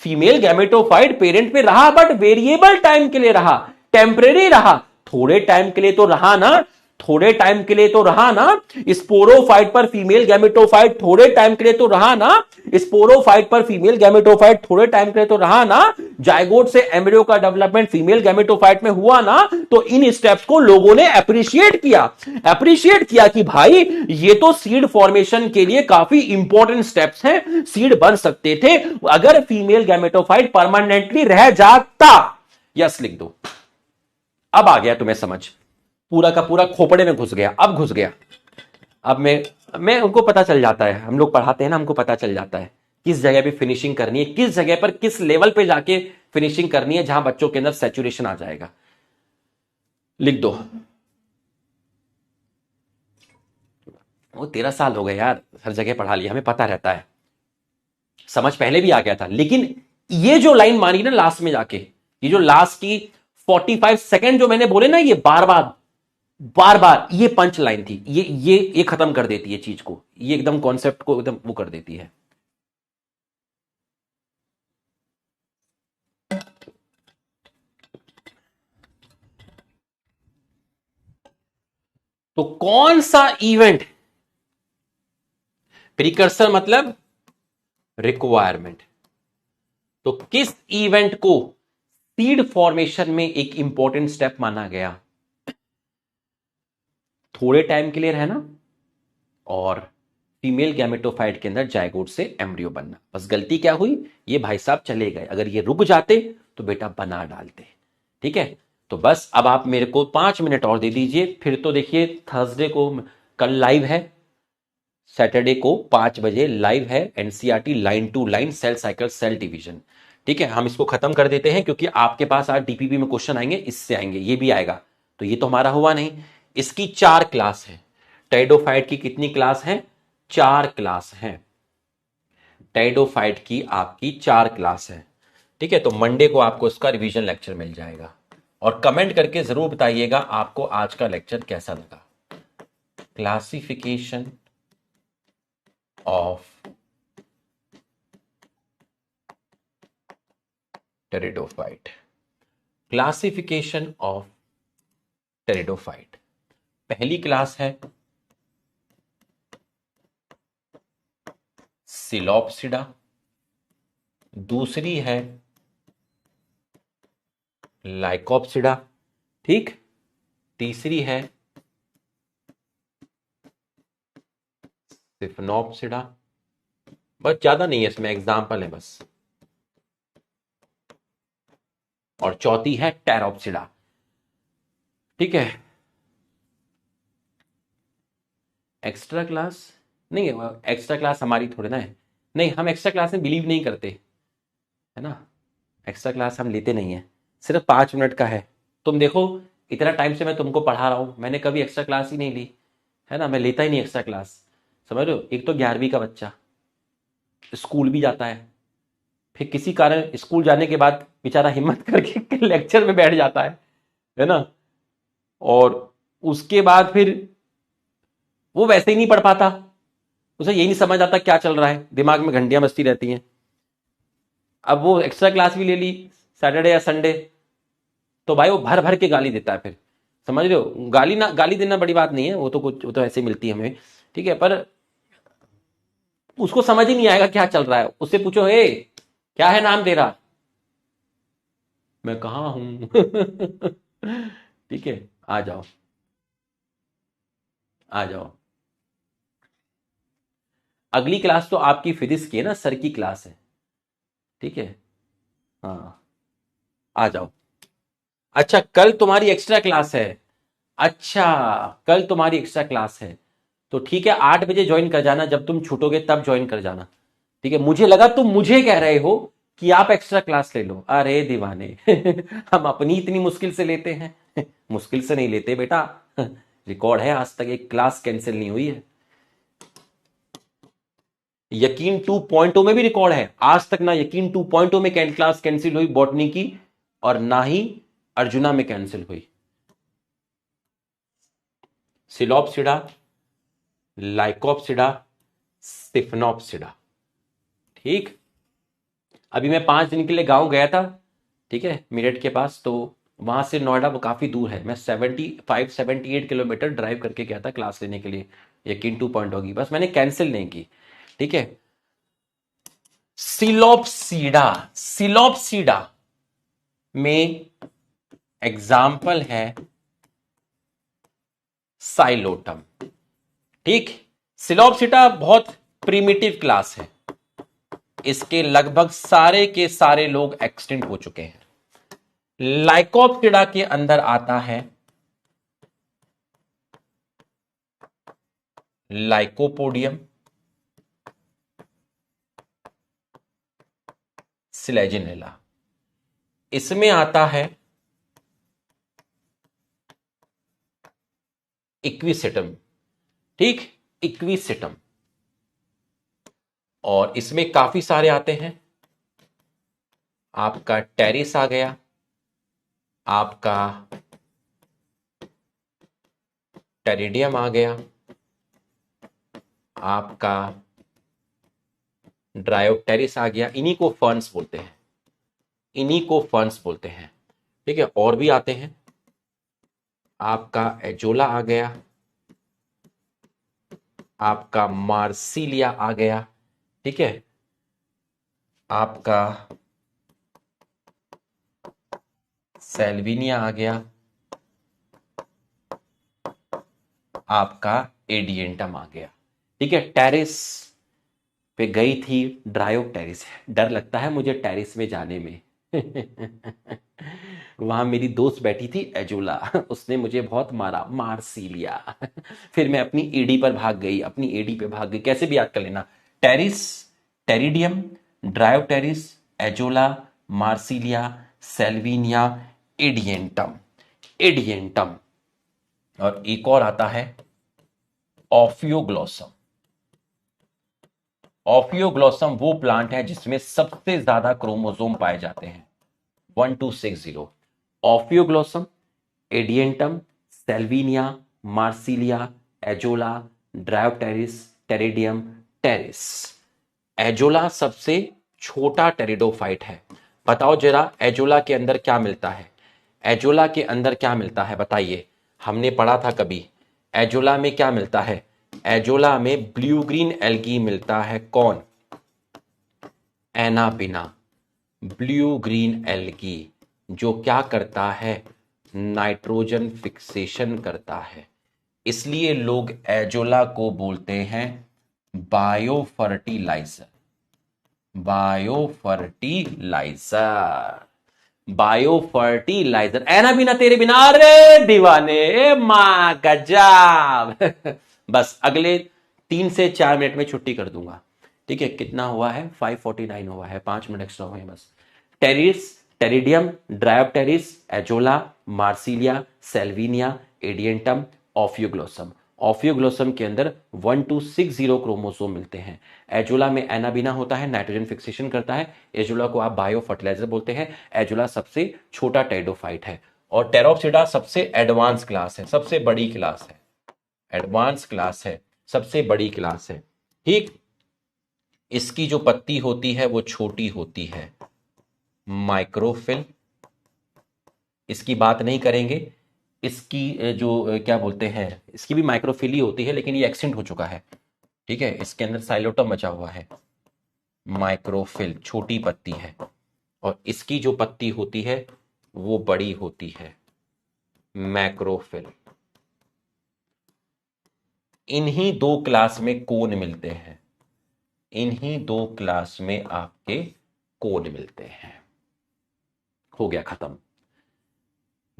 फीमेल गैमेटोफाइट पेरेंट पे रहा, बट वेरिएबल टाइम के लिए रहा, टेम्परेरी रहा, थोड़े टाइम के लिए तो रहा ना। थोड़े टाइम के लिए तो रहा ना स्पोरोफाइट पर फीमेल गैमेटोफाइट, थोड़े टाइम के लिए तो रहा ना स्पोरोफाइट पर फीमेल गैमेटोफाइट, थोड़े टाइम के लिए तो रहा ना जायगोट से एम्ब्रियो का डेवलपमेंट फीमेल गैमेटोफाइट में हुआ ना। तो इन स्टेप्स को लोगों ने अप्रिशिएट किया कि भाई ये तो सीड फॉर्मेशन के लिए काफी इंपॉर्टेंट स्टेप्स हैं, सीड बन सकते थे अगर फीमेल गैमेटोफाइट परमानेंटली रह जाता। यस लिख दो। अब आ गया तुम्हें समझ, पूरा का पूरा खोपड़े में घुस गया, अब घुस गया। अब मैं उनको पता चल जाता है, हम लोग पढ़ाते हैं ना, हमको पता चल जाता है किस जगह पे फिनिशिंग करनी है, किस जगह पर किस लेवल पे जाके फिनिशिंग करनी है जहां बच्चों के अंदर सैचुरेशन आ जाएगा। लिख दो। वो 13 साल हो गए यार, हर जगह पढ़ा लिया, हमें पता रहता है, समझ पहले भी आ गया था। लेकिन ये जो लाइन मारी ना लास्ट में जाके, ये जो लास्ट की 45 सेकेंड जो मैंने बोले ना, ये बार बार ये पंच लाइन थी, ये खत्म कर देती है चीज को, ये एकदम कॉन्सेप्ट को एकदम वो कर देती है। तो कौन सा इवेंट, प्रीकर्सर मतलब रिक्वायरमेंट, तो किस इवेंट को सीड फॉर्मेशन में एक इंपॉर्टेंट स्टेप माना गया? थोड़े टाइम के लिए रहना और फीमेल गैमेटोफाइट के अंदर जायगोट से एम्ब्रियो बनना। बस गलती क्या हुई, ये भाई साहब चले गए, अगर ये रुक जाते तो बेटा बना डालते। ठीक है, तो बस अब आप मेरे को 5 मिनट और दे दीजिए, फिर तो देखिए थर्सडे को कल लाइव है, सैटरडे को 5 बजे लाइव है NCERT line to line cell cycle cell division. ठीक है, हम इसको खत्म कर देते हैं क्योंकि आपके पास आज डीपीपी में क्वेश्चन आएंगे, इससे आएंगे, ये भी आएगा, तो ये तो हमारा हुआ नहीं। इसकी 4 क्लास है, टेरिडोफाइट की कितनी क्लास है? 4 क्लास है, टेरिडोफाइट की आपकी 4 क्लास है। ठीक है, तो मंडे को आपको इसका रिवीजन लेक्चर मिल जाएगा और कमेंट करके जरूर बताइएगा आपको आज का लेक्चर कैसा लगा। Classification of pteridophyte, classification of pteridophyte. पहली क्लास है सिलोप्सिडा, दूसरी है लाइकोप्सिडा, ठीक, तीसरी है सिफनोप्सिडा, बस ज्यादा नहीं है इसमें, एग्जाम्पल है बस, और चौथी है टेरोप्सिडा। ठीक है, एक्स्ट्रा क्लास नहीं है, एक्स्ट्रा क्लास हमारी थोड़ी ना है, नहीं हम एक्स्ट्रा क्लास में बिलीव नहीं करते, है ना, एक्स्ट्रा क्लास हम लेते नहीं है, सिर्फ 5 मिनट का है। तुम देखो इतना टाइम से मैं तुमको पढ़ा रहा हूं, मैंने कभी एक्स्ट्रा क्लास ही नहीं ली, है ना, मैं लेता ही नहीं एक्स्ट्रा क्लास, समझ रहे हो। एक तो 11वीं का बच्चा स्कूल भी जाता है, फिर किसी कारण स्कूल जाने के बाद बेचारा हिम्मत करके लेक्चर में बैठ जाता है ना, और उसके बाद फिर वो वैसे ही नहीं पढ़ पाता, उसे यही नहीं समझ आता क्या चल रहा है, दिमाग में घंटियां बजती रहती हैं। अब वो एक्स्ट्रा क्लास भी ले ली सैटरडे या संडे, तो भाई वो भर भर के गाली देता है, फिर समझ रहे हो, गाली देना बड़ी बात नहीं है, वो तो कुछ, वो तो ऐसे मिलती है हमें, ठीक है, पर उसको समझ ही नहीं आएगा क्या चल रहा है। उससे पूछो, हे क्या है नाम तेरा, मैं कहा हूं ठीक है, आ जाओ आ जाओ। अगली क्लास तो आपकी फिजिक्स की है ना, सर की क्लास है, ठीक है, हाँ आ जाओ। अच्छा कल तुम्हारी एक्स्ट्रा क्लास है, अच्छा कल तुम्हारी एक्स्ट्रा क्लास है, तो ठीक है 8 बजे ज्वाइन कर जाना, जब तुम छूटोगे तब ज्वाइन कर जाना। ठीक है, मुझे लगा तुम मुझे कह रहे हो कि आप एक्स्ट्रा क्लास ले लो, अरे दीवाने हम अपनी इतनी मुश्किल से लेते हैं मुश्किल से नहीं लेते बेटा रिकॉर्ड है, आज तक एक क्लास कैंसिल नहीं हुई है, यकीन 2.0 में भी रिकॉर्ड है, आज तक ना यकीन 2.0 में क्लास कैंसिल हुई बॉटनी की, और ना ही अर्जुना में कैंसिल हुई। सिलोप्सिडा, लाइकोप्सिडा, सिफनोप्सिडा, ठीक। अभी मैं 5 दिन के लिए गांव गया था, ठीक है, मेरठ के पास, तो वहां से नोएडा वो काफी दूर है। मैं 75-78 किलोमीटर ड्राइव करके गया था क्लास लेने के लिए। यकीन 2 पॉइंट होगी, बस मैंने कैंसिल नहीं की। ठीक है। सिलोपसीडा, सिलोपसीडा में एग्जाम्पल है साइलोटम। ठीक। सिलोपसीडा बहुत प्रिमिटिव क्लास है, इसके लगभग सारे के सारे लोग एक्सटिंक्ट हो चुके हैं। लाइकोप्सिडा के अंदर आता है लाइकोपोडियम, सिलेजिनेला। इसमें आता है इक्विसेटम। ठीक, इक्विसेटम। और इसमें काफी सारे आते हैं। आपका टेरिस आ गया, आपका टेरिडियम आ गया, आपका ड्रायोप्टेरिस आ गया। इन्हीं को फर्न्स बोलते हैं, इन्हीं को फर्न्स बोलते हैं। ठीक है। और भी आते हैं, आपका एजोला आ गया, आपका मार्सिलिया आ गया। ठीक है। आपका सेल्विनिया आ गया, आपका एडियंटम आ गया। ठीक है। टेरिस पे गई थी ड्रायोप्टेरिस। डर लगता है मुझे टेरिस में जाने में। वहां मेरी दोस्त बैठी थी एजोला, उसने मुझे बहुत मारा, मार्सिलिया। फिर मैं अपनी एडी पर भाग गई, अपनी एडी पे भाग गई। कैसे भी याद कर लेना, Pteris, Pteridium, Dryopteris, Azolla, Marsilea, Salvinia, Adiantum, Adiantum. और एक और आता है ऑफियोग्लोसम। ऑफियोग्लोसम वो प्लांट है जिसमें सबसे ज्यादा क्रोमोसोम पाए जाते हैं, 1260। Ophioglossum, Adiantum, Salvinia, Marsilea, Azolla, Dryopteris, Pteridium, Pteris. Azolla सबसे छोटा टेरिडोफाइट है। बताओ जरा एजोला के अंदर क्या मिलता है? एजोला के अंदर क्या मिलता है बताइए, हमने पढ़ा था कभी। एजोला में क्या मिलता है? एजोला में ब्लू ग्रीन एल्गी मिलता है। कौन? एनाबिना, ब्लू ग्रीन एल्गी, जो क्या करता है? नाइट्रोजन फिक्सेशन करता है। इसलिए लोग एजोला को बोलते हैं bio fertiliser, bio fertiliser, bio fertiliser. Anabaena तेरे बिना, अरे दीवाने, मां गजब। बस अगले 3 से 4 मिनट में छुट्टी कर दूंगा। ठीक है। कितना हुआ है? 5:49 हुआ है, 5 मिनट एक्स्ट्रा हुए हैं बस। Pteris, Pteridium, Dryopteris, Azolla, Marsilea, Salvinia, Adiantum, Ophioglossum. Ophioglossum के अंदर 1260 क्रोमोसोम मिलते हैं। एजोला में एनाबिना होता है, नाइट्रोजन फिक्सेशन करता है। एजोला को आप बायो फर्टिलाइजर बोलते हैं। एजोला सबसे छोटा टेरिडोफाइट है। और टेरोप्सिडा सबसे एडवांस क्लास है, सबसे बड़ी क्लास है, एडवांस क्लास है, सबसे बड़ी क्लास है। ठीक। इसकी जो पत्ती होती है वो छोटी होती है, माइक्रोफिल। इसकी बात नहीं करेंगे। इसकी जो क्या बोलते हैं, इसकी भी माइक्रोफिल ही होती है, लेकिन ये एक्सटिंक्ट हो चुका है। ठीक है। इसके अंदर साइलोटम बचा हुआ है। माइक्रोफिल छोटी पत्ती है, और इसकी जो पत्ती होती है वो बड़ी होती है, मैक्रोफिल। इन्हीं दो क्लास में कोन मिलते हैं, इन्हीं दो क्लास में आपके कोन मिलते हैं। हो गया खत्म,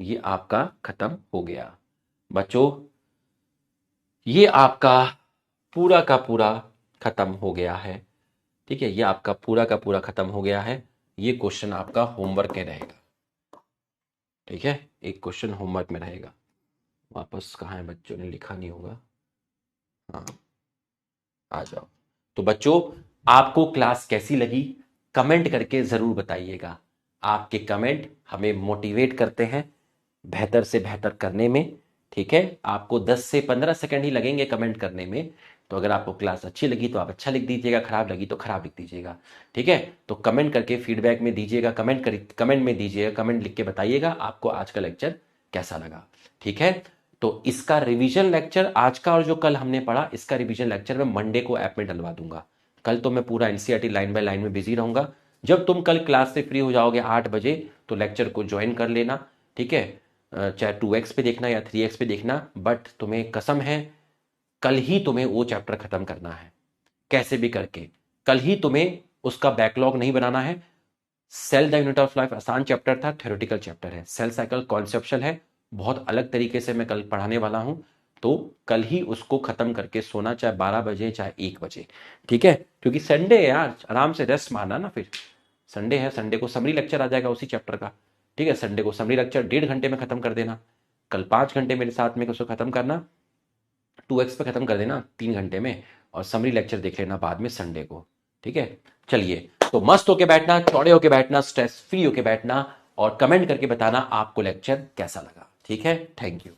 ये आपका खत्म हो गया बच्चों। ये आपका पूरा का पूरा खत्म हो गया है। ठीक है। ये आपका पूरा का पूरा खत्म हो गया है। ये क्वेश्चन आपका होमवर्क में रहेगा। ठीक है। एक क्वेश्चन होमवर्क में रहेगा। वापस कहाँ है? बच्चों ने लिखा नहीं होगा। हाँ, आ जाओ। तो बच्चों, आपको क्लास कैसी लगी कमेंट करके जरूर बताइएगा। आपके कमेंट हमें मोटिवेट करते हैं बेहतर से बेहतर करने में। ठीक है, आपको 10 से 15 सेकंड ही लगेंगे कमेंट करने में। तो अगर आपको क्लास अच्छी लगी तो आप अच्छा लिख दीजिएगा, खराब लगी तो खराब लिख दीजिएगा। ठीक है, तो कमेंट करके फीडबैक में दीजिएगा, कमेंट में दीजिएगा, कमेंट लिख के बताइएगा आपको आज का लेक्चर कैसा लगा। ठीक है, तो इसका रिवीजन लेक्चर आज का और जो कल हमने पढ़ा इसका रिवीजन लेक्चर मैं मंडे को ऐप में डलवा दूंगा। कल तो मैं पूरा एनसीईआरटी लाइन बाय लाइन में बिजी रहूंगा। जब तुम कल क्लास से फ्री हो जाओगे 8 बजे तो लेक्चर को ज्वाइन कर लेना। ठीक है, चाहे 2x पे देखना या 3x पे देखना, बट तुम्हें कसम है कल ही तुम्हें वो चैप्टर खत्म करना है कैसे भी करके। कल ही तुम्हें उसका बैकलॉग नहीं बनाना है। Cell the unit of life आसान चैप्टर था, थ्योरेटिकल चैप्टर है। सेल साइकिल कॉन्सेप्शुअल है, बहुत अलग तरीके से मैं कल पढ़ाने वाला हूं। तो कल ही उसको खत्म करके सोना, चाहे 12 बजे चाहे 1 बजे। ठीक है, क्योंकि संडे है यार, आराम से रेस्ट मारना ना। फिर संडे है, संडे को समरी लेक्चर आ जाएगा उसी चैप्टर का। ठीक है, संडे को समरी लेक्चर 1.5 घंटे में खत्म कर देना। कल 5 घंटे मेरे साथ में उसको खत्म करना, 2x पे खत्म कर देना 3 घंटे में, और समरी लेक्चर देख लेना बाद में संडे को। ठीक है, चलिए, तो मस्त होके बैठना, चौड़े होके बैठना, स्ट्रेस फ्री होके बैठना, और कमेंट करके बताना आपको लेक्चर कैसा लगा। ठीक है, थैंक यू।